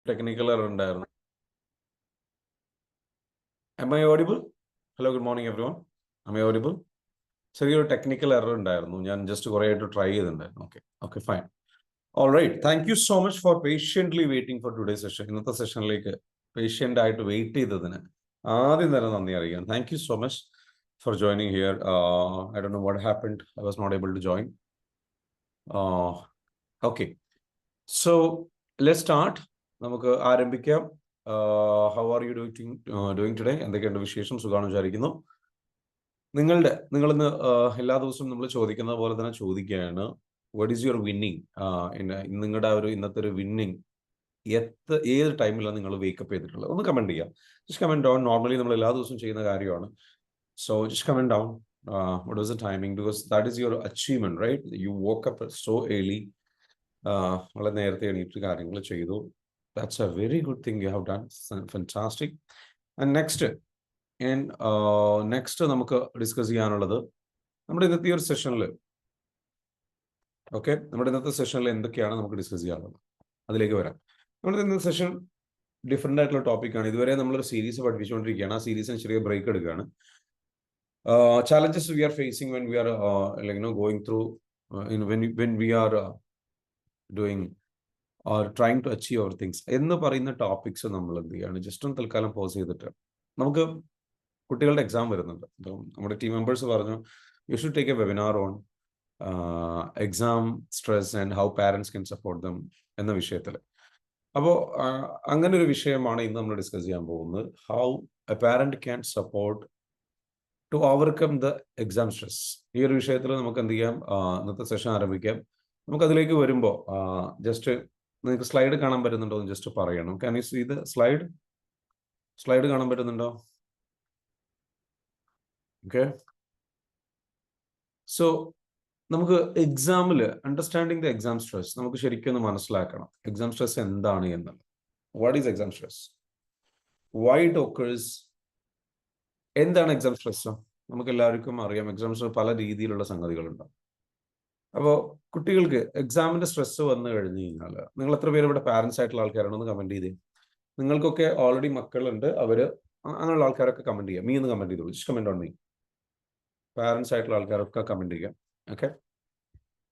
Technical error ഉണ്ടായിരുന്നു. Am I audible? Hello, good morning everyone. Am I audible? ചെറിയൊരു technical error ഉണ്ടായിരുന്നു. ഞാൻ just കുറേ ആയിട്ട് ട്രൈ ചെയ്തിട്ടുണ്ടായിരുന്നു. Okay fine. All right, thank you so much for patiently waiting for today session. ഇന്നത്തെ സെഷനിലേക്ക് patient ആയിട്ട് വെയിറ്റ് ചെയ്തതിന് ആദ്യം തന്നെ നന്ദി അറിയിക്കാം. Thank you so much for joining here. I don't know what happened. I was not able to join. Okay, so let's start. നമുക്ക് ആരംഭിക്കാം. How are you doing today? എന്തൊക്കെയുണ്ട് വിശേഷം? സുഖാണെന്ന് വിചാരിക്കുന്നു. നിങ്ങളിന്ന് എല്ലാ ദിവസവും നമ്മൾ ചോദിക്കുന്ന പോലെ തന്നെ ചോദിക്കുകയാണ്, വാട്ട് ഈസ് യുവർ വിന്നിങ്? നിങ്ങളുടെ ആ ഒരു ഇന്നത്തെ ഒരു വിന്നിങ് ഏത് ടൈമിലാണ് നിങ്ങൾ വേക്കപ്പ് ചെയ്തിട്ടുള്ളത്? ഒന്ന് കമന്റ് ചെയ്യാം. Just comment down. നോർമലി നമ്മൾ എല്ലാ ദിവസവും ചെയ്യുന്ന കാര്യമാണ്. So just comment down what was the timing, because that is your achievement, right? You woke up so early. വളരെ നേരത്തെ എണീറ്റ് കാര്യങ്ങൾ ചെയ്തു. That's a very good thing you have done. Fantastic. And next നമുക്ക് ഡിസ്കസ് ചെയ്യാനുള്ളത് നമ്മുടെ ഇന്നത്തെ ഒരു സെഷനിൽ എന്തൊക്കെയാണ് നമുക്ക് ഡിസ്കസ് ചെയ്യാനുള്ളത്, അതിലേക്ക് വരാം. നമ്മുടെ ഇന്നത്തെ സെഷൻ ഡിഫറെൻ്റ് ആയിട്ടുള്ള ടോപ്പിക്കാണ്. ഇതുവരെ നമ്മളൊരു സീരീസ് പഠിപ്പിച്ചുകൊണ്ടിരിക്കുകയാണ്. ആ സീരീസിന് ചെറിയ ബ്രേക്ക് എടുക്കുകയാണ്. Challenges we are facing when we are going through when we are doing or trying to achieve our things എന്ന് പറയുന്ന ടോപ്പിക്സ് നമ്മൾ എന്ത് ചെയ്യാണ്, ജസ്റ്റ് ഒന്ന് തൽക്കാലം പോസ് ചെയ്തിട്ട്, നമുക്ക് കുട്ടികളുടെ എക്സാം വരുന്നുണ്ട്. അപ്പം നമ്മുടെ ടീം മെമ്പേഴ്സ് പറഞ്ഞു you should take A webinar on exam stress and how parents can support them എന്ന വിഷയത്തിൽ. അപ്പോൾ അങ്ങനെ ഒരു വിഷയമാണ് ഇന്ന് നമ്മൾ ഡിസ്കസ് ചെയ്യാൻ പോകുന്നത്. How a parent can support to overcome the exam stress. ഈ ഒരു വിഷയത്തിൽ നമുക്ക് എന്ത് ചെയ്യാം, ഇന്നത്തെ സെഷൻ ആരംഭിക്കാം. നമുക്കതിലേക്ക് വരുമ്പോൾ ജസ്റ്റ് നിങ്ങൾക്ക് സ്ലൈഡ് കാണാൻ പറ്റുന്നുണ്ടോ എന്ന് ജസ്റ്റ് പറയണം. Can you see the slide കാണാൻ പറ്റുന്നുണ്ടോ? ഓക്കെ, സോ നമുക്ക് എക്സാമിൽ അണ്ടർസ്റ്റാൻഡിങ് ദ എക്സാം സ്ട്രെസ് നമുക്ക് ശരിക്കും ഒന്ന് മനസ്സിലാക്കണം. എക്സാം സ്ട്രെസ് എന്താണ് എന്നുള്ളത്. What is exam stress? Why it occurs? എന്താണ് എക്സാം സ്ട്രെസ്? നമുക്ക് എല്ലാവർക്കും അറിയാം, എക്സാം സ്ട്രെസ് പല രീതിയിലുള്ള സംഗതികളുണ്ട്. അപ്പോൾ കുട്ടികൾക്ക് എക്സാമിന്റെ സ്ട്രെസ് വന്നു കഴിഞ്ഞു കഴിഞ്ഞാൽ, നിങ്ങൾ എത്ര പേര് ഇവിടെ പാരൻസ് ആയിട്ടുള്ള ആൾക്കാരാണ്? ഒന്ന് കമന്റ് ചെയ്തേ. നിങ്ങൾക്കൊക്കെ ഓൾറെഡി മക്കളുണ്ട്, അങ്ങനെയുള്ള ആൾക്കാരൊക്കെ കമന്റ് ചെയ്യാം. മീ എന്ന് കമന്റ് ചെയ്തോളൂ. Just comment on me. Parents ആയിട്ടുള്ള ആൾക്കാരൊക്കെ കമന്റ് ചെയ്യാം. ഓക്കെ,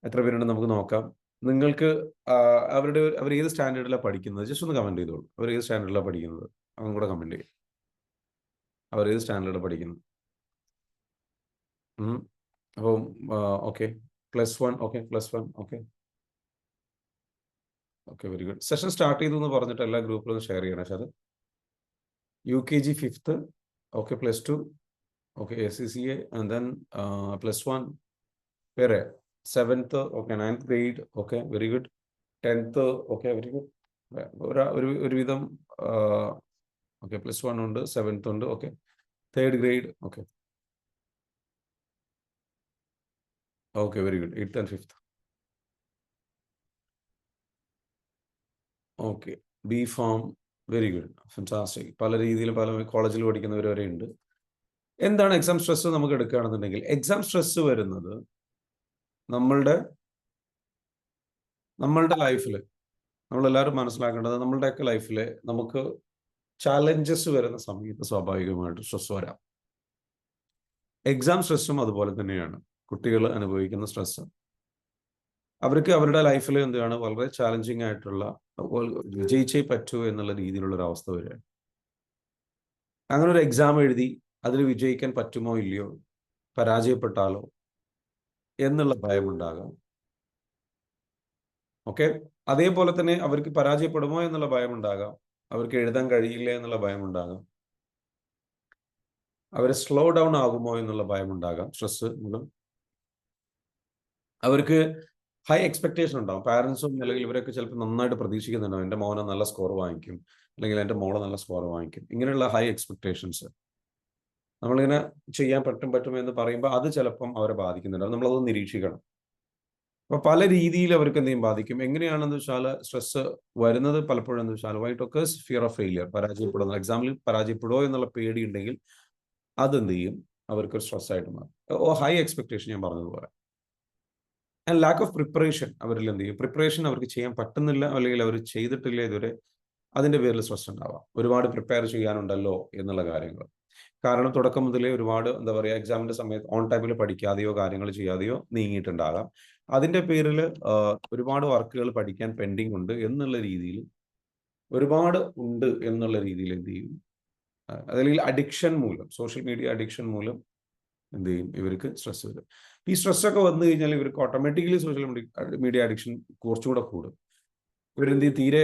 എത്ര പേരുണ്ട് നമുക്ക് നോക്കാം. നിങ്ങൾക്ക് അവർ ഏത് സ്റ്റാൻഡേർഡിലാണ് പഠിക്കുന്നത്? ജസ്റ്റ് ഒന്ന് കമന്റ് ചെയ്തോളൂ. അവർ ഏത് സ്റ്റാൻഡേർഡിലാണ് പഠിക്കുന്നത്? അതും കൂടെ കമന്റ് ചെയ്യും. അവർ ഏത് സ്റ്റാൻഡേർഡിലാണ് പഠിക്കുന്നത്? അപ്പം okay, +1. Okay, +1. Okay, very good. Session start ചെയ്തു എന്ന് പറഞ്ഞിട്ട് എല്ലാ ഗ്രൂപ്പിലും ഷെയർ ചെയ്യണം. പക്ഷെ അത് UKG 5th, okay, +2, okay, ACCA, and then +1 വേറെ 7th, okay, 9th grade, okay, very good. 10th, okay, very good. ഒരുവിധം ഓക്കെ, +1 ഉണ്ട്, 7th ഉണ്ട്, okay, 3rd grade, okay, very good. 8th and 5th, okay, B.Pharm, very good, fantastic. പല രീതിയിൽ പല കോളേജിൽ പഠിക്കുന്നവർ വരെ ഉണ്ട്. എന്താണ് എക്സാം സ്ട്രെസ് നമുക്ക് എടുക്കുകയാണെന്നുണ്ടെങ്കിൽ, എക്സാം സ്ട്രെസ് വരുന്നത് നമ്മളുടെ ലൈഫിൽ, നമ്മളെല്ലാവരും മനസ്സിലാക്കേണ്ടത്, നമ്മളുടെയൊക്കെ ലൈഫിൽ നമുക്ക് ചാലഞ്ചസ് വരുന്ന സമയത്ത് സ്വാഭാവികമായിട്ട് സ്ട്രെസ് വരാം. എക്സാം സ്ട്രെസ്സും അതുപോലെ തന്നെയാണ്. കുട്ടികൾ അനുഭവിക്കുന്ന സ്ട്രെസ് അവർക്ക് അവരുടെ ലൈഫിൽ എന്താണ് വളരെ ചാലഞ്ചിങ് ആയിട്ടുള്ള, വിജയിച്ചേ പറ്റൂ എന്നുള്ള രീതിയിലുള്ള ഒരു അവസ്ഥ വരികയാണ്. അങ്ങനെ ഒരു എക്സാം എഴുതി അതിൽ വിജയിക്കാൻ പറ്റുമോ ഇല്ലയോ, പരാജയപ്പെട്ടാലോ എന്നുള്ള ഭയമുണ്ടാകാം. ഓക്കെ, അതേപോലെ തന്നെ അവർക്ക് പരാജയപ്പെടുമോ എന്നുള്ള ഭയമുണ്ടാകാം, അവർക്ക് എഴുതാൻ കഴിയില്ല എന്നുള്ള ഭയമുണ്ടാകാം, അവർ സ്ലോ ഡൗൺ ആകുമോ എന്നുള്ള ഭയമുണ്ടാകാം. സ്ട്രെസ് മൂലം അവർക്ക് ഹൈ എക്സ്പെക്ടേഷൻ ഉണ്ടാവും. പാരൻസും അല്ലെങ്കിൽ ഇവരൊക്കെ ചിലപ്പോൾ നന്നായിട്ട് പ്രതീക്ഷിക്കുന്നുണ്ടാവും, എൻ്റെ മോനെ നല്ല സ്കോർ വാങ്ങിക്കും, അല്ലെങ്കിൽ എൻ്റെ മോളെ നല്ല സ്കോർ വാങ്ങിക്കും. ഇങ്ങനെയുള്ള ഹൈ എക്സ്പെക്ടേഷൻസ് നമ്മളിങ്ങനെ ചെയ്യാൻ പറ്റും എന്ന് പറയുമ്പോൾ അത് ചിലപ്പം അവരെ ബാധിക്കുന്നുണ്ടാവും. നമ്മളത് നിരീക്ഷിക്കണം. അപ്പൊ പല രീതിയിൽ അവർക്ക് എന്തെങ്കിലും ബാധിക്കും. എങ്ങനെയാണെന്ന് വെച്ചാൽ സ്ട്രെസ് വരുന്നത് പലപ്പോഴും എന്ന് വെച്ചാൽ വൈറ്റ് ഒക്കേഴ്സ് ഫിയർ ഓഫ് ഫെയിലിയർ, പരാജയപ്പെടുന്നത്. എക്സാമിൽ പരാജയപ്പെടുമോ എന്നുള്ള പേടി ഉണ്ടെങ്കിൽ അതെന്ത് ചെയ്യും, അവർക്കൊരു സ്ട്രെസ് ആയിട്ട് മാറും. ഹൈ എക്സ്പെക്ടേഷൻ ഞാൻ പറഞ്ഞതുപോലെ. ആൻഡ് ലാക്ക് ഓഫ് പ്രിപ്പറേഷൻ അവരിൽ എന്ത് ചെയ്യും, പ്രിപ്പറേഷൻ അവർക്ക് ചെയ്യാൻ പറ്റുന്നില്ല, അല്ലെങ്കിൽ അവർ ചെയ്തിട്ടില്ല ഇതുവരെ. അതിൻ്റെ പേരിൽ സ്ട്രെസ് ഉണ്ടാവാം. ഒരുപാട് പ്രിപ്പയർ ചെയ്യാനുണ്ടല്ലോ എന്നുള്ള കാര്യങ്ങൾ. കാരണം തുടക്കം മുതലേ ഒരുപാട് എന്താ പറയുക എക്സാമിൻ്റെ സമയത്ത് ഓൺ ടൈമിൽ പഠിക്കാതെയോ കാര്യങ്ങൾ ചെയ്യാതെയോ നീങ്ങിയിട്ടുണ്ടാകാം. അതിൻ്റെ പേരിൽ ഒരുപാട് വർക്കുകൾ പഠിക്കാൻ പെൻഡിങ് ഉണ്ട് എന്നുള്ള രീതിയിൽ ഒരുപാട് ഉണ്ട് എന്നുള്ള രീതിയിൽ എന്ത് ചെയ്യും, അതല്ലെങ്കിൽ അഡിക്ഷൻ മൂലം, സോഷ്യൽ മീഡിയ അഡിക്ഷൻ മൂലം എന്ത് ചെയ്യും, ഇവർക്ക് സ്ട്രെസ് വരും. ഈ സ്ട്രെസ്സൊക്കെ വന്നു കഴിഞ്ഞാൽ ഇവർക്ക് ഓട്ടോമാറ്റിക്കലി സോഷ്യൽ മീഡിയ അഡിക്ഷൻ കുറച്ചുകൂടെ കൂടും. ഇവരെന്ത് ചെയ്യും, തീരെ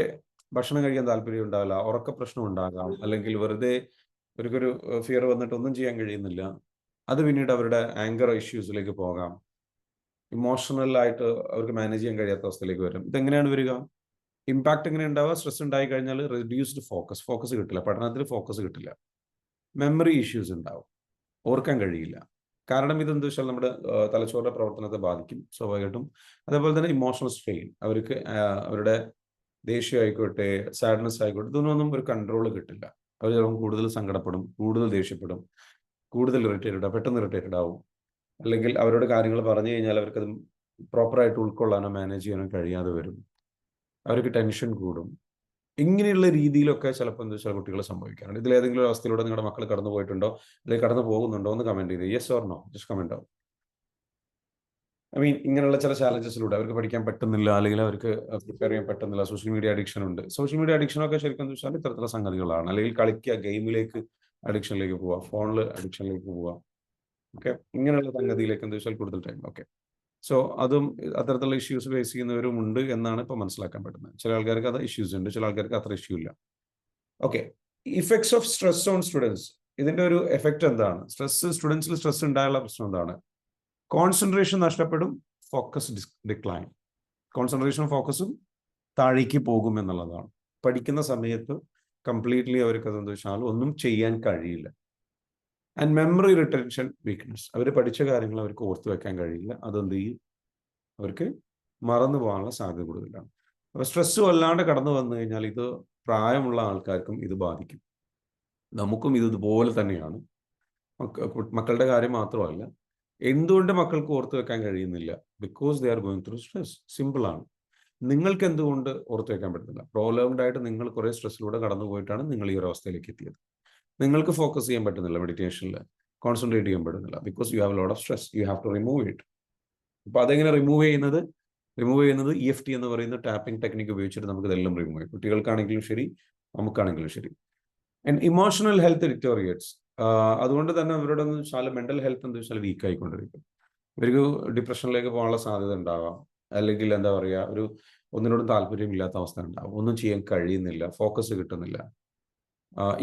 ഭക്ഷണം കഴിക്കാൻ താല്പര്യം ഉണ്ടാവില്ല, ഉറക്ക പ്രശ്നം ഉണ്ടാകാം, അല്ലെങ്കിൽ വെറുതെ ഇവർക്കൊരു ഫിയർ വന്നിട്ട് ഒന്നും ചെയ്യാൻ കഴിയുന്നില്ല. അത് പിന്നീട് അവരുടെ ആങ്കർ ഇഷ്യൂസിലേക്ക് പോകാം. ഇമോഷണലായിട്ട് അവർക്ക് മാനേജ് ചെയ്യാൻ കഴിയാത്ത അവസ്ഥയിലേക്ക് വരും. ഇതെങ്ങനെയാണ് വരിക? ഇമ്പാക്ട് എങ്ങനെ ഉണ്ടാവുക? സ്ട്രെസ് ഉണ്ടായി കഴിഞ്ഞാൽ റെഡ്യൂസ്ഡ് ഫോക്കസ് കിട്ടില്ല, പഠനത്തിൽ ഫോക്കസ് കിട്ടില്ല, മെമ്മറി ഇഷ്യൂസ് ഉണ്ടാവും, ഓർക്കാൻ കഴിയില്ല. കാരണം ഇതെന്താ വെച്ചാൽ നമ്മുടെ തലച്ചോറിന്റെ പ്രവർത്തനത്തെ ബാധിക്കും സ്വാഭാവികമായിട്ടും. അതേപോലെ തന്നെ ഇമോഷണൽ സ്ട്രെയിൻ, അവർക്ക് അവരുടെ ദേഷ്യം ആയിക്കോട്ടെ, സാഡ്നെസ് ആയിക്കോട്ടെ, ഇതൊന്നും ഒരു കൺട്രോൾ കിട്ടില്ല. അവർ ചിലപ്പോൾ കൂടുതൽ സങ്കടപ്പെടും, കൂടുതൽ ദേഷ്യപ്പെടും, കൂടുതൽ ഇറിറ്റേറ്റഡ്, പെട്ടെന്ന് ഇറിറ്റേറ്റഡ് ആവും. അല്ലെങ്കിൽ അവരോട് കാര്യങ്ങൾ പറഞ്ഞു കഴിഞ്ഞാൽ അവർക്കത് പ്രോപ്പറായിട്ട് ഉൾക്കൊള്ളാനോ മാനേജ് ചെയ്യാനോ കഴിയാതെ വരും. അവർക്ക് ടെൻഷൻ കൂടും. ഇങ്ങനെയുള്ള രീതിയിലൊക്കെ ചിലപ്പോൾ എന്താ വെച്ചാൽ കുട്ടികൾ സംഭവിക്കാറുണ്ട്. ഇതിൽ ഏതെങ്കിലും ഒരു അവസ്ഥയിലൂടെ നിങ്ങളുടെ മക്കൾ കടന്നു പോയിട്ടുണ്ടോ, അല്ലെങ്കിൽ കടന്നു പോകുന്നുണ്ടോ എന്ന് കമന്റ് ചെയ്ത് yes or no, just comment ആവും. ഐ മീൻ ഇങ്ങനെയുള്ള ചില ചാലഞ്ചസിലൂടെ അവർക്ക് പഠിക്കാൻ പറ്റുന്നില്ല, അല്ലെങ്കിൽ അവർക്ക് പ്രിപ്പയർ ചെയ്യാൻ പറ്റുന്നില്ല, സോഷ്യൽ മീഡിയ അഡിക്ഷൻ ഉണ്ട്. സോഷ്യൽ മീഡിയ അഡിക്ഷനൊക്കെ ശരിക്കും എന്ന് വെച്ചാൽ ഇത്തരത്തിലുള്ള സംഗതികളാണ്. അല്ലെങ്കിൽ കളിക്കുക, ഗെയിമിലേക്ക് അഡിക്ഷനിലേക്ക് പോവാം, ഫോണിൽ അഡിക്ഷനിലേക്ക് പോവാം. ഓക്കെ, ഇങ്ങനെയുള്ള സംഗതിയിലേക്ക് എന്താ വെച്ചാൽ കൂടുതൽ ടൈം. ഓക്കെ, സോ അതും അത്തരത്തിലുള്ള ഇഷ്യൂസ് ഫേസ് ചെയ്യുന്നവരും ഉണ്ട് എന്നാണ് ഇപ്പോൾ മനസ്സിലാക്കാൻ പറ്റുന്നത്. ചില ആൾക്കാർക്ക് അത് ഇഷ്യൂസ് ഉണ്ട്, ചില ആൾക്കാർക്ക് അത്ര ഇഷ്യൂ ഇല്ല. Okay, effects of stress on students. ഇതിന്റെ ഒരു എഫക്റ്റ് എന്താണ്? സ്റ്റുഡൻസിൽ സ്ട്രെസ് ഉണ്ടായുള്ള പ്രശ്നം എന്താണ്? കോൺസെൻട്രേഷൻ നഷ്ടപ്പെടും, ഫോക്കസ് ഡിക്ലൈൻ. കോൺസെൻട്രേഷനും ഫോക്കസും താഴേക്ക് പോകും എന്നുള്ളതാണ്. പഠിക്കുന്ന സമയത്ത് കംപ്ലീറ്റ്ലി അവർക്ക് അതെന്താ വെച്ചാൽ ഒന്നും ചെയ്യാൻ കഴിയില്ല. ആൻഡ് മെമ്മറി റിട്ടൻഷൻ വീക്ക്നെസ്, അവർ പഠിച്ച കാര്യങ്ങൾ അവർക്ക് ഓർത്തു വെക്കാൻ കഴിയില്ല. അതെന്ത് ചെയ്യും, അവർക്ക് മറന്നു പോകാനുള്ള സാധ്യത കൂടുതലാണ്. അപ്പോൾ സ്ട്രെസ് വല്ലാണ്ട് കടന്നു വന്നു കഴിഞ്ഞാൽ ഇത് പ്രായമുള്ള ആൾക്കാർക്കും ഇത് ബാധിക്കും. നമുക്കും ഇതുപോലെ തന്നെയാണ്. മക്കളുടെ കാര്യം മാത്രമല്ല, എന്തുകൊണ്ട് മക്കൾക്ക് ഓർത്തു വെക്കാൻ കഴിയുന്നില്ല? Because they are going through stress. സിമ്പിളാണ്. നിങ്ങൾക്ക് എന്തുകൊണ്ട് ഓർത്തു വെക്കാൻ പറ്റുന്നില്ല? പ്രോലോങ്ഡ് ആയിട്ട് നിങ്ങൾ കുറേ സ്ട്രെസ്സിലൂടെ കടന്നു പോയിട്ടാണ് നിങ്ങൾ ഈ ഒരു അവസ്ഥയിലേക്ക് എത്തിയത്. നിങ്ങൾക്ക് ഫോക്കസ് ചെയ്യാൻ പറ്റുന്നില്ല, മെഡിറ്റേഷനിൽ കോൺസെൻട്രേറ്റ് ചെയ്യാൻ പറ്റുന്നില്ല, because you have lot of stress, you have to remove it. അപ്പോൾ അതെങ്ങനെ റിമൂവ് ചെയ്യുന്നത്? EFT എന്ന് പറയുന്ന ടാപ്പിംഗ് ടെക്നിക്ക് ഉപയോഗിച്ചിട്ട് നമുക്ക് ഇതെല്ലാം റിമൂവ് ചെയ്യും. കുട്ടികൾക്കാണെങ്കിലും ശരി, നമുക്കാണെങ്കിലും ശരി. And emotional health deteriorates. അതുകൊണ്ട് തന്നെ അവരുടെ മെന്റൽ ഹെൽത്ത് എന്താ വെച്ചാൽ വീക്ക് ആയിക്കൊണ്ടിരിക്കും. ഇവർക്ക് ഡിപ്രഷനിലേക്ക് പോകാനുള്ള സാധ്യത ഉണ്ടാവാം, അല്ലെങ്കിൽ എന്താ പറയുക, ഒരു ഒന്നിനോടും താല്പര്യമില്ലാത്ത അവസ്ഥ ഉണ്ടാവും, ഒന്നും ചെയ്യാൻ കഴിയുന്നില്ല, ഫോക്കസ് കിട്ടുന്നില്ല.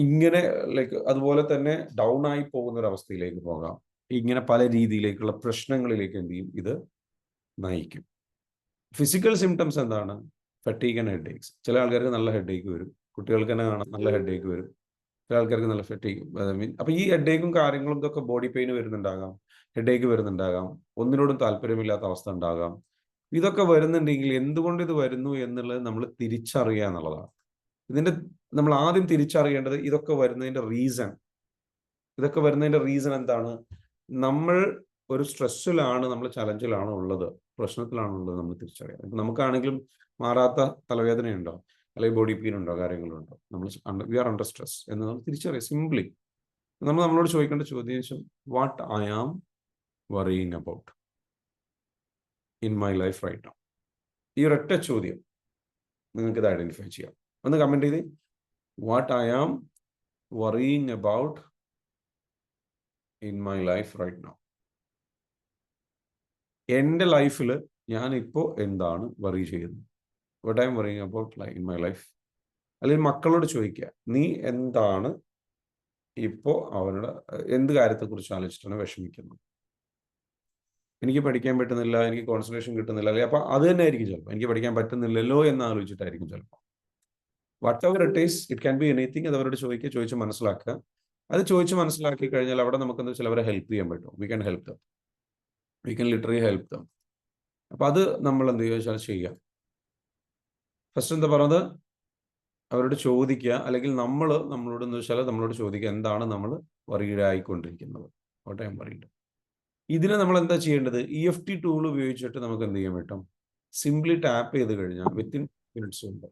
ഇങ്ങനെ ലൈക്ക് അതുപോലെ തന്നെ ഡൗൺ ആയി പോകുന്ന ഒരു അവസ്ഥയിലേക്ക് പോകാം. ഇങ്ങനെ പല രീതിയിലേക്കുള്ള പ്രശ്നങ്ങളിലേക്ക് എന്ത് ചെയ്യും, ഇത് നയിക്കും. ഫിസിക്കൽ സിംറ്റംസ് എന്താണ്? Fatigue and head aches. ചില ആൾക്കാർക്ക് നല്ല ഹെഡ് ഏക്ക് വരും, കുട്ടികൾക്ക് തന്നെ കാണാം നല്ല ഹെഡ് ഏക്ക് വരും, ചില ആൾക്കാർക്ക് നല്ല ഫറ്റീഗ്. അപ്പൊ ഈ ഹെഡ് ഏക്കും കാര്യങ്ങളും ഇതൊക്കെ ബോഡി പെയിൻ വരുന്നുണ്ടാകാം, ഹെഡ് ഏക്ക് വരുന്നുണ്ടാകാം, ഒന്നിനോടും താല്പര്യമില്ലാത്ത അവസ്ഥ ഉണ്ടാകാം. ഇതൊക്കെ വരുന്നുണ്ടെങ്കിൽ എന്തുകൊണ്ട് ഇത് വരുന്നു എന്നുള്ളത് നമ്മൾ തിരിച്ചറിയുക എന്നുള്ളതാണ്. നമ്മൾ ആദ്യം തിരിച്ചറിയേണ്ടത് ഇതൊക്കെ വരുന്നതിന്റെ റീസൺ എന്താണ്? നമ്മൾ ഒരു സ്ട്രെസ്സിലാണ്, നമ്മൾ ചലഞ്ചിലാണ് ഉള്ളത്, പ്രശ്നത്തിലാണുള്ളത്, നമ്മൾ തിരിച്ചറിയാം. ഇപ്പം നമുക്കാണെങ്കിലും മാറാത്ത തലവേദനയുണ്ടോ, അല്ലെങ്കിൽ ബോഡി പെയിൻ ഉണ്ടോ, കാര്യങ്ങളുണ്ടോ, വി ആർ അണ്ടർ സ്ട്രെസ് എന്ന് നമ്മൾ തിരിച്ചറിയാം. സിംപ്ലി നമ്മളോട് ചോദിക്കേണ്ട ചോദ്യം, what I am worrying about in my life right now. ഈ ഒരൊറ്റ ചോദ്യം നിങ്ങൾക്ക് ഇത് ഐഡന്റിഫൈ ചെയ്യാം. ഒന്ന് കമന്റ് ചെയ്ത്, what I am worrying about in my life right now. എൻ്റെ ലൈഫിൽ ഞാനിപ്പോൾ എന്താണ് വറി ചെയ്യുന്നത്? What I am worrying about in my life. അല്ലെങ്കിൽ മക്കളോട് ചോദിക്കുക, നീ എന്താണ് ഇപ്പോൾ അവരുടെ എന്ത് കാര്യത്തെക്കുറിച്ച് ആലോചിച്ചിട്ടാണ് വിഷമിക്കുന്നത്? എനിക്ക് പഠിക്കാൻ പറ്റുന്നില്ല, എനിക്ക് കോൺസെൻട്രേഷൻ കിട്ടുന്നില്ല, അല്ലെങ്കിൽ അപ്പോൾ അത് തന്നെ ആയിരിക്കും ചിലപ്പോൾ. എനിക്ക് പഠിക്കാൻ പറ്റുന്നില്ലല്ലോ എന്ന് ആലോചിച്ചിട്ടായിരിക്കും ചിലപ്പോൾ. What ever it is, it can be anything. അത് അവരോട് ചോദിച്ച് മനസ്സിലാക്കുക. അത് ചോദിച്ച് മനസ്സിലാക്കി കഴിഞ്ഞാൽ അവിടെ നമുക്ക് എന്താ വെച്ചാൽ അവരെ ഹെൽപ്പ് ചെയ്യാൻ പറ്റും. We can help them, we can literally help them. അപ്പം അത് നമ്മൾ എന്ത് ചോദിച്ചാൽ ചെയ്യാം. ഫസ്റ്റ് എന്താ പറയുന്നത്, അവരോട് ചോദിക്കുക, അല്ലെങ്കിൽ നമ്മളോട് എന്ന് വെച്ചാൽ നമ്മളോട് ചോദിക്കുക, എന്താണ് നമ്മൾ വറീഡായിക്കൊണ്ടിരിക്കുന്നത്, വാട്ട് ഐ എം വറീഡ്. ഇതിനെ നമ്മൾ എന്താ ചെയ്യേണ്ടത്? EFT ടൂൾ ഉപയോഗിച്ചിട്ട് നമുക്ക് എന്ത് ചെയ്യാൻ പറ്റും? സിംപ്ലി ടാപ്പ് ചെയ്ത് കഴിഞ്ഞാൽ വിത്തിൻ മിനിറ്റ്സ് ഉണ്ട്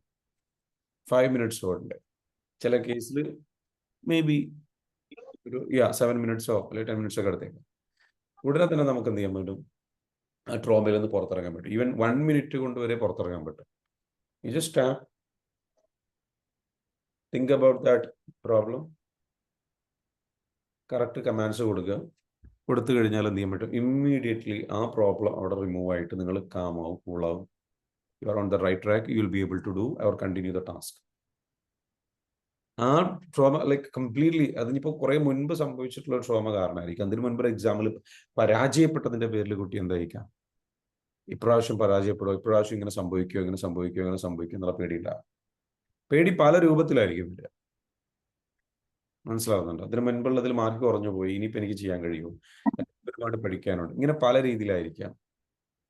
5 minutes കൊണ്ട് ചില കേസിൽ മേ ബി ഒരു 7 മിനിറ്റ്സോ അല്ലെങ്കിൽ 10 മിനിറ്റ്സോ ഒക്കെ എടുത്തേക്കാം. ഉടനെ തന്നെ നമുക്ക് എന്ത് ചെയ്യാൻ പറ്റും? ആ ട്രോമയിൽ നിന്ന് പുറത്തിറങ്ങാൻ പറ്റും. ഈവൻ 1 മിനിറ്റ് കൊണ്ട് വരെ പുറത്തിറങ്ങാൻ പറ്റും. You just think about that problem. Correct commands കൊടുത്തു കഴിഞ്ഞാൽ എന്ത് ചെയ്യാൻ പറ്റും? ഇമ്മീഡിയറ്റ്ലി ആ പ്രോബ്ലം അവിടെ റിമൂവ് ആയിട്ട് നിങ്ങൾ കാമാവും, കൂളാവും. You are on the right track. You will be able to do or continue the task. ആ ട്രോമ ലൈക്ക് കംപ്ലീറ്റ്ലി അതിനിപ്പോൾ കുറെ മുൻപ് സംഭവിച്ചിട്ടുള്ള ഒരു ട്രോമ കാരണമായിരിക്കും. അതിന് മുൻപ് എക്സാമിൽ പരാജയപ്പെട്ടതിന്റെ പേരിൽ കുട്ടി എന്തായിരിക്കാം? ഇപ്രാവശ്യം പരാജയപ്പെടുമോ, ഇപ്രാവശ്യം ഇങ്ങനെ സംഭവിക്കുമോ, ഇങ്ങനെ സംഭവിക്കുമോ, ഇങ്ങനെ സംഭവിക്കും എന്നുള്ള പേടിയുണ്ടാകും. പേടി പല രൂപത്തിലായിരിക്കും വരിക. മനസ്സിലാവുന്നുണ്ടോ? അതിന് മുൻപുള്ളതിൽ മാർക്ക് കുറഞ്ഞു പോയി, ഇനിയിപ്പോൾ എനിക്ക് ചെയ്യാൻ കഴിയുമോ, ഒരുപാട് പഠിക്കാനുണ്ട്, ഇങ്ങനെ പല രീതിയിലായിരിക്കാം.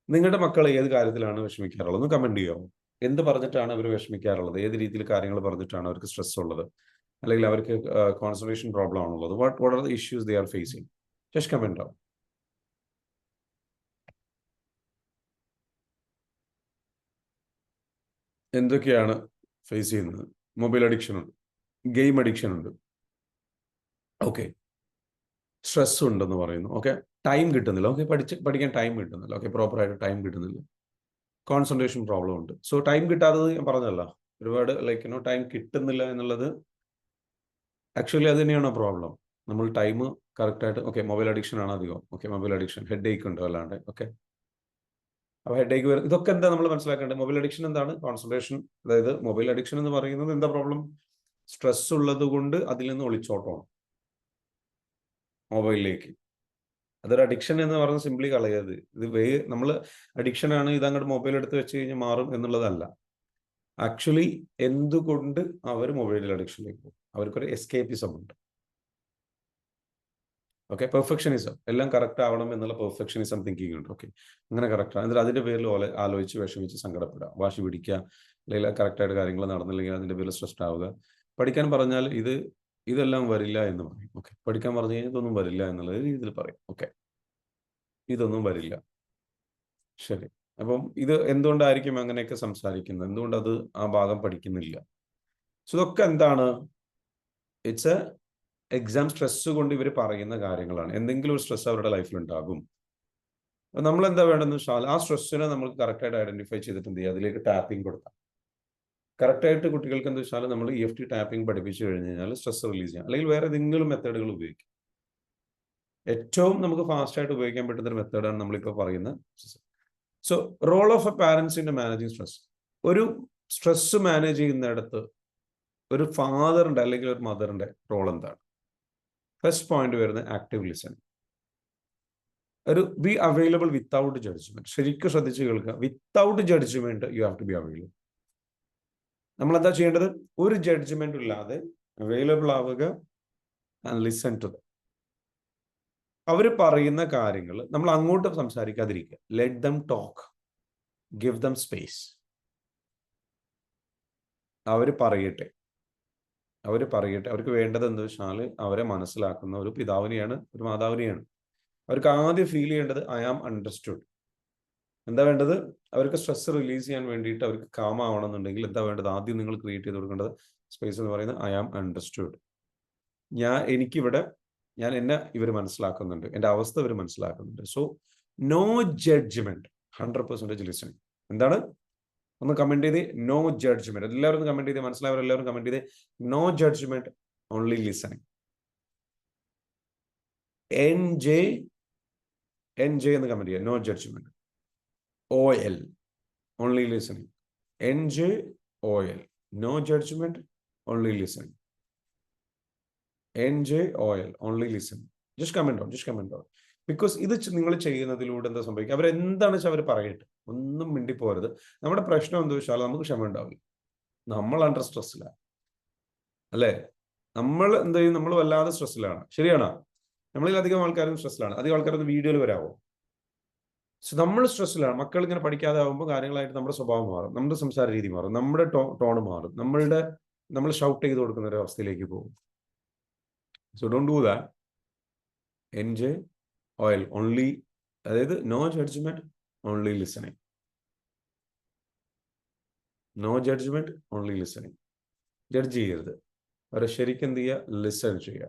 നിങ്ങളുടെ മക്കൾ ഏത് കാര്യത്തിലാണ് വിഷമിക്കാറുള്ളത്? ഒന്ന് കമന്റ് ചെയ്യാമോ? എന്ത് പറഞ്ഞിട്ടാണ് അവർ വിഷമിക്കാറുള്ളത്? ഏത് രീതിയിൽ കാര്യങ്ങൾ പറഞ്ഞിട്ടാണ് അവർക്ക് സ്ട്രെസ് ഉള്ളത്, അല്ലെങ്കിൽ അവർക്ക് കോൺസെൻട്രേഷൻ പ്രോബ്ലം ആണുള്ളത്? What are the issues they are facing? Just comment down. എന്തൊക്കെയാണ് ഫേസ് ചെയ്യുന്നത്? മൊബൈൽ അഡിക്ഷൻ ഉണ്ട്, ഗെയിം അഡിക്ഷൻ ഉണ്ട്, ഓക്കെ, സ്ട്രെസ് ഉണ്ടെന്ന് പറയുന്നു, ഓക്കെ, ടൈം കിട്ടുന്നില്ല, ഓക്കെ, പഠിക്കാൻ ടൈം കിട്ടുന്നില്ല, ഓക്കെ, പ്രോപ്പറായിട്ട് ടൈം കിട്ടുന്നില്ല, കോൺസെൻട്രേഷൻ പ്രോബ്ലം ഉണ്ട്. സോ ടൈം കിട്ടാത്തത് ഞാൻ പറഞ്ഞതല്ല, ഒരുപാട് ലൈക്ക് ടൈം കിട്ടുന്നില്ല എന്നുള്ളത് ആക്ച്വലി അത് തന്നെയാണ് പ്രോബ്ലം. നമ്മൾ ടൈം കറക്റ്റായിട്ട്, ഓക്കെ, മൊബൈൽ അഡിക്ഷൻ ആണ് അധികം, ഓക്കെ, മൊബൈൽ അഡിക്ഷൻ, ഹെഡ് ഏക്ക് ഉണ്ട് അല്ലാണ്ട്, ഓക്കെ. അപ്പോൾ ഹെഡ് ഏക്ക് വരും, ഇതൊക്കെ എന്താ നമ്മൾ മനസ്സിലാക്കേണ്ടത്? മൊബൈൽ അഡിക്ഷൻ എന്താണ്? കോൺസെൻട്രേഷൻ, അതായത് മൊബൈൽ അഡിക്ഷൻ എന്ന് പറയുന്നത് എന്താ പ്രോബ്ലം? സ്ട്രെസ് ഉള്ളത് കൊണ്ട് അതിൽ നിന്ന് ഒളിച്ചോട്ടമാണ് മൊബൈലിലേക്ക്. അതൊരു അഡിക്ഷൻ എന്ന് പറഞ്ഞ് സിംപ്ലി കളയരുത്. ഇത് നമ്മൾ അഡിക്ഷൻ ആണ്, ഇത് അങ്ങോട്ട് മൊബൈൽ എടുത്ത് വെച്ച് കഴിഞ്ഞാൽ മാറും എന്നുള്ളതല്ല. ആക്ച്വലി എന്തുകൊണ്ട് അവർ മൊബൈൽ അഡിക്ഷനിലേക്ക് പോകും? അവർക്കൊരു എസ്കേപ്പിസം ഉണ്ട്, ഓക്കെ. പെർഫെക്ഷനിസം, എല്ലാം കറക്റ്റ് ആവണം എന്നുള്ള പെർഫെക്ഷനിസം തിങ്കിങ് ഉണ്ട്, ഓക്കെ. അങ്ങനെ കറക്റ്റാണ്. എന്നിട്ട് അതിന്റെ പേരിൽ ആലോചിച്ച് വിഷമിച്ച് സങ്കടപ്പെടുക, വാശി പിടിക്കുക, അല്ലെങ്കിൽ കറക്റ്റായിട്ട് കാര്യങ്ങൾ നടന്നില്ലെങ്കിൽ അതിന്റെ പേരിൽ സ്ട്രെസ്ഡ് ആവുക. പഠിക്കാൻ പറഞ്ഞാൽ ഇതെല്ലാം വരില്ല എന്ന് പറയും, ഓക്കെ. പഠിക്കാൻ പറഞ്ഞു കഴിഞ്ഞാൽ ഇതൊന്നും വരില്ല എന്നുള്ള രീതിയിൽ പറയും, ഓക്കെ, ഇതൊന്നും വരില്ല. ശരി. അപ്പം ഇത് എന്തുകൊണ്ടായിരിക്കും അങ്ങനെയൊക്കെ സംസാരിക്കുന്നത്? എന്തുകൊണ്ട് അത് ആ ഭാഗം പഠിക്കുന്നില്ല? സോ ഇതൊക്കെ എന്താണ്? ഇറ്റ്സ് എ എക്സാം സ്ട്രെസ് കൊണ്ട് ഇവർ പറയുന്ന കാര്യങ്ങളാണ്. എന്തെങ്കിലും ഒരു സ്ട്രെസ് അവരുടെ ലൈഫിൽ ഉണ്ടാകും. നമ്മൾ എന്താ വേണ്ടതെന്ന് വെച്ചാൽ ആ സ്ട്രെസ്സിനെ നമുക്ക് കറക്റ്റായിട്ട് ഐഡന്റിഫൈ ചെയ്തിട്ട് എന്ത് ചെയ്യുക? അതിലേക്ക് ടാപ്പിംഗ് കൊടുക്കാം. കറക്റ്റായിട്ട് കുട്ടികൾക്ക് എന്താ വെച്ചാൽ നമ്മൾ EFT ടാപ്പിംഗ് പഠിപ്പിച്ചു കഴിഞ്ഞ് കഴിഞ്ഞാൽ സ്ട്രെസ് റിലീസ് ചെയ്യാം. അല്ലെങ്കിൽ വേറെ ഏതെങ്കിലും മെത്തേഡുകൾ ഉപയോഗിക്കും. ഏറ്റവും നമുക്ക് ഫാസ്റ്റ് ആയിട്ട് ഉപയോഗിക്കാൻ പറ്റുന്ന ഒരു മെത്തേഡാണ് നമ്മളിപ്പോൾ പറയുന്ന. So role of a parents in managing stress. ഒരു സ്ട്രെസ് മാനേജ് ചെയ്യുന്നിടത്ത് ഒരു ഫാദറിന്റെ അല്ലെങ്കിൽ ഒരു മദറിന്റെ റോൾ എന്താണ്? ഫസ്റ്റ് പോയിന്റ് വരുന്നത് ആക്റ്റീവ് ലിസണിങ്. ഒരു ബി അവൈലബിൾ വിത്തൗട്ട് ജഡ്ജ്മെന്റ്. ശരിക്കും ശ്രദ്ധിച്ച് കേൾക്കുക. Without judgement you have to be available. നമ്മൾ എന്താ ചെയ്യേണ്ടത്? ഒരു ജഡ്ജ്മെന്റ് ഇല്ലാതെ അവൈലബിൾ ആവുക ആൻഡ് ലിസൺ ടു ദം. അവർ പറയുന്ന കാര്യങ്ങൾ നമ്മൾ അങ്ങോട്ട് സംസാരിക്കാതിരിക്കുക. Let them talk, give them space. അവർ പറയട്ടെ. അവർക്ക് വേണ്ടത് എന്താ വെച്ചാൽ അവരെ മനസ്സിലാക്കുന്ന ഒരു പിതാവിനെയാണ്, ഒരു മാതാവിനെയാണ്. അവർക്ക് ആദ്യം ഫീൽ ചെയ്യേണ്ടത് ഐ ആം അണ്ടർസ്റ്റുഡ്. എന്താ വേണ്ടത്? അവർക്ക് സ്ട്രെസ് റിലീസ് ചെയ്യാൻ വേണ്ടിയിട്ട് അവർക്ക് കാം ആവണമെന്നുണ്ടെങ്കിൽ എന്താ വേണ്ടത്? ആദ്യം നിങ്ങൾ ക്രിയേറ്റ് ചെയ്ത് കൊടുക്കേണ്ടത് സ്പേസ് എന്ന് പറയുന്നത് ഐ ആം അണ്ടർസ്റ്റുഡ്. എന്നെ ഇവർ മനസ്സിലാക്കുന്നുണ്ട്, എൻ്റെ അവസ്ഥ ഇവർ മനസ്സിലാക്കുന്നുണ്ട്. So no judgment, 100% listening. എന്താണ്? ഒന്ന് കമന്റ് ചെയ്ത് നോ ജഡ്ജ്മെന്റ്. എല്ലാവരും കമന്റ് ചെയ്ത്, മനസ്സിലായവരെല്ലാവരും കമന്റ് ചെയ്ത് no judgement, only listening. NJ എന്ന് കമന്റ് ചെയ്യുക. No judgment. OL, only listening. NJOL, no judgement, only listening. NJOL, only listening. Just comment out. Because ഇത് നിങ്ങൾ ചെയ്യുന്നതിലൂടെ എന്താ സംഭവിക്കുക? അവരെന്താണെന്ന് വെച്ചാൽ അവർ പറയട്ടെ, ഒന്നും മിണ്ടിപ്പോരുത്. നമ്മുടെ പ്രശ്നം എന്താ വെച്ചാൽ നമുക്ക് ക്ഷമ ഉണ്ടാവില്ല. നമ്മൾ അണ്ടർ സ്ട്രെസ്സിലാണ്, അല്ലേ? നമ്മൾ എന്ത് ചെയ്യും? നമ്മൾ വല്ലാതെ സ്ട്രെസ്സിലാണ്, ശരിയാണോ? നമ്മളിൽ അധികം ആൾക്കാരും സ്ട്രെസ്സിലാണ്. അധികം ആൾക്കാരൊന്ന് വീഡിയോയിൽ വരാമോ? സോ നമ്മൾ സ്ട്രെസ്സിലാണ്. മക്കൾ ഇങ്ങനെ പഠിക്കാതെ ആകുമ്പോൾ കാര്യങ്ങളായിട്ട് നമ്മുടെ സ്വഭാവം മാറും, നമ്മുടെ സംസാര രീതി മാറും, നമ്മുടെ ടോൺ മാറും, നമ്മൾ ഷൗട്ട് ചെയ്ത് കൊടുക്കുന്ന ഒരു അവസ്ഥയിലേക്ക് പോകും. So don't do that. NJOL, only, അതായത് no judgement, only listening. No judgement, only listening. Judge ചെയ്യരുത്. അവരെ ശരിക്കും എന്ത് ചെയ്യുക, ലിസൺ ചെയ്യുക.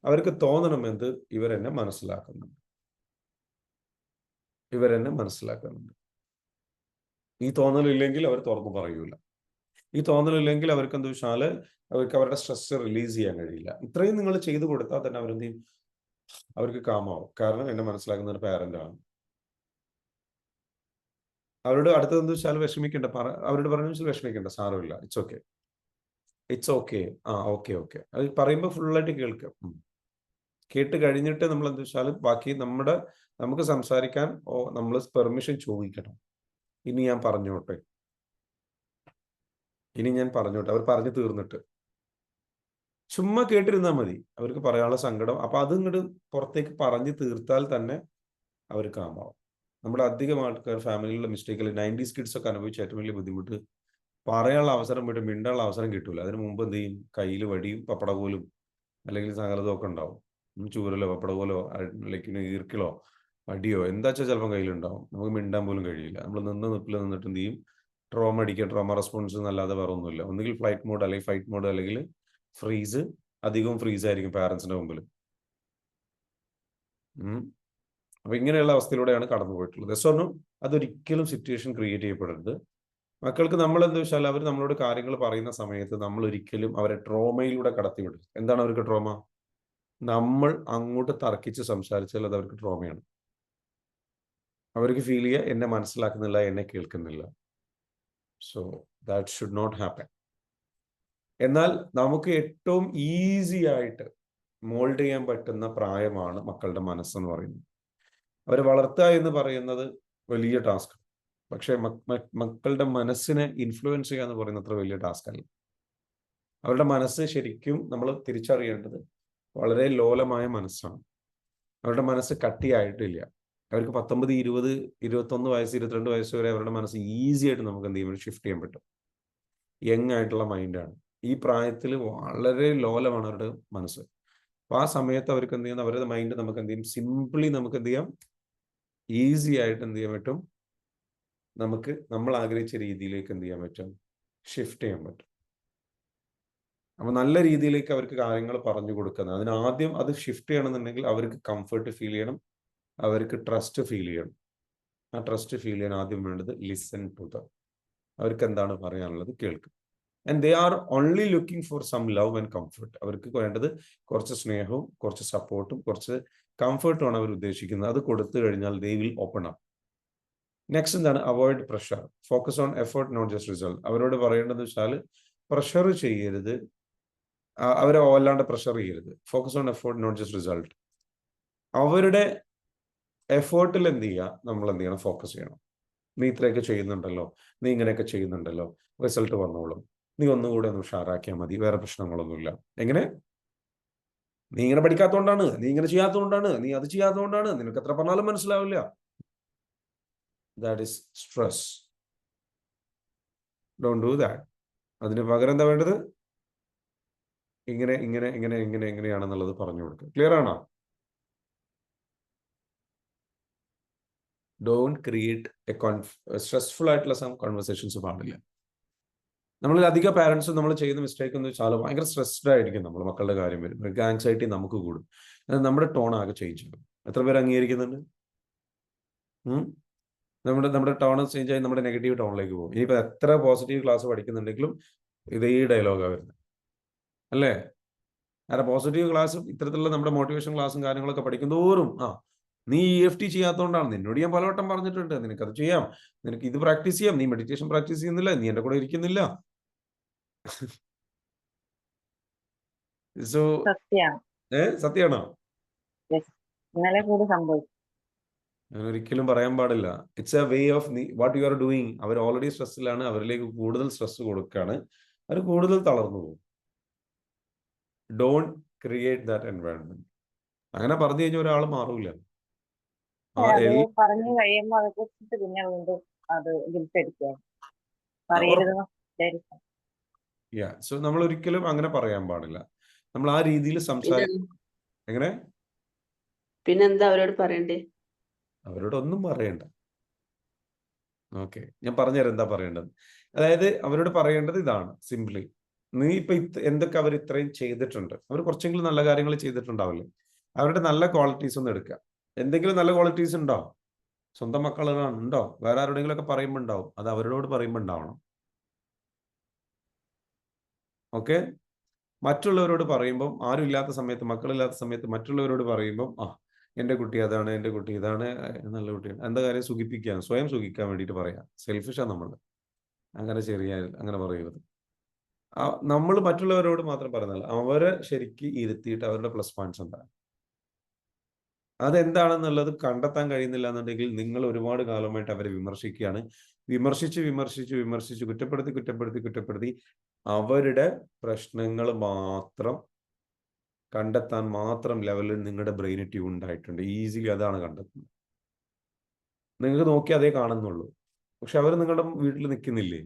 അവർക്ക് തോന്നണം എന്ത്, ഇവരെന്നെ മനസ്സിലാക്കുന്നുണ്ട്, ഇവരെന്നെ മനസ്സിലാക്കുന്നുണ്ട്. ഈ തോന്നലില്ലെങ്കിൽ അവർ തുറന്നു പറയൂല. ഈ തോന്നലില്ലെങ്കിൽ അവർക്ക് എന്താ വെച്ചാൽ അവർക്ക് അവരുടെ സ്ട്രെസ് റിലീസ് ചെയ്യാൻ കഴിയില്ല. ഇത്രയും നിങ്ങൾ ചെയ്തു കൊടുത്താൽ തന്നെ അവരെന്ത് ചെയ്യും, അവർക്ക് കാമാവും. കാരണം എന്നെ മനസ്സിലാക്കുന്ന ഒരു പാരന്റ് ആണ്. അവരോട് അടുത്തത് എന്താ വെച്ചാൽ വിഷമിക്കേണ്ട, അവരോട് പറഞ്ഞു വെച്ചാൽ വിഷമിക്കേണ്ട, സാരമില്ല, ഇറ്റ്സ് ഓക്കെ, ഇറ്റ്സ് ഓക്കെ, ആ ഓക്കെ ഓക്കെ, അത് പറയുമ്പോൾ ഫുള്ളായിട്ട് കേൾക്കുക. കേട്ട് കഴിഞ്ഞിട്ട് നമ്മൾ എന്താ വെച്ചാൽ ബാക്കി നമുക്ക് സംസാരിക്കാൻ നമ്മൾ പെർമിഷൻ ചോദിക്കണം. ഇനി ഞാൻ പറഞ്ഞോട്ടെ, അവർ പറഞ്ഞു തീർന്നിട്ട് ചുമ്മാ കേട്ടിരുന്നാൽ മതി. അവർക്ക് പറയാനുള്ള സങ്കടം അപ്പൊ അത് ഇങ്ങോട്ട് പുറത്തേക്ക് പറഞ്ഞു തീർത്താൽ തന്നെ അവർ കാമാവും. നമ്മുടെ അധികം ആൾക്കാർ ഫാമിലിയിലുള്ള മിസ്റ്റേക്കിൽ 90s കിഡ്സ് ഒക്കെ അനുഭവിച്ച ഏറ്റവും വലിയ ബുദ്ധിമുട്ട്, പറയാനുള്ള അവസരം പോയിട്ട് മിണ്ടാനുള്ള അവസരം കിട്ടൂല. അതിന് മുമ്പ് എന്ത് ചെയ്യും, കയ്യിൽ വടിയും പപ്പടകോലും അല്ലെങ്കിൽ സകലതും ഒക്കെ ഉണ്ടാവും. ചൂരലോ പപ്പടകോലോ അല്ലെങ്കിൽ ഈർക്കിളോ അടിയോ എന്താ വെച്ചാൽ ചിലപ്പോൾ കയ്യിലുണ്ടാവും. നമുക്ക് മിണ്ടാൻ പോലും കഴിയില്ല. നമ്മൾ നിപ്പിൽ നിന്നിട്ട് എന്ത് ചെയ്യും, ട്രോമ അടിക്കുക, ട്രോമ റെസ്പോൺസ് എന്നല്ലാതെ വേറെ ഒന്നുമില്ല. ഒന്നുകിൽ ഫ്ലൈറ്റ് മോഡ് അല്ലെങ്കിൽ ഫൈറ്റ് മോഡ് അല്ലെങ്കിൽ ഫ്രീസ്. അധികവും ഫ്രീസ് ആയിരിക്കും പാരന്റ്സിന്റെ മുമ്പിൽ. അപ്പൊ ഇങ്ങനെയുള്ള അവസ്ഥയിലൂടെയാണ് കടന്നു പോയിട്ടുള്ളത്. സ്വന്തം അതൊരിക്കലും സിറ്റുവേഷൻ ക്രിയേറ്റ് ചെയ്യപ്പെടരുത്. മക്കൾക്ക് നമ്മൾ എന്താ വെച്ചാൽ അവർ നമ്മളോട് കാര്യങ്ങൾ പറയുന്ന സമയത്ത് നമ്മൾ ഒരിക്കലും അവരെ ട്രോമയിലൂടെ കടത്തിവിടരുത്. എന്താണ് അവർക്ക് ട്രോമ? നമ്മൾ അങ്ങോട്ട് തർക്കിച്ച് സംസാരിച്ചാൽ അത് അവർക്ക് ട്രോമയാണ്. അവർക്ക് ഫീൽ ചെയ്യുക എന്നെ മനസ്സിലാക്കുന്നില്ല, എന്നെ കേൾക്കുന്നില്ല. So that should not happen. എന്നാൽ നമുക്ക് ഏറ്റവും ഈസി ആയിട്ട് മോൾഡ് ചെയ്യാൻ പറ്റുന്ന പ്രായമാണ് മക്കളുടെ മനസ്സെന്ന് പറയുന്നത്. അവരെ വളർത്തുക എന്ന് പറയുന്നത് വലിയ ടാസ്ക്. പക്ഷെ മക്കളുടെ മനസ്സിനെ ഇൻഫ്ലുവൻസ് ചെയ്യുക എന്ന് പറയുന്നത് അത്ര വലിയ ടാസ്ക് അല്ല. അവരുടെ മനസ്സ് ശരിക്കും നമ്മൾ തിരിച്ചറിയേണ്ടത് വളരെ ലോലമായ മനസ്സാണ്. അവരുടെ മനസ്സ് കട്ടിയായിട്ടില്ല. അവർക്ക് 19, 20, 21 വയസ്സ്, 22 വയസ്സ് വരെ അവരുടെ മനസ്സ് ഈസി ആയിട്ട് നമുക്ക് എന്ത് ചെയ്യാൻ ഷിഫ്റ്റ് ചെയ്യാൻ പറ്റും. യങ് ആയിട്ടുള്ള മൈൻഡാണ്. ഈ പ്രായത്തിൽ വളരെ ലോലമാണ് അവരുടെ മനസ്സ്. അപ്പൊ ആ സമയത്ത് അവർക്ക് എന്ത് ചെയ്യുന്ന അവരുടെ മൈൻഡ് നമുക്ക് എന്ത് ചെയ്യും, സിംപിളി നമുക്ക് എന്ത് ചെയ്യാം, ഈസി ആയിട്ട് എന്ത് ചെയ്യാൻ പറ്റും, നമ്മൾ ആഗ്രഹിച്ച രീതിയിലേക്ക് എന്ത് ചെയ്യാൻ പറ്റും, ഷിഫ്റ്റ് ചെയ്യാൻ പറ്റും. അപ്പൊ നല്ല രീതിയിലേക്ക് അവർക്ക് കാര്യങ്ങൾ പറഞ്ഞു കൊടുക്കുന്നത്. അതിനാദ്യം അത് ഷിഫ്റ്റ് ചെയ്യണമെന്നുണ്ടെങ്കിൽ അവർക്ക് കംഫർട്ട് ഫീൽ ചെയ്യണം, അവർക്ക് ട്രസ്റ്റ് ഫീൽ ചെയ്യണം. ആ ട്രസ്റ്റ് ഫീൽ ചെയ്യാൻ ആദ്യം വേണ്ടത് ലിസൺ ടു ദം. അവർക്ക് എന്താണ് പറയാനുള്ളത് കേൾക്കും. And they are only looking for some love and comfort. അവർക്ക് വേണ്ടത് കുറച്ച് സ്നേഹവും കുറച്ച് സപ്പോർട്ടും കുറച്ച് കംഫർട്ടുമാണ് അവർ ഉദ്ദേശിക്കുന്നത്. അത് കൊടുത്തു കഴിഞ്ഞാൽ they will open up. Next എന്താണ്, avoid pressure, focus on effort not just result. അവരോട് പറയേണ്ടത് വെച്ചാൽ പ്രഷർ ചെയ്യരുത്, അവരെ വല്ലാണ്ട് പ്രഷർ ചെയ്യരുത്. Focus on effort not just result. അവരുടെ എഫേർട്ടിൽ എന്ത് ചെയ്യുക, നമ്മൾ എന്ത് ചെയ്യണം, ഫോക്കസ് ചെയ്യണം. നീ ഇത്രയൊക്കെ ചെയ്യുന്നുണ്ടല്ലോ, നീ ഇങ്ങനെയൊക്കെ ചെയ്യുന്നുണ്ടല്ലോ, റിസൾട്ട് വന്നോളും, നീ ഒന്നുകൂടെ ഒന്ന് ഉഷാറാക്കിയാൽ മതി, വേറെ പ്രശ്നങ്ങളൊന്നുമില്ല. എങ്ങനെ, നീ ഇങ്ങനെ പഠിക്കാത്തതുകൊണ്ടാണ്, നീ ഇങ്ങനെ ചെയ്യാത്തതുകൊണ്ടാണ്, നീ അത് ചെയ്യാത്തതുകൊണ്ടാണ്, നിനക്ക് എത്ര പറഞ്ഞാലും മനസ്സിലാവില്ല. That is stress. Don't do that. അതിന് പകരം എന്താ വേണ്ടത്, എങ്ങനെയാണെന്നുള്ളത് പറഞ്ഞു കൊടുക്കുക. ക്ലിയർ ആണോ? ഡോണ്ട് ക്രിയേറ്റ് സ്ട്രെസ്ഫുൾ ആയിട്ടുള്ള കോൺവെർസേഷൻസ് പാടില്ല. നമ്മളിൽ അധിക പാരന്റ്സും നമ്മൾ ചെയ്യുന്ന മിസ്റ്റേക്ക് എന്ന് വെച്ചാൽ ഭയങ്കര സ്ട്രെസ്ഡ് ആയിരിക്കും നമ്മൾ മക്കളുടെ കാര്യം വരും. ആൻസൈറ്റി നമുക്ക് കൂടും. നമ്മുടെ ടോൺ ആകെ ചേഞ്ച് ചെയ്യും. എത്ര പേര് അംഗീകരിക്കുന്നുണ്ട്? നമ്മുടെ ടോൺ ചേഞ്ച് ആയി നമ്മുടെ നെഗറ്റീവ് ടോണിലേക്ക് പോകും. ഇനിയിപ്പോൾ എത്ര പോസിറ്റീവ് ക്ലാസ് പഠിക്കുന്നുണ്ടെങ്കിലും ഇതേ ഡയലോഗാണ് വരുന്നത്, അല്ലേ? കാരണം പോസിറ്റീവ് ക്ലാസ്സും ഇത്തരത്തിലുള്ള നമ്മുടെ മോട്ടിവേഷൻ ക്ലാസ്സും കാര്യങ്ങളൊക്കെ പഠിക്കും തോറും നീ EFT ചെയ്യാത്തതുകൊണ്ടാണ്, നിന്നോട് ഞാൻ പലവട്ടം പറഞ്ഞിട്ടുണ്ട്, നിനക്കത് ചെയ്യാം, നിനക്ക് ഇത് പ്രാക്ടീസ് ചെയ്യാം, നീ മെഡിറ്റേഷൻ പ്രാക്ടീസ് ചെയ്യുന്നില്ല, നീ എന്റെ കൂടെ ഇരിക്കുന്നില്ല. സോ സത്യമാണോ? അങ്ങനെ ഒരിക്കലും പറയാൻ പാടില്ല. It's a way of what you are doing. അവർ ഓൾറെഡി സ്ട്രെസ്സിലാണ്, അവരിലേക്ക് കൂടുതൽ സ്ട്രെസ് കൊടുക്കുകയാണ്, അവർ കൂടുതൽ തളർന്നു പോകും. Don't create that environment. അങ്ങനെ പറഞ്ഞു കഴിഞ്ഞാൽ ഒരാൾ മാറൂല. പറഞ്ഞു കഴിയുമ്പോൾ അതെ കുറിച്ചിട്ട് പിന്നെ വീണ്ടും അത് ഗിൽറ്റടിക്കുകയാണ്. സോ നമ്മൾ ഒരിക്കലും അങ്ങനെ പറയാൻ പാടില്ല. നമ്മൾ ആ രീതിയിൽ സംസാരിക്കും. എങ്ങനെ, പിന്നെന്താ അവരോട് പറയണ്ടേ? അവരോടൊന്നും പറയണ്ട. ഓക്കെ, ഞാൻ പറഞ്ഞുതരാം എന്താ പറയേണ്ടത്. അതായത് അവരോട് പറയേണ്ടത് ഇതാണ്, സിംപ്ലി നീ ഇപ്പൊ എന്തൊക്കെ അവർ ഇത്രയും ചെയ്തിട്ടുണ്ട്, അവർ കുറച്ചെങ്കിലും നല്ല കാര്യങ്ങൾ ചെയ്തിട്ടുണ്ടാവില്ലേ, അവരുടെ നല്ല ക്വാളിറ്റീസ് ഒന്ന് എടുക്കുക. എന്തെങ്കിലും നല്ല ക്വാളിറ്റീസ് ഉണ്ടോ? സ്വന്തം മക്കളാണ് ഉണ്ടോ? വേറെ ആരുടെങ്കിലും ഒക്കെ പറയുമ്പോൾ ഉണ്ടാവും, അത് അവരോട് പറയുമ്പോൾ ഉണ്ടാവണം. ഓക്കെ, മറ്റുള്ളവരോട് പറയുമ്പോൾ, ആരും ഇല്ലാത്ത സമയത്ത്, മക്കളില്ലാത്ത സമയത്ത് മറ്റുള്ളവരോട് പറയുമ്പോൾ, എൻ്റെ കുട്ടി അതാണ്, എൻ്റെ കുട്ടി ഇതാണ്, നല്ല കുട്ടിയാണ്, എന്താ കാര്യം സുഖിപ്പിക്കാൻ, സ്വയം സുഖിക്കാൻ വേണ്ടിയിട്ട് പറയാം. സെൽഫിഷാണ് നമ്മൾ, അങ്ങനെ അങ്ങനെ പറയരുത്. നമ്മൾ മറ്റുള്ളവരോട് മാത്രം പറയുന്നതല്ല, അവരെ ശരിക്ക് ഇരുത്തിയിട്ട് അവരുടെ പ്ലസ് പോയിന്റ്സ് എന്താണ്, അതെന്താണെന്നുള്ളത് കണ്ടെത്താൻ കഴിയുന്നില്ല എന്നുണ്ടെങ്കിൽ നിങ്ങൾ ഒരുപാട് കാലമായിട്ട് അവരെ വിമർശിക്കുകയാണ്. വിമർശിച്ച് കുറ്റപ്പെടുത്തി അവരുടെ പ്രശ്നങ്ങൾ മാത്രം കണ്ടെത്താൻ മാത്രം ലെവലിൽ നിങ്ങളുടെ ബ്രെയിൻ ട്യൂൺഡ് ആയിട്ടുണ്ട്. ഈസിലി അതാണ് കണ്ടെത്തുന്നത്. നിങ്ങൾക്ക് നോക്കി അതേ കാണുന്നുള്ളൂ. പക്ഷെ അവർ നിങ്ങളുടെ വീട്ടിൽ നിൽക്കുന്നില്ലേ?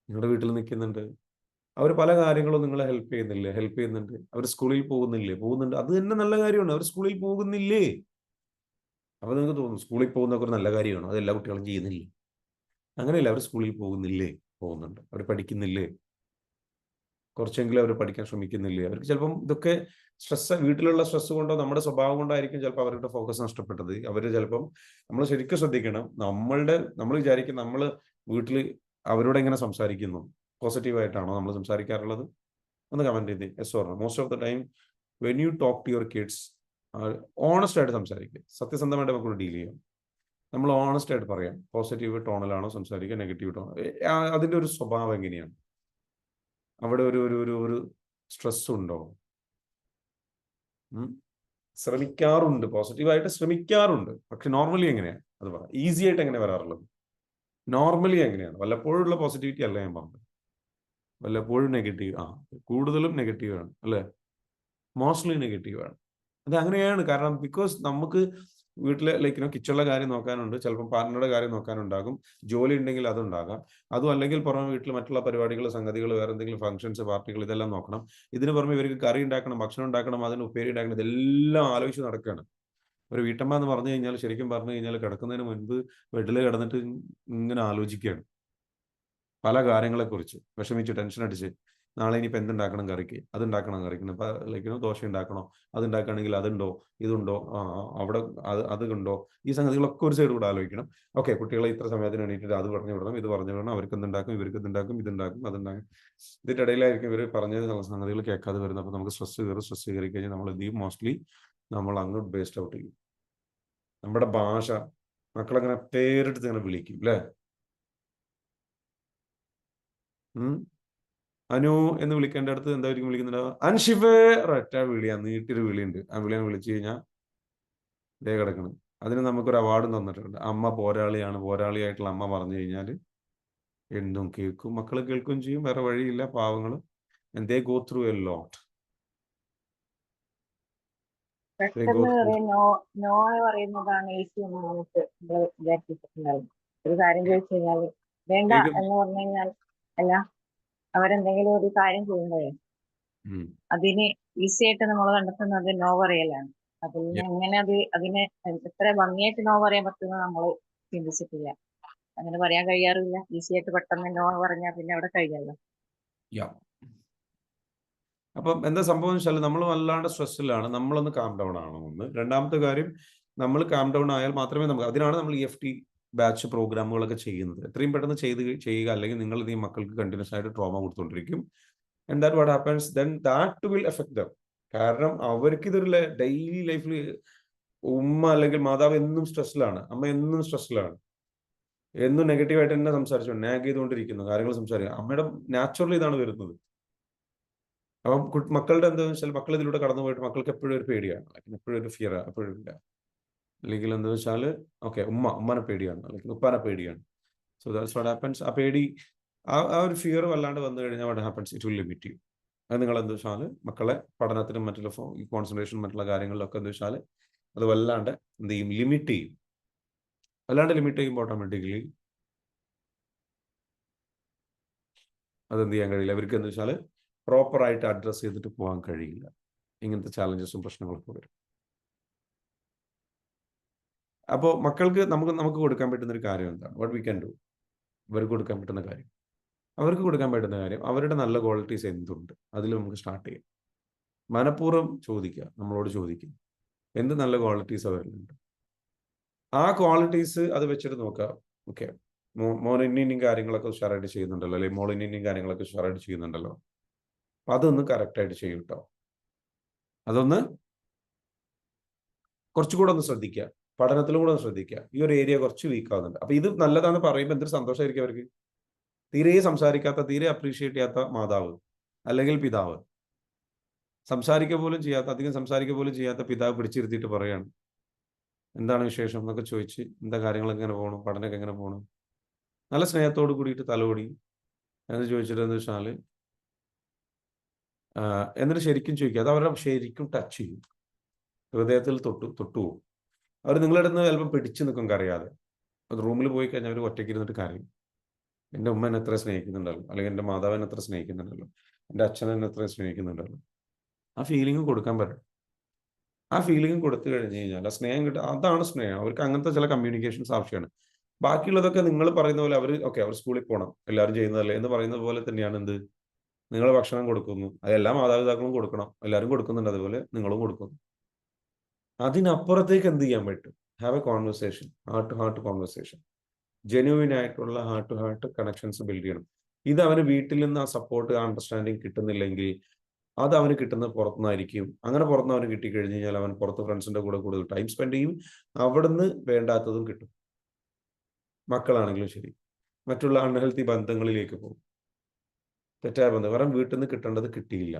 നിങ്ങളുടെ വീട്ടിൽ നിൽക്കുന്നുണ്ട്. അവർ പല കാര്യങ്ങളും നിങ്ങളെ ഹെൽപ്പ് ചെയ്യുന്നുണ്ട്. അവർ സ്കൂളിൽ പോകുന്നുണ്ട്. അത് തന്നെ നല്ല കാര്യമാണ്. അവർ സ്കൂളിൽ പോകുന്നില്ലേ? അപ്പൊ നിങ്ങൾക്ക് തോന്നും സ്കൂളിൽ പോകുന്നതൊക്കെ ഒരു നല്ല കാര്യമാണ്, അത് എല്ലാ കുട്ടികളും ചെയ്യുന്നില്ലേ? അങ്ങനെയല്ല, അവർ സ്കൂളിൽ പോകുന്നുണ്ട്. അവർ പഠിക്കുന്നില്ലേ? കുറച്ചെങ്കിലും അവർ പഠിക്കാൻ ശ്രമിക്കുന്നില്ലേ? അവർക്ക് ചിലപ്പം ഇതൊക്കെ വീട്ടിലുള്ള സ്ട്രെസ് കൊണ്ടോ നമ്മുടെ സ്വഭാവം കൊണ്ടോ ആയിരിക്കും ചിലപ്പോൾ അവരുടെ ഫോക്കസ് നഷ്ടപ്പെട്ടത്. അവർ ചിലപ്പം, നമ്മൾ ശരിക്കും ശ്രദ്ധിക്കണം, നമ്മൾ വിചാരിക്കും നമ്മൾ വീട്ടിൽ അവരോട് എങ്ങനെ സംസാരിക്കുന്നു, പോസിറ്റീവായിട്ടാണോ നമ്മൾ സംസാരിക്കാറുള്ളത്? ഒന്ന് കമന്റ് ചെയ്തേ, yes or no. Most of the time when you talk to your kids, honest ആയിട്ട് സംസാരിക്കുക, സത്യസന്ധമായിട്ട് നമുക്ക് ഡീൽ ചെയ്യാം. നമ്മൾ ഓണസ്റ്റ് ആയിട്ട് പറയാം, പോസിറ്റീവ് ടോണിലാണോ സംസാരിക്കുക, നെഗറ്റീവ് ടോൺ, അതിന്റെ ഒരു സ്വഭാവം എങ്ങനെയാണ്, അവിടെ ഒരു ഒരു ഒരു ഒരു സ്ട്രെസ് ഉണ്ടോ? ശ്രമിക്കാറുണ്ട്, പോസിറ്റീവായിട്ട് ശ്രമിക്കാറുണ്ട്. പക്ഷെ നോർമലി എങ്ങനെയാണ് അത് പറ, ഈസി ആയിട്ട് എങ്ങനെ വരാറുള്ളത്? നോർമലി എങ്ങനെയാണ്? വല്ലപ്പോഴും ഉള്ള പോസിറ്റിവിറ്റി അല്ല ഞാൻ പറഞ്ഞത്, വല്ലപ്പോഴും നെഗറ്റീവ്, കൂടുതലും നെഗറ്റീവ് ആണ് അല്ലേ, മോസ്റ്റ്ലി നെഗറ്റീവ് ആണ്. അത് അങ്ങനെയാണ്. കാരണം ബിക്കോസ് നമുക്ക് വീട്ടിലെ കിച്ചണിലെ കാര്യം നോക്കാനുണ്ട്, ചിലപ്പോൾ പാർട്ട്ണറുടെ കാര്യം നോക്കാനുണ്ടാകും, ജോലി ഉണ്ടെങ്കിൽ അതുണ്ടാകാം, അതും അല്ലെങ്കിൽ പുറമെ വീട്ടിൽ മറ്റുള്ള പരിപാടികൾ, സംഗതികൾ, വേറെ എന്തെങ്കിലും ഫംഗ്ഷൻസ്, പാർട്ടികൾ, ഇതെല്ലാം നോക്കണം. ഇതിന് പുറമെ ഇവർക്ക് കറി ഉണ്ടാക്കണം, ഭക്ഷണം ഉണ്ടാക്കണം, അതിന് ഉപ്പേരി ഉണ്ടാക്കണം, ഇതെല്ലാം ആലോചിച്ച് നടക്കുകയാണ്. ഒരു വീട്ടമ്മ എന്ന് പറഞ്ഞു കഴിഞ്ഞാൽ, ശരിക്കും പറഞ്ഞു കഴിഞ്ഞാൽ കിടക്കുന്നതിന് മുൻപ് ബെഡിൽ കിടന്നിട്ട് ഇങ്ങനെ ആലോചിക്കുകയാണ് പല കാര്യങ്ങളെക്കുറിച്ച്, വിഷമിച്ച് ടെൻഷൻ അടിച്ച്, നാളെ ഇനിയിപ്പോൾ എന്തുണ്ടാക്കണം കറിക്ക്, അതുണ്ടാക്കണം കറിക്ക്, ദോശ ഉണ്ടാക്കണോ, അതുണ്ടാക്കുകയാണെങ്കിൽ അതുണ്ടോ, ഇതുണ്ടോ, അവിടെ അത് ഉണ്ടോ, ഈ സംഗതികളൊക്കെ ഒരു സൈഡ് കൂടെ ആലോചിക്കണം. ഓക്കെ, കുട്ടികളെ ഇത്ര സമയത്തിന് എണീറ്റിട്ട് അത് പറഞ്ഞു വിടണം, ഇത് പറഞ്ഞു വിടണം, അവർക്ക് എന്തുണ്ടാക്കും, ഇവർക്ക് ഇതുണ്ടാക്കും, അതുണ്ടാക്കും. ഇതിൻ്റെ ഇടയിലായിരിക്കും ഇവർ പറഞ്ഞ സംഗതികൾ കേൾക്കാതെ വരുന്നത്. അപ്പോൾ നമുക്ക് സ്ട്രെസ് കയറി കഴിഞ്ഞാൽ നമ്മൾ എന്ത് ചെയ്യും? മോസ്റ്റ്ലി നമ്മൾ അങ്ങോട്ട് ബേസ്റ്റ് ഔട്ട് ചെയ്യും. നമ്മുടെ ഭാഷ, മക്കളങ്ങനെ പേരെടുത്ത് ഇങ്ങനെ വിളിക്കും അല്ലേ? അനു എന്ന് വിളിക്കേണ്ട അടുത്ത് എന്തായിരിക്കും വിളിക്കുന്നുണ്ടാവുക? അൻഷിഫേ, ഒരൊറ്റ വിളിയാ, നീട്ടിയൊരു വിളിയുണ്ട്. ആ വിളിയാണ് വിളിച്ചു കഴിഞ്ഞാൽ ദേ കിടക്കണം. അതിന് നമുക്കൊരു അവാർഡും തന്നിട്ടുണ്ട്. അമ്മ പോരാളിയായിട്ടുള്ള അമ്മ പറഞ്ഞു കഴിഞ്ഞാൽ എന്തും കേൾക്കും, മക്കൾ കേൾക്കുകയും ചെയ്യും, വേറെ വഴിയില്ല, പാവങ്ങൾ. And they go through a lot. പെട്ടെന്ന് നോ പറയുന്നതാണ് ഈസി എന്ന് നമുക്ക് നമ്മൾ വിചാരിച്ചിട്ടുണ്ടാവും. ഒരു കാര്യം ചോദിച്ചു കഴിഞ്ഞാൽ വേണ്ട എന്ന് പറഞ്ഞു കഴിഞ്ഞാൽ, അല്ല അവരെന്തെങ്കിലും ഒരു കാര്യം ചെയ്യുമ്പോഴേ അതിന് ഈസി ആയിട്ട് നമ്മൾ കണ്ടെത്തുന്നത് നോ പറയലാണ്. അതിൽ നിന്ന് എങ്ങനെ അതിനെ എത്ര ഭംഗിയായിട്ട് നോ പറയാൻ പറ്റുന്നത് നമ്മൾ ചിന്തിച്ചിട്ടില്ല. അങ്ങനെ പറയാൻ കഴിയാറില്ല. ഈസി ആയിട്ട് പെട്ടെന്ന് നോ പറഞ്ഞാൽ പിന്നെ അവിടെ കഴിയാലോ. അപ്പം എന്താ സംഭവം വെച്ചാൽ, നമ്മൾ വല്ലാണ്ട് സ്ട്രെസ്സിലാണ്, നമ്മളൊന്ന് കാം ഡൗൺ ആവണം. ഒന്ന്. രണ്ടാമത്തെ കാര്യം, നമ്മൾ കാം ഡൗൺ ആയാൽ മാത്രമേ നമുക്ക്, അതിനാണ് നമ്മൾ EFT ബാച്ച് പ്രോഗ്രാമുകളൊക്കെ ചെയ്യുന്നത്. എത്രയും പെട്ടെന്ന് ചെയ്യുക, അല്ലെങ്കിൽ നിങ്ങൾ ഈ മക്കൾക്ക് കണ്ടിന്യൂസ് ആയിട്ട് trauma കൊടുത്തുകൊണ്ടിരിക്കും. And that what happens, then that will affect them. കാരണം അവർക്ക് ഇതൊരു ഡെയിലി ലൈഫിൽ ഉമ്മ അല്ലെങ്കിൽ മാതാവ് എന്നും സ്ട്രെസ്സിലാണ്, അമ്മ എന്നും സ്ട്രെസ്സിലാണ്, എന്നും നെഗറ്റീവായിട്ട് തന്നെ സംസാരിച്ചു, നാഗ് ചെയ്തുകൊണ്ടിരിക്കുന്നു, കാര്യങ്ങൾ സംസാരിക്കുക. അമ്മയുടെ നാച്ചുറലി ഇതാണ് വരുന്നത്. അപ്പം മക്കളുടെ എന്താണെന്ന് വെച്ചാൽ, മക്കൾ ഇതിലൂടെ കടന്നു പോയിട്ട് മക്കൾക്ക് എപ്പോഴും ഒരു പേടിയാണ്, എപ്പോഴും ഒരു ഫിയർ, എപ്പോഴും ഇല്ല. അല്ലെങ്കിൽ എന്താ വെച്ചാൽ, ഓക്കെ, ഉമ്മാനെ പേടിയാണ്, അല്ലെങ്കിൽ ഉപ്പാനെ പേടിയാണ്. So that's what happens. ആ പേടി, ആ ഒരു ഫിയർ വല്ലാണ്ട് വന്നു കഴിഞ്ഞാൽ what happens, it will limit you. അത് നിങ്ങൾ എന്താ വെച്ചാൽ മക്കളെ പഠനത്തിനും മറ്റുള്ള കോൺസെൻട്രേഷൻ മറ്റുള്ള കാര്യങ്ങളിലൊക്കെ എന്താ വെച്ചാൽ അത് വല്ലാണ്ട് എന്ത് ചെയ്യും, ലിമിറ്റ് ചെയ്യും. വല്ലാണ്ട് ലിമിറ്റ് ചെയ്യുമ്പോൾ ഓട്ടോമാറ്റിക്കലി അതെന്ത് ചെയ്യാൻ കഴിയില്ല, അവർക്ക് എന്താ വെച്ചാൽ പ്രോപ്പറായിട്ട് അഡ്രസ്സ് ചെയ്തിട്ട് പോകാൻ കഴിയില്ല. ഇങ്ങനത്തെ ചാലഞ്ചസും പ്രശ്നങ്ങളൊക്കെ വരും. അപ്പോൾ മക്കൾക്ക് നമുക്ക് കൊടുക്കാൻ പറ്റുന്ന ഒരു കാര്യം എന്താണ്? What we can do? ഇവർക്ക് കൊടുക്കാൻ പറ്റുന്ന കാര്യം, അവർക്ക് കൊടുക്കാൻ പറ്റുന്ന കാര്യം അവരുടെ നല്ല ക്വാളിറ്റീസ് എന്തുണ്ട് അതിൽ നമുക്ക് സ്റ്റാർട്ട് ചെയ്യാം. മനഃപൂർവ്വം ചോദിക്കുക, നമ്മളോട് ചോദിക്കുക എന്ത് നല്ല ക്വാളിറ്റീസ് അവരിലുണ്ട്. ആ ക്വാളിറ്റീസ് അത് വെച്ചിട്ട് നോക്കുക. ഓക്കെ, മോൻ ഇന്നിയും കാര്യങ്ങളൊക്കെ ഉഷാറായിട്ട് ചെയ്യുന്നുണ്ടല്ലോ, അല്ലെങ്കിൽ മോൾ ഇന്നിയും കാര്യങ്ങളൊക്കെ ഉഷാറായിട്ട് ചെയ്യുന്നുണ്ടല്ലോ, അപ്പൊ അതൊന്ന് കറക്റ്റായിട്ട് ചെയ്യും കേട്ടോ. അതൊന്ന് കുറച്ചുകൂടെ ഒന്ന് ശ്രദ്ധിക്കുക, പഠനത്തിലും കൂടെ ഒന്ന് ശ്രദ്ധിക്കുക. ഈ ഒരു ഏരിയ കുറച്ച് വീക്ക് ആവുന്നുണ്ട്. അപ്പൊ ഇത് നല്ലതാണെന്ന് പറയുമ്പോൾ എന്തൊരു സന്തോഷമായിരിക്കും അവർക്ക്. തീരെ സംസാരിക്കാത്ത, തീരെ അപ്രീഷിയേറ്റ് ചെയ്യാത്ത മാതാവ് അല്ലെങ്കിൽ പിതാവ്, സംസാരിക്കുക പോലും ചെയ്യാത്ത, അധികം സംസാരിക്കുക പോലും ചെയ്യാത്ത പിതാവ് പിടിച്ചിരുത്തിയിട്ട് പറയാണ് എന്താണ് വിശേഷം എന്നൊക്കെ ചോദിച്ച്, എന്താ കാര്യങ്ങളൊക്കെ എങ്ങനെ പോകണം, പഠനമൊക്കെ എങ്ങനെ പോകണം, നല്ല സ്നേഹത്തോട് കൂടിയിട്ട് തലോടി എന്ന് ചോദിച്ചിട്ട് എന്ന് വെച്ചാല് എന്നിട്ട് ശരിക്കും ചോദിക്കുക. അത് അവരുടെ ശരിക്കും ടച്ച് ചെയ്യും, ഹൃദയത്തിൽ തൊട്ടുപോകും. അവർ നിങ്ങളുടെ അടുത്ത് ചിലപ്പോൾ പിടിച്ചു നിൽക്കും കരയാതെ. അത് റൂമിൽ പോയി കഴിഞ്ഞാൽ അവർ ഒറ്റയ്ക്ക് ഇരുന്നിട്ട് കരയും. എൻ്റെ ഉമ്മ എന്നെ എത്ര സ്നേഹിക്കുന്നുണ്ടല്ലോ, അല്ലെങ്കിൽ എൻ്റെ മാതാവിനെ എത്ര സ്നേഹിക്കുന്നുണ്ടല്ലോ, എൻ്റെ അച്ഛനെ എത്ര സ്നേഹിക്കുന്നുണ്ടല്ലോ. ആ ഫീലിംഗ് കൊടുക്കാൻ പറ്റും. ആ ഫീലിംഗ് കൊടുത്തു കഴിഞ്ഞ് കഴിഞ്ഞാൽ ആ സ്നേഹം കിട്ടും. അതാണ് സ്നേഹം. അവർക്ക് അങ്ങനത്തെ ചില കമ്മ്യൂണിക്കേഷൻസ് ആവശ്യമാണ്. ബാക്കിയുള്ളതൊക്കെ നിങ്ങൾ പറയുന്ന പോലെ അവർ സ്കൂളിൽ പോകണം, എല്ലാവരും ചെയ്യുന്നതല്ലേ എന്ന് പറയുന്നത് പോലെ തന്നെയാണ് എന്ത്, നിങ്ങൾ ഭക്ഷണം കൊടുക്കുന്നു, അത് എല്ലാ മാതാപിതാക്കളും കൊടുക്കണം, എല്ലാവരും കൊടുക്കുന്നുണ്ട്, അതുപോലെ നിങ്ങളും കൊടുക്കുന്നു. അതിനപ്പുറത്തേക്ക് എന്ത് ചെയ്യാൻ പറ്റും? Have a conversation, heart to heart conversation, genuine ആയിട്ടുള്ള heart to heart connections build ചെയ്യണം. ഇത് അവന് വീട്ടിൽ നിന്ന് ആ സപ്പോർട്ട്, ആ അണ്ടർസ്റ്റാൻഡിങ് കിട്ടുന്നില്ലെങ്കിൽ അത് അവന് കിട്ടുന്നത് പുറത്തുനിന്നായിരിക്കും. അങ്ങനെ പുറത്തുനിന്ന് അവന് കിട്ടിക്കഴിഞ്ഞ് കഴിഞ്ഞാൽ അവൻ പുറത്ത് ഫ്രണ്ട്സിന്റെ കൂടെ കൂടുതൽ ടൈം സ്പെൻഡ് ചെയ്യും. അവിടുന്ന് വേണ്ടാത്തതും കിട്ടും. മക്കളാണെങ്കിലും ശരി, മറ്റുള്ള അൺഹെൽത്തി ബന്ധങ്ങളിലേക്ക് പോകും, തെറ്റായ ബന്ധം. കാരണം വീട്ടിൽ നിന്ന് കിട്ടേണ്ടത് കിട്ടിയില്ല,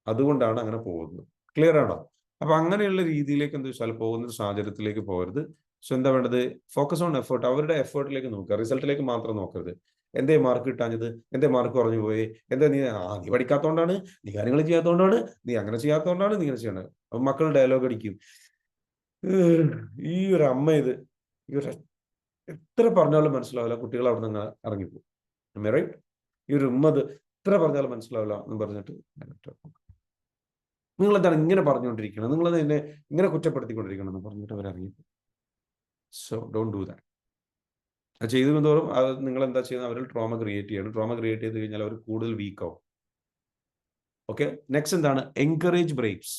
അതുകൊണ്ടാണ് അങ്ങനെ പോകുന്നത്. ക്ലിയർ ആണോ? അപ്പൊ അങ്ങനെയുള്ള രീതിയിലേക്ക് എന്താ വെച്ചാൽ പോകുന്ന സാഹചര്യത്തിലേക്ക് പോകരുത്. സോ എന്താ വേണ്ടത്? Focus on effort. അവരുടെ എഫേർട്ടിലേക്ക് നോക്കുക, റിസൾട്ടിലേക്ക് മാത്രം നോക്കരുത്. എന്തേ മാർക്ക് കിട്ടാഞ്ഞത്, എന്തേ മാർക്ക് കുറഞ്ഞു പോയി, എന്താ നീ പഠിക്കാത്തതുകൊണ്ടാണ്, നീ കാര്യങ്ങൾ ചെയ്യാത്തതുകൊണ്ടാണ്, നീ അങ്ങനെ ചെയ്യാത്തതുകൊണ്ടാണ്, നീ ഇങ്ങനെ ചെയ്യണത്. അപ്പൊ മക്കൾ ഡയലോഗ് അടിക്കും, ഈ ഒരു അമ്മ ഇത്, ഈ ഒരു എത്ര പറഞ്ഞാലും മനസ്സിലാവില്ല, കുട്ടികൾ അവിടെ നിന്ന് ഇറങ്ങിപ്പോകും. റൈറ്റ്? ഈ ഒരു ഉമ്മ ഇത് എത്ര പറഞ്ഞാലും മനസ്സിലാവില്ല എന്ന് പറഞ്ഞിട്ട് നിങ്ങൾ എന്താണ് ഇങ്ങനെ പറഞ്ഞുകൊണ്ടിരിക്കുന്നത്, നിങ്ങൾ എന്നെ ഇങ്ങനെ കുറ്റപ്പെടുത്തിക്കൊണ്ടിരിക്കണം എന്ന് പറഞ്ഞിട്ട് അവരിറങ്ങിപ്പോകും. So don't do that. അത് ചെയ്തു തോറും അത് നിങ്ങൾ എന്താ ചെയ്യുന്നത്, അവരിൽ ട്രോമ ക്രിയേറ്റ് ചെയ്യണം. ട്രോമ ക്രിയേറ്റ് ചെയ്ത് കഴിഞ്ഞാൽ അവർ കൂടുതൽ വീക്ക് ആവും. ഓക്കെ, നെക്സ്റ്റ് എന്താണ്? Encourage breaks.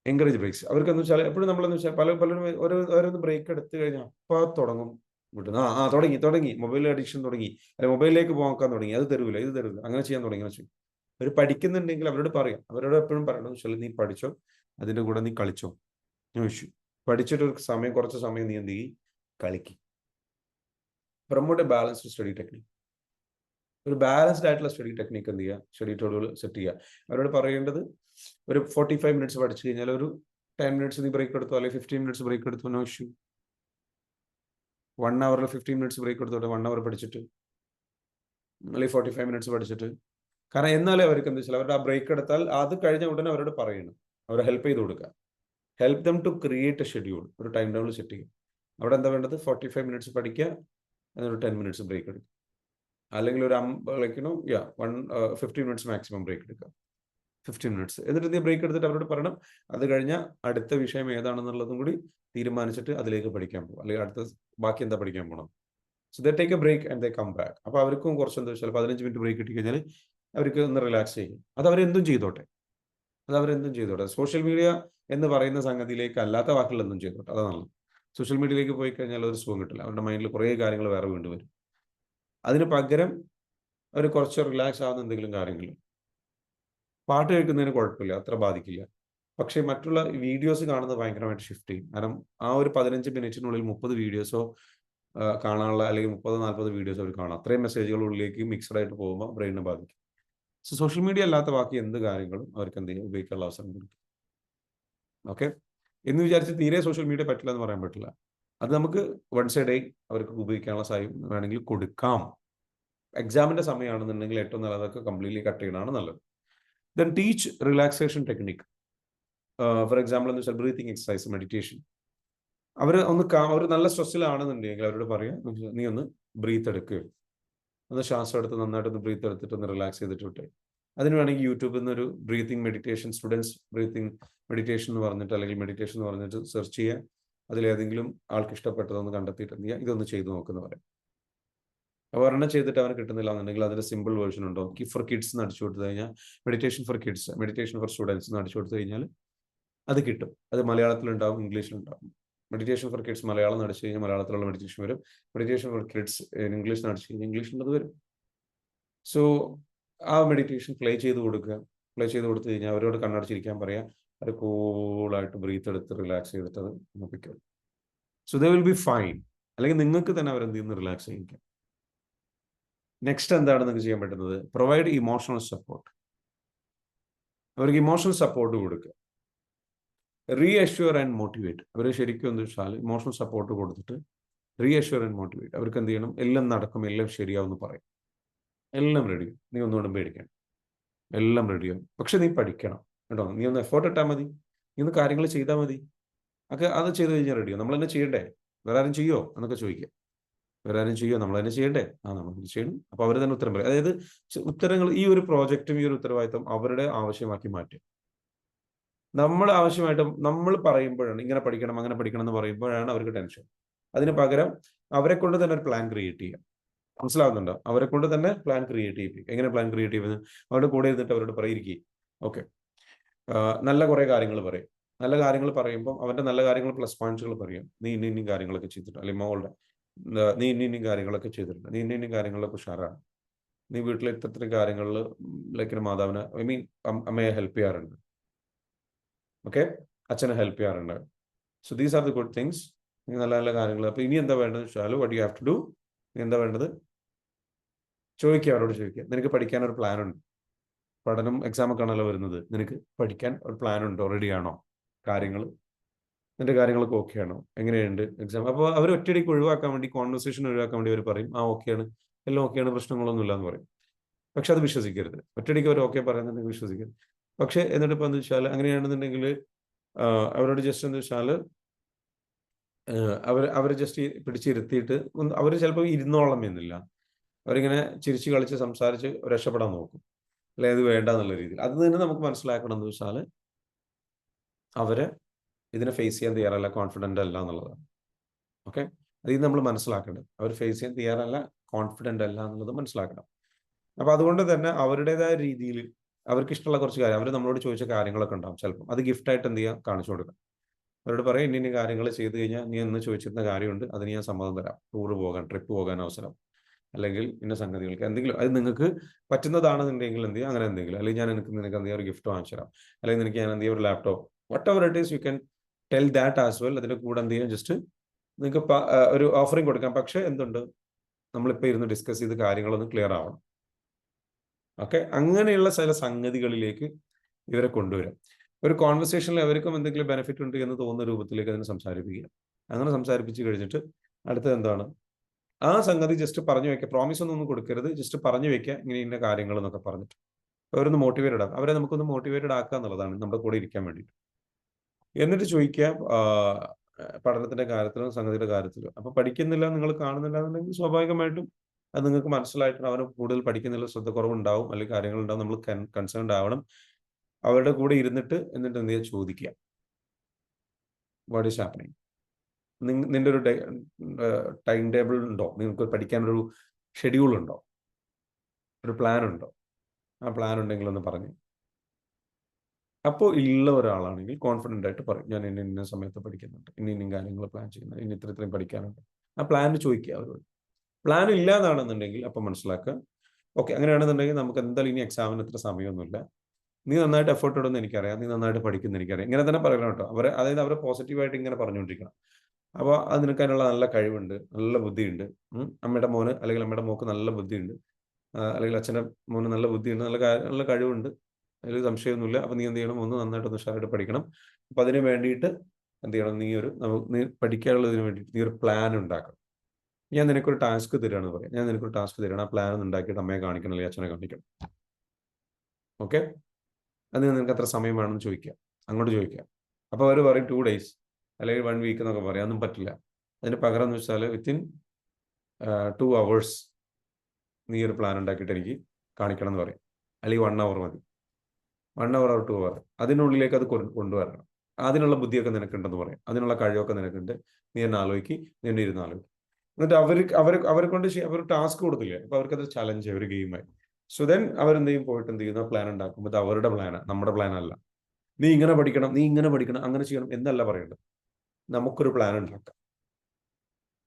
എൻകറേജ് ബ്രേക്സ് അവർക്ക് എന്ന് വെച്ചാൽ എപ്പോഴും നമ്മളെന്ന് വെച്ചാൽ പലരും ഓരോന്ന് ബ്രേക്ക് എടുത്തു കഴിഞ്ഞാൽ അപ്പോൾ തുടങ്ങും വിട്ടുന്നു. തുടങ്ങി മൊബൈൽ അഡിക്ഷൻ തുടങ്ങി, അല്ലെ മൊബൈലിലേക്ക് പോകാൻ തുടങ്ങി, അത് തരൂല, ഇത് തരൂല, അങ്ങനെ ചെയ്യാൻ തുടങ്ങി വെച്ചു. അവർ പഠിക്കുന്നുണ്ടെങ്കിൽ അവരോട് പറയാം, അവരോട് എപ്പോഴും പറയണം വെച്ചാൽ നീ പഠിച്ചോ, അതിൻ്റെ കൂടെ നീ കളിച്ചോ. ചോദിച്ചു പഠിച്ചിട്ട് കുറച്ച് സമയം നീ എന്ത് ചെയ്യും, കളിക്കും. Promote A balanced study technique. ഒരു ബാലൻസ്ഡ് ആയിട്ടുള്ള സ്റ്റഡി ടെക്നിക്ക് എന്ത് ചെയ്യുക, സ്റ്റഡി ടൂളുകൾ സെറ്റ് ചെയ്യുക. അവരോട് പറയേണ്ടത് ഒരു 45 മിനിറ്റ്സ് പഠിച്ചു കഴിഞ്ഞാൽ ഒരു 10 മിനിറ്റ്സ് നീ ബ്രേക്ക് എടുത്തോ, അല്ലെങ്കിൽ 15 മിനിറ്റ്സ് ബ്രേക്ക് എടുത്തോ, നോ ഇഷ്യൂ. 1 അവറിൽ 15 മിനിറ്റ്സ് ബ്രേക്ക് എടുത്തോട്ടെ, 1 അവർ പഠിച്ചിട്ട്, അല്ലെങ്കിൽ 45 മിനിറ്റ്സ് പഠിച്ചിട്ട്. കാരണം എന്നാലേ അവർക്ക് എന്താ വെച്ചാൽ അവരുടെ ആ ബ്രേക്ക് എടുത്താൽ അത് കഴിഞ്ഞ ഉടനെ അവരോട് പറയണം, അവരെ ഹെൽപ്പ് ചെയ്ത് കൊടുക്കുക. Help them to create a schedule, ഒരു ടൈം ടേബിൾ സെറ്റ് ചെയ്യും. അവിടെ എന്താ വേണ്ടത്? 45 മിനിറ്റ്സ് പഠിക്കുക, എന്നൊരു 10 മിനിറ്റ്സ് ബ്രേക്ക് എടുക്കുക, അല്ലെങ്കിൽ ഒരു 15 മിനിറ്റ്സ് മാക്സിമം ബ്രേക്ക് എടുക്കുക, 15 മിനിറ്റ്സ്. എന്നിട്ട് നീ ബ്രേക്ക് എടുത്തിട്ട് അവരോട് പറയണം, അത് കഴിഞ്ഞാൽ അടുത്ത വിഷയം ഏതാണെന്നുള്ളതും കൂടി തീരുമാനിച്ചിട്ട് അതിലേക്ക് പഠിക്കാൻ പോകും, അല്ലെങ്കിൽ അടുത്ത ബാക്കി എന്താ പഠിക്കാൻ പോകണം. So they take a break and they come back. അപ്പോൾ അവർക്കും കുറച്ച് എന്താ വെച്ചാൽ 15 മിനിറ്റ് ബ്രേക്ക് കിട്ടി കഴിഞ്ഞാൽ അവർക്ക് ഒന്ന് റിലാക്സ് ചെയ്യും. അത് അവരെന്തും ചെയ്തോട്ടെ, സോഷ്യൽ മീഡിയ എന്ന് പറയുന്ന സംഗതിയിലേക്ക് അല്ലാത്ത വാക്കുകളൊന്നും ചെയ്തോട്ടെ, അതാണ്. സോഷ്യൽ മീഡിയയിലേക്ക് പോയി കഴിഞ്ഞാൽ ഒരു സുഖം കിട്ടില്ല, അവരുടെ മൈൻഡിൽ കുറേ കാര്യങ്ങൾ വേറെ വീണ്ടും വരും. അതിന് പകരം അവർ കുറച്ച് റിലാക്സ് ആവുന്ന എന്തെങ്കിലും കാര്യങ്ങൾ, പാട്ട് കേൾക്കുന്നതിന് കുഴപ്പമില്ല, അത്ര ബാധിക്കില്ല. പക്ഷേ മറ്റുള്ള വീഡിയോസ് കാണുന്നത് ഭയങ്കരമായിട്ട് ഷിഫ്റ്റ് ചെയ്യും. കാരണം ആ ഒരു 15 മിനിറ്റിനുള്ളിൽ 30 വീഡിയോസോ കാണാനുള്ള, അല്ലെങ്കിൽ 30-40 വീഡിയോസ് അവർ കാണാം. അത്രയും മെസ്സേജുകളുള്ളിലേക്ക് മിക്സഡ് ആയിട്ട് പോകുമ്പോൾ ബ്രെയിനെ ബാധിക്കും. സോ സോഷ്യൽ മീഡിയ അല്ലാത്ത ബാക്കി എന്ത് കാര്യങ്ങളും അവർക്ക് എന്ത് ചെയ്യും, ഉപയോഗിക്കാനുള്ള അവസരം കൊടുക്കും. ഓക്കെ, എന്ന് വിചാരിച്ച് തീരെ സോഷ്യൽ മീഡിയ പറ്റില്ല എന്ന് പറയാൻ പറ്റില്ല. അത് നമുക്ക് വൺസ് എ ഡേ അവർക്ക് ഉപയോഗിക്കാനുള്ള സമയം വേണമെങ്കിൽ കൊടുക്കാം. എക്സാമിന്റെ സമയമാണെന്നുണ്ടെങ്കിൽ ഏറ്റവും നല്ലതൊക്കെ കംപ്ലീറ്റ്ലി കട്ട് ചെയ്യണമാണ് നല്ലത്. Then teach relaxation technique. For example എന്ന് വെച്ചാൽ ബ്രീത്തിങ് എക്സസൈസ്, മെഡിറ്റേഷൻ. അവർ നല്ല സ്ട്രെസ്സിലാണെന്നുണ്ടെങ്കിൽ അവരോട് പറയാം, നീ ഒന്ന് ബ്രീത്ത് എടുക്കുക, ഒന്ന് ശ്വാസം എടുത്ത് നന്നായിട്ടൊന്ന് ബ്രീത്ത് എടുത്തിട്ട് ഒന്ന് റിലാക്സ് ചെയ്തിട്ട് വിട്ടെ. അതിന് വേണമെങ്കിൽ യൂട്യൂബിൽ നിന്നൊരു breathing meditation, students breathing meditation എന്ന് പറഞ്ഞിട്ട്, അല്ലെങ്കിൽ മെഡിറ്റേഷൻ എന്ന് പറഞ്ഞിട്ട് സെർച്ച് ചെയ്യുക. അതിലേതെങ്കിലും ആൾക്ക് ഇഷ്ടപ്പെട്ടതൊന്ന് കണ്ടെത്തിയിട്ട് എന്ത് ചെയ്യുക, ഇതൊന്ന് ചെയ്തു നോക്കുന്ന പറയാം. ഒരെണ്ണം ചെയ്തിട്ട് അവന് കിട്ടുന്നില്ല എന്നുണ്ടെങ്കിൽ അതിന്റെ സിമ്പിൾ വേർഷൻ ഉണ്ടോ, ഫോർ കിഡ്സ് എന്ന് അടിച്ചു കൊടുത്തു കഴിഞ്ഞാൽ meditation for kids, meditation for students എന്ന് അടിച്ചു കൊടുത്തു കഴിഞ്ഞാൽ അത് കിട്ടും. അത് മലയാളത്തിലുണ്ടാവും, ഇംഗ്ലീഷിലുണ്ടാവും. മെഡിറ്റേഷൻ ഫോർ കിഡ്സ് മലയാളം അടിച്ചു കഴിഞ്ഞാൽ മലയാളത്തിലുള്ള മെഡിറ്റേഷൻ വരും. മെഡിറ്റേഷൻ ഫോർ കിഡ്സ് ഇംഗ്ലീഷ് അടിച്ചു കഴിഞ്ഞാൽ ഇംഗ്ലീഷിലുള്ളത് വരും. സോ ആ മെഡിറ്റേഷൻ പ്ലേ ചെയ്ത് കൊടുക്കുക. പ്ലേ ചെയ്ത് കൊടുത്തു കഴിഞ്ഞാൽ അവരോട് കണ്ണടച്ചിരിക്കാൻ പറയാം. അത് കൂളായിട്ട് ബ്രീത്ത് എടുത്ത് റിലാക്സ് ചെയ്തിട്ട് അത് നോപ്പിക്കും. So they will be fine. അല്ലെങ്കിൽ നിങ്ങൾക്ക് തന്നെ അവരെന്ത് ചെയ്യുന്നു, റിലാക്സ് ചെയ്യിക്കാം. നെക്സ്റ്റ് എന്താണ് നിങ്ങൾക്ക് ചെയ്യാൻ പറ്റുന്നത്? Provide emotional support. അവർക്ക് ഇമോഷണൽ സപ്പോർട്ട് കൊടുക്കുക. Reassure and motivate. അവർ ശരിക്കും എന്താ വെച്ചാൽ ഇമോഷണൽ സപ്പോർട്ട് കൊടുത്തിട്ട് റീഅഷ്യൂർ ആൻഡ് മോട്ടിവേറ്റ്. അവർക്ക് എന്ത് ചെയ്യണം? എല്ലാം നടക്കും, എല്ലാം ശരിയാവും എന്ന് പറയും. എല്ലാം റെഡിയാവും, നീ ഒന്നുകൊണ്ടും പേടിക്കണം, എല്ലാം റെഡിയാവും. പക്ഷെ നീ പഠിക്കണം കേട്ടോ. നീ ഒന്ന് എഫേർട്ട് ഇട്ടാൽ മതി, നീ ഒന്ന് കാര്യങ്ങൾ ചെയ്താൽ മതി. അത് ചെയ്ത് കഴിഞ്ഞാൽ റെഡിയാവും. നമ്മൾ തന്നെ ചെയ്യണ്ടേ? വേറെ ആരും ചെയ്യോ എന്നൊക്കെ ചോദിക്കുക. വേറെ ആരും ചെയ്യോ? നമ്മൾ തന്നെ ചെയ്യണ്ടേ? നമ്മൾ ചെയ്യണം. അപ്പൊ അവർ തന്നെ ഉത്തരം പറയും. അതായത് ഉത്തരങ്ങൾ, ഈ ഒരു പ്രോജക്റ്റും ഈ ഒരു ഉത്തരവാദിത്തം അവരുടെ ആവശ്യമാക്കി മാറ്റും. നമ്മൾ ആവശ്യമായിട്ടും നമ്മൾ പറയുമ്പോഴാണ് ഇങ്ങനെ പഠിക്കണം അങ്ങനെ പഠിക്കണം എന്ന് പറയുമ്പോഴാണ് അവർക്ക് ടെൻഷൻ. അതിന് പകരം അവരെ കൊണ്ട് തന്നെ ഒരു പ്ലാൻ ക്രിയേറ്റ് ചെയ്യാം. മനസ്സിലാവുന്നുണ്ടോ? അവരെ കൊണ്ട് തന്നെ പ്ലാൻ ക്രിയേറ്റ് ചെയ്യിപ്പിക്കും. എങ്ങനെ പ്ലാൻ ക്രിയേറ്റ് ചെയ്യുന്നത്? അവരുടെ കൂടെ ഇരുന്നിട്ട് അവരോട് പറയിരിക്കും. ഓക്കെ, നല്ല കുറെ കാര്യങ്ങൾ പറയും. നല്ല കാര്യങ്ങൾ പറയുമ്പോൾ അവന്റെ നല്ല കാര്യങ്ങൾ പ്ലസ് പോയിന്റ്സുകൾ പറയും. നീ ഇന്ന കാര്യങ്ങളൊക്കെ ചെയ്തിട്ടുണ്ട്, അല്ലെങ്കിൽ മോളുടെ നീ ഇന്ന കാര്യങ്ങളൊക്കെ ചെയ്തിട്ടുണ്ട്, നീ ഇന്ന കാര്യങ്ങളിലൊക്കെ ഉഷാറാണ്, നീ വീട്ടിലെ ഇത്ര കാര്യങ്ങളിൽ ലൈക്ക് മാതാവിനെ അമ്മയെ ഹെൽപ്പ് ചെയ്യാറുണ്ട്, ഓക്കെ, അച്ഛനെ ഹെൽപ്പ് ചെയ്യാറുണ്ട്. So these are the good things. നീ നല്ല നല്ല കാര്യങ്ങൾ. അപ്പൊ ഇനി എന്താ വേണ്ടത് വെച്ചാൽ what you have to do, നീ എന്താ വേണ്ടത് ചോദിക്കുക, അവരോട് ചോദിക്കുക. നിനക്ക് പഠിക്കാൻ ഒരു പ്ലാൻ ഉണ്ട്, പഠനം എക്സാം ഒക്കെ ആണല്ലോ വരുന്നത്, നിനക്ക് പഠിക്കാൻ ഒരു പ്ലാൻ ഉണ്ടോ, റെഡി ആണോ, കാര്യങ്ങൾ നിന്റെ കാര്യങ്ങളൊക്കെ ഓക്കെ ആണോ, എങ്ങനെയുണ്ട് എക്സാം? അപ്പോൾ അവർ ഒറ്റയടിക്ക് ഒഴിവാക്കാൻ വേണ്ടി, കോൺവെർസേഷൻ ഒഴിവാക്കാൻ വേണ്ടി അവർ പറയും ഓക്കെയാണ്, എല്ലാം ഓക്കെയാണ്, പ്രശ്നങ്ങളൊന്നും ഇല്ല എന്ന് പറയും. പക്ഷെ അത് വിശ്വസിക്കരുത്. ഒറ്റയടിക്ക് അവർ ഓക്കെ പറയുന്നുണ്ടെങ്കിൽ വിശ്വസിക്കരുത്. പക്ഷെ എന്നിട്ട് ഇപ്പൊ എന്താ വെച്ചാൽ അങ്ങനെയാണെന്നുണ്ടെങ്കിൽ അവരോട് ജസ്റ്റ് എന്താ വെച്ചാൽ അവർ ജസ്റ്റ് പിടിച്ചിരുത്തിയിട്ട് അവർ ചിലപ്പോൾ ഇരുന്നോളം എന്നില്ല, അവരിങ്ങനെ ചിരിച്ച് കളിച്ച് സംസാരിച്ച് രക്ഷപ്പെടാൻ നോക്കും, അല്ലെ അത് വേണ്ട എന്നുള്ള രീതിയിൽ. അത് തന്നെ നമുക്ക് മനസ്സിലാക്കണം എന്ന് വെച്ചാൽ അവര് ഇതിനെ ഫേസ് ചെയ്യാൻ തയ്യാറല്ല, കോൺഫിഡൻ്റ് അല്ല എന്നുള്ളതാണ്. ഓക്കെ, അതിൽ നമ്മൾ മനസ്സിലാക്കേണ്ടത് അവർ ഫേസ് ചെയ്യാൻ തയ്യാറല്ല, കോൺഫിഡൻ്റ് അല്ല എന്നുള്ളത് മനസ്സിലാക്കണം. അപ്പൊ അതുകൊണ്ട് തന്നെ അവരുടേതായ രീതിയിൽ അവർക്ക് ഇഷ്ടമുള്ള കുറച്ച് കാര്യം, അവർ നമ്മളോട് ചോദിച്ച കാര്യങ്ങളൊക്കെ ഉണ്ടാവും, ചിലപ്പോൾ അത് ഗിഫ്റ്റായിട്ട് എന്ത് ചെയ്യാം, കാണിച്ചു കൊടുക്കാം. അവരോട് പറയും ഇന്ന കാര്യങ്ങൾ ചെയ്ത് കഴിഞ്ഞാൽ നീ എന്ന് ചോദിച്ചിരുന്ന കാര്യമുണ്ട്, അതിന് ഞാൻ സമ്മതം തരാം, ടൂർ പോകാൻ, ട്രിപ്പ് പോകാൻ അവസരം, അല്ലെങ്കിൽ ഇന്ന സംഗതികൾക്ക് എന്തെങ്കിലും അത് നിങ്ങൾക്ക് പറ്റുന്നതാണെന്നുണ്ടെങ്കിൽ എന്ത് ചെയ്യുക, അങ്ങനെ എന്തെങ്കിലും, അല്ലെങ്കിൽ ഞാൻ നിനക്ക് എന്ത് ചെയ്യാം ഒരു ഗിഫ്റ്റ് വാങ്ങിച്ചു തരാം, അല്ലെങ്കിൽ നിനക്ക് ഞാൻ എന്ത് ചെയ്യാം ഒരു laptop, what ever it is you can tell that as well. അതിന്റെ കൂടെ എന്ത് ചെയ്യാം, ജസ്റ്റ് നിങ്ങൾക്ക് ഒരു ഓഫറിങ് കൊടുക്കാം. പക്ഷെ എന്തുണ്ട്, നമ്മളിപ്പോൾ ഇരുന്ന് ഡിസ്കസ് ചെയ്ത് കാര്യങ്ങളൊന്ന് ക്ലിയർ ആവണം. ഓക്കെ, അങ്ങനെയുള്ള ചില സംഗതികളിലേക്ക് ഇവരെ കൊണ്ടുവരാം. ഒരു കോൺവെർസേഷനിൽ അവർക്കും എന്തെങ്കിലും ബെനിഫിറ്റ് ഉണ്ട് എന്ന് തോന്നുന്ന രൂപത്തിലേക്ക് അതിനെ സംസാരിപ്പിക്കുക. അങ്ങനെ സംസാരിപ്പിച്ച് കഴിഞ്ഞിട്ട് അടുത്തത് എന്താണ്, ആ സംഗതി ജസ്റ്റ് പറഞ്ഞു വെക്കുക. പ്രോമിസ് ഒന്നും കൊടുക്കരുത്, ജസ്റ്റ് പറഞ്ഞു വെക്കുക ഇങ്ങനെ ഇന്ന കാര്യങ്ങൾ എന്നൊക്കെ പറഞ്ഞിട്ട് അവരൊന്ന് മോട്ടിവേറ്റഡ് ആക്കുക. അവരെ നമുക്കൊന്ന് മോട്ടിവേറ്റഡ് ആക്കുക എന്നുള്ളതാണ് നമ്മുടെ കൂടെ ഇരിക്കാൻ വേണ്ടിയിട്ട്. എന്നിട്ട് ചോദിക്കുക പഠനത്തിന്റെ കാര്യത്തിലും സംഗതിയുടെ കാര്യത്തിലും. അപ്പൊ പഠിക്കുന്നില്ല നിങ്ങൾ കാണുന്നില്ല എന്നുണ്ടെങ്കിൽ സ്വാഭാവികമായിട്ടും അത് നിങ്ങൾക്ക് മനസ്സിലായിട്ടുണ്ട്, അവന് കൂടുതൽ പഠിക്കുന്നില്ല, ശ്രദ്ധക്കുറവുണ്ടാവും, അല്ലെങ്കിൽ കാര്യങ്ങളുണ്ടാവും, നമ്മൾ കൺസേൺഡ് ആവണം. അവരുടെ കൂടെ ഇരുന്നിട്ട് എന്നിട്ട് എന്ത് ചെയ്യുക, ചോദിക്കുക വാട്ട് ഈസ് ഹാപ്പനിങ്, നിന്റെ ഒരു ടൈം ടേബിൾ ഉണ്ടോ, നിങ്ങൾക്ക് പഠിക്കാനൊരു ഷെഡ്യൂൾ ഉണ്ടോ, ഒരു പ്ലാൻ ഉണ്ടോ? ആ പ്ലാൻ ഉണ്ടെങ്കിൽ ഒന്ന് പറഞ്ഞു. അപ്പോൾ ഉള്ള ഒരാളാണെങ്കിൽ കോൺഫിഡൻ്റ് ആയിട്ട് പറയും ഞാൻ ഇന്ന സമയത്ത് പഠിക്കുന്നുണ്ട്, ഇന്ന കാര്യങ്ങൾ പ്ലാൻ ചെയ്യുന്നുണ്ട്, ഇനി ഇത്രയും പഠിക്കാനുണ്ട്. ആ പ്ലാൻ ചോദിക്കുക അവരോട്. പ്ലാൻ ഇല്ലാതാണെന്നുണ്ടെങ്കിൽ അപ്പം മനസ്സിലാക്കുക ഓക്കെ, അങ്ങനെയാണെന്നുണ്ടെങ്കിൽ നമുക്ക് എന്തായാലും ഇനി എക്സാമിന് ഇത്ര സമയമൊന്നുമില്ല, നീ നന്നായിട്ട് എഫേർട്ട് ഇടുമെന്ന് എനിക്കറിയാം, നീ നന്നായിട്ട് പഠിക്കുന്ന എനിക്കറിയാം, ഇങ്ങനെ തന്നെ പറയണം കേട്ടോ. അതായത് അവരെ പോസിറ്റീവായിട്ട് ഇങ്ങനെ പറഞ്ഞുകൊണ്ടിരിക്കണം. അപ്പോൾ അത് നിനക്കതിനുള്ള നല്ല കഴിവുണ്ട്, നല്ല ബുദ്ധിയുണ്ട്, അമ്മയുടെ മോന് അല്ലെങ്കിൽ അമ്മയുടെ മോക്ക് നല്ല ബുദ്ധിയുണ്ട്, അല്ലെങ്കിൽ അച്ഛൻ്റെ മോന് നല്ല ബുദ്ധിയുണ്ട്, നല്ല കഴിവുണ്ട്, അതിൽ സംശയമൊന്നുമില്ല. അപ്പം നീ എന്ത് ചെയ്യണം, ഒന്ന് നന്നായിട്ടൊന്ന് ഉഷാറായിട്ട് പഠിക്കണം. അപ്പം അതിന് വേണ്ടിയിട്ട് എന്ത് ചെയ്യണം, നീ പഠിക്കാനുള്ളതിന് വേണ്ടിയിട്ട് നീ ഒരു പ്ലാൻ ഉണ്ടാക്കണം. ഞാൻ നിനക്കൊരു ടാസ്ക് തരികയാണെന്ന് പറയാം, ഞാൻ നിനക്കൊരു ടാസ്ക് തരികയാണ്, ആ പ്ലാൻ ഒന്ന് ഉണ്ടാക്കിയിട്ട് അമ്മയെ കാണിക്കണം അല്ലെങ്കിൽ അച്ഛനെ കാണിക്കണം. ഓക്കെ, അത് നിനക്ക് എത്ര സമയം വേണമെന്ന് ചോദിക്കുക, അങ്ങോട്ട് ചോദിക്കുക. അപ്പോൾ അവർ പറയും 2 days അല്ലെങ്കിൽ 1 week എന്നൊക്കെ പറയാം. ഒന്നും പറ്റില്ല. അതിന് പകരം എന്ന് വെച്ചാൽ വിത്തിൻ 2 hours നീ ഒരു പ്ലാൻ ഉണ്ടാക്കിയിട്ട് എനിക്ക് കാണിക്കണം എന്ന് പറയും, അല്ലെങ്കിൽ 1 hour മതി, 1 hour or 2 hour, അതിനുള്ളിലേക്ക് അത് കൊണ്ടുവരണം. അതിനുള്ള ബുദ്ധിയൊക്കെ നിനക്കുണ്ടെന്ന് പറയാം, അതിനുള്ള കഴിവൊക്കെ നിനക്കുണ്ട്, നീ എന്നെ ആലോചിക്ക്, നീ എന്നെ ഇരുന്ന് ആലോചിക്കും. എന്നിട്ട് അവരെ കൊണ്ട് അവർ ടാസ്ക് കൊടുത്തില്ലേ, അപ്പൊ അവർക്കത് ചലഞ്ച് ഒരു ഗെയിമായി. സോ ദെൻ അവരെന്ത് ചെയ്യും, പോയിട്ട് എന്ത് ചെയ്യുന്ന പ്ലാൻ ഉണ്ടാക്കുമ്പോൾ ഇത് അവരുടെ പ്ലാനാണ്, നമ്മുടെ പ്ലാൻ അല്ല. നീ ഇങ്ങനെ പഠിക്കണം, നീ ഇങ്ങനെ പഠിക്കണം, അങ്ങനെ ചെയ്യണം എന്നല്ല പറയേണ്ടത്. നമുക്കൊരു പ്ലാൻ ഉണ്ടാക്കാം.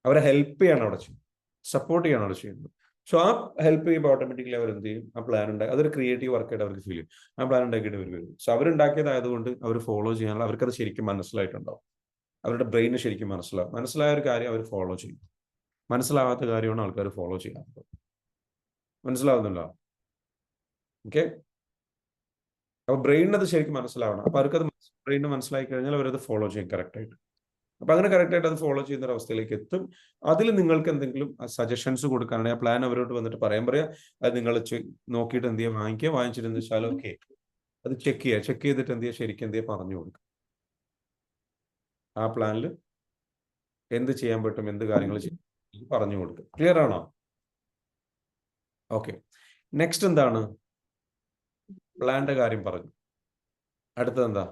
അവരെ ഹെൽപ്പ് ചെയ്യാണ് അവിടെ ചെയ്യുന്നത്, സപ്പോർട്ട് ചെയ്യാണ് അവിടെ ചെയ്യുന്നത്. സോ ആ ഹെൽപ്പ് ചെയ്യുമ്പോൾ ഓട്ടോമാറ്റിക്കലി അവർ എന്ത് ചെയ്യും, ആ പ്ലാൻ ഉണ്ടാക്കി അതൊരു ക്രിയേറ്റീവ് വർക്കായിട്ട് അവർക്ക് ഫീൽ ചെയ്യും. ആ പ്ലാൻ ഉണ്ടാക്കിയിട്ട് അവർ വരും. സോ അവരുണ്ടാക്കിയതായതുകൊണ്ട് അവർ ഫോളോ ചെയ്യാനുള്ള അവർക്കത് ശരിക്കും മനസ്സിലായിട്ടുണ്ടാവും. അവരുടെ ബ്രെയിന് ശരിക്കും മനസ്സിലായ ഒരു കാര്യം അവർ ഫോളോ ചെയ്യും. മനസ്സിലാവാത്ത കാര്യമാണ് ആൾക്കാർ ഫോളോ ചെയ്യാറുള്ളത്. മനസ്സിലാവുന്നുണ്ടോ? ഓക്കെ. അപ്പൊ ബ്രെയിനിന് അത് ശരിക്കും മനസ്സിലാവണം. അപ്പൊ അവർക്കത് ബ്രെയിനിന് മനസ്സിലാക്കി കഴിഞ്ഞാൽ അവരത് ഫോളോ ചെയ്യും കറക്റ്റായിട്ട്. അപ്പൊ അങ്ങനെ കറക്റ്റായിട്ട് അത് ഫോളോ ചെയ്യുന്ന ഒരു അവസ്ഥയിലേക്ക് എത്തും. അതിൽ നിങ്ങൾക്ക് എന്തെങ്കിലും സജഷൻസ് കൊടുക്കാനാണെങ്കിൽ ആ പ്ലാൻ അവരോട് വന്നിട്ട് പറയാം. അത് നിങ്ങൾ നോക്കിയിട്ട് എന്ത് ചെയ്യുക, വാങ്ങിച്ചിട്ട് എന്ത് വെച്ചാൽ ഓക്കെ അത് ചെക്ക് ചെയ്തിട്ട് എന്ത് ചെയ്യുക, ശരിക്കും എന്ത് ചെയ്യുക പറഞ്ഞു കൊടുക്കുക. ആ പ്ലാനിൽ എന്ത് ചെയ്യാൻ പറ്റും, എന്ത് കാര്യങ്ങൾ ചെയ്യും പറഞ്ഞു കൊടുക്കുക. ക്ലിയർ ആണോ? ഓക്കെ. നെക്സ്റ്റ് എന്താണ്? പ്ലാന്റെ കാര്യം പറഞ്ഞു. അടുത്തത് എന്താ?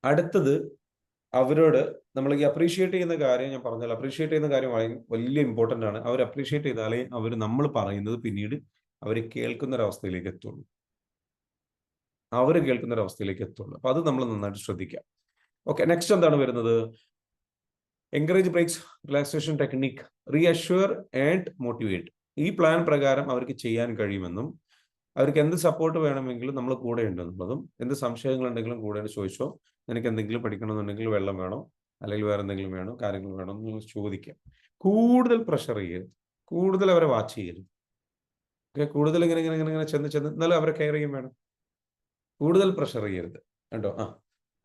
അടുത്തത് അവരോട് നമ്മൾ ഈ അപ്രീഷിയേറ്റ് ചെയ്യുന്ന കാര്യം ഞാൻ പറഞ്ഞാൽ, അപ്രീഷിയേറ്റ് ചെയ്യുന്ന കാര്യം വലിയ ഇമ്പോർട്ടൻ്റ് ആണ്. അവർ അപ്രീഷിയേറ്റ് ചെയ്താലേ അവർ നമ്മൾ പറയുന്നത് പിന്നീട് അവർ കേൾക്കുന്ന ഒരവസ്ഥയിലേക്ക് എത്തുള്ളൂ. അപ്പൊ അത് നമ്മൾ നന്നായിട്ട് ശ്രദ്ധിക്കാം. ഓക്കെ. നെക്സ്റ്റ് എന്താണ് വരുന്നത്? Encourage breaks, relaxation technique, reassure and motivate. ഈ പ്ലാൻ പ്രകാരം അവർക്ക് ചെയ്യാൻ കഴിയുമെന്നും അവർക്ക് എന്ത് സപ്പോർട്ട് വേണമെങ്കിലും നമ്മൾ കൂടെ ഉണ്ടെന്നുള്ളതും, എന്ത് സംശയങ്ങളുണ്ടെങ്കിലും കൂടെ ചോദിച്ചോ, നിനക്ക് എന്തെങ്കിലും പഠിക്കണമെന്നുണ്ടെങ്കിൽ വെള്ളം വേണോ, അല്ലെങ്കിൽ വേറെ എന്തെങ്കിലും വേണോ, കാര്യങ്ങൾ വേണോ എന്ന് ചോദിക്കാം. കൂടുതൽ പ്രഷർ ചെയ്യരുത്, കൂടുതൽ അവരെ വാച്ച് ചെയ്യരുത്. ഓക്കെ. കൂടുതൽ ഇങ്ങനെ ചെന്ന് എന്നാലും അവരെ കെയർ ചെയ്യും വേണം. കൂടുതൽ പ്രഷർ ചെയ്യരുത്. കണ്ടോ,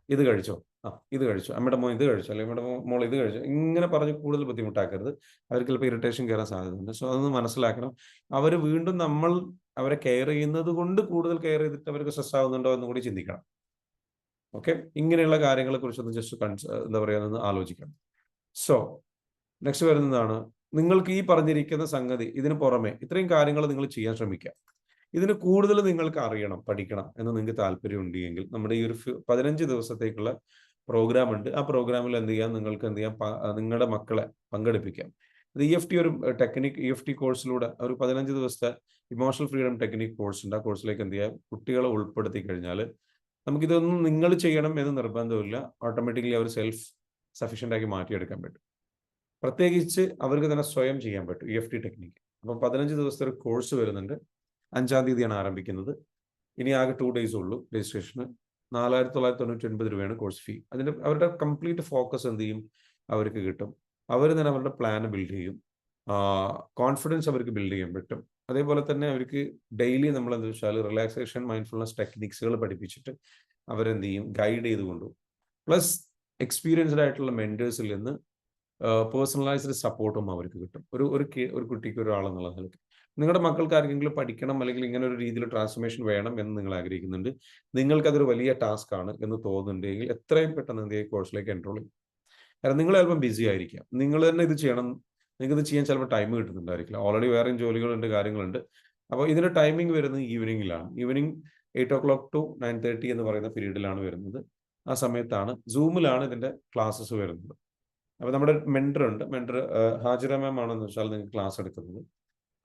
ഇത് കഴിച്ചോ, ഇത് കഴിച്ചോ, അമ്മയുടെ മോൻ ഇത് കഴിച്ചോ, അല്ലെങ്കിൽ അമ്മയുടെ മോൾ ഇത് കഴിച്ചോ, ഇങ്ങനെ പറഞ്ഞ് കൂടുതൽ ബുദ്ധിമുട്ടാക്കരുത്. അവർക്ക് ചിലപ്പോൾ ഇറിറ്റേഷൻ കയറാൻ സാധ്യതയുണ്ട്. സോ അതൊന്ന് മനസ്സിലാക്കണം. അവർ വീണ്ടും നമ്മൾ അവരെ കെയർ ചെയ്യുന്നത് കൊണ്ട് കൂടുതൽ കെയർ ചെയ്തിട്ട് അവർക്ക് സ്ട്രെസ് ആവുന്നുണ്ടോ എന്ന് കൂടി ചിന്തിക്കണം. ഓക്കെ. ഇങ്ങനെയുള്ള കാര്യങ്ങളെ കുറിച്ചൊന്ന് ജസ്റ്റ് എന്താ പറയുക, ഒന്ന് ആലോചിക്കണം. സോ നെക്സ്റ്റ് വരുന്നതാണ്, നിങ്ങൾക്ക് ഈ പറഞ്ഞിരിക്കുന്ന സംഗതി ഇതിന് പുറമെ ഇത്രയും കാര്യങ്ങൾ നിങ്ങൾ ചെയ്യാൻ ശ്രമിക്കുക. ഇതിന് കൂടുതൽ നിങ്ങൾക്ക് അറിയണം, പഠിക്കണം എന്ന് നിങ്ങൾക്ക് താല്പര്യം ഉണ്ടെങ്കിൽ നമ്മുടെ ഈ ഒരു 15 ദിവസത്തേക്കുള്ള പ്രോഗ്രാം ഉണ്ട്. ആ പ്രോഗ്രാമിൽ എന്ത് ചെയ്യാം, നിങ്ങൾക്ക് എന്ത് ചെയ്യാം, നിങ്ങളുടെ മക്കളെ പങ്കെടുപ്പിക്കാം. ഇത് EFT ഒരു ടെക്നിക്, EFT കോഴ്സിലൂടെ ഒരു 15 ദിവസത്തെ ഇമോഷണൽ ഫ്രീഡം ടെക്നിക് കോഴ്സ് ഉണ്ട്. ആ കോഴ്സിലേക്ക് എന്ത് ചെയ്യാം, കുട്ടികളെ ഉൾപ്പെടുത്തി കഴിഞ്ഞാൽ നമുക്കിതൊന്നും നിങ്ങൾ ചെയ്യണം എന്ന് നിർബന്ധമില്ല. ഓട്ടോമാറ്റിക്കലി അവർ സെൽഫ് സഫീഷ്യൻ്റ് ആക്കി മാറ്റിയെടുക്കാൻ പറ്റും. പ്രത്യേകിച്ച് അവർക്ക് തന്നെ സ്വയം ചെയ്യാൻ പറ്റും EFT ടെക്നിക്ക്. അപ്പം 15 ദിവസത്തെ ഒരു കോഴ്സ് വരുന്നുണ്ട്. 5-ാം തീയതിയാണ് ആരംഭിക്കുന്നത്. ഇനി ആകെ 2 days ഉള്ളൂ രജിസ്ട്രേഷന്. 4,999 രൂപയാണ് കോഴ്സ് ഫീ. അവരുടെ കംപ്ലീറ്റ് ഫോക്കസ് എന്ത് ചെയ്യും, അവർക്ക് കിട്ടും. അവർ തന്നെ അവരുടെ പ്ലാൻ ബിൽഡ് ചെയ്യും. കോൺഫിഡൻസ് അവർക്ക് ബിൽഡ് ചെയ്യാൻ പറ്റും. അതേപോലെ തന്നെ അവർക്ക് ഡെയിലി നമ്മൾ എന്താ വെച്ചാൽ റിലാക്സേഷൻ, മൈൻഡ്ഫുൾനെസ് ടെക്നിക്സുകൾ പഠിപ്പിച്ചിട്ട് അവരെന്ത് ചെയ്യും, ഗൈഡ് ചെയ്ത് കൊണ്ടുപോകും. പ്ലസ് എക്സ്പീരിയൻസ്ഡ് ആയിട്ടുള്ള മെൻറ്റേഴ്സിൽ നിന്ന് പേഴ്സണലൈസ്ഡ് സപ്പോർട്ടും അവർക്ക് കിട്ടും. ഒരു കുട്ടിക്ക് ഒരാളെന്നുള്ള നിലയ്ക്ക്. നിങ്ങളുടെ മക്കൾക്ക് ആർക്കെങ്കിലും പഠിക്കണം അല്ലെങ്കിൽ ഇങ്ങനെ ഒരു രീതിയിൽ ട്രാൻസ്ഫോർമേഷൻ വേണം എന്ന് നിങ്ങൾ ആഗ്രഹിക്കുന്നുണ്ട്, നിങ്ങൾക്കതൊരു വലിയ ടാസ്ക് ആണ് എന്ന് തോന്നുന്നുണ്ടെങ്കിൽ എത്രയും പെട്ടെന്ന് എന്ത് ചെയ്യും, കോഴ്സിലേക്ക് എൻറോൾ ചെയ്യും. കാരണം നിങ്ങൾ ചിലപ്പോൾ ബിസി ആയിരിക്കാം, നിങ്ങൾ തന്നെ ഇത് ചെയ്യണം, നിങ്ങൾക്ക് ഇത് ചെയ്യാൻ ചിലപ്പോൾ ടൈം കിട്ടുന്നുണ്ടായിരിക്കില്ല. ഓൾറെഡി വേറെയും ജോലികളുണ്ട്, കാര്യങ്ങളുണ്ട്. അപ്പോൾ ഇതിന്റെ ടൈമിംഗ് വരുന്നത് ഈവനിങ്ങിലാണ്. ഈവനിങ് 8 o'clock to 9:30 എന്ന് പറയുന്ന പീരീഡിലാണ് വരുന്നത്. ആ സമയത്താണ് സൂമിലാണ് ഇതിന്റെ ക്ലാസ്സസ് വരുന്നത്. അപ്പോൾ നമ്മുടെ മെൻറ്റർ ഉണ്ട്, മെൻറ്റർ ഹാജിറ മാം ആണെന്ന് വെച്ചാൽ നിങ്ങൾക്ക് ക്ലാസ് എടുക്കുന്നത്.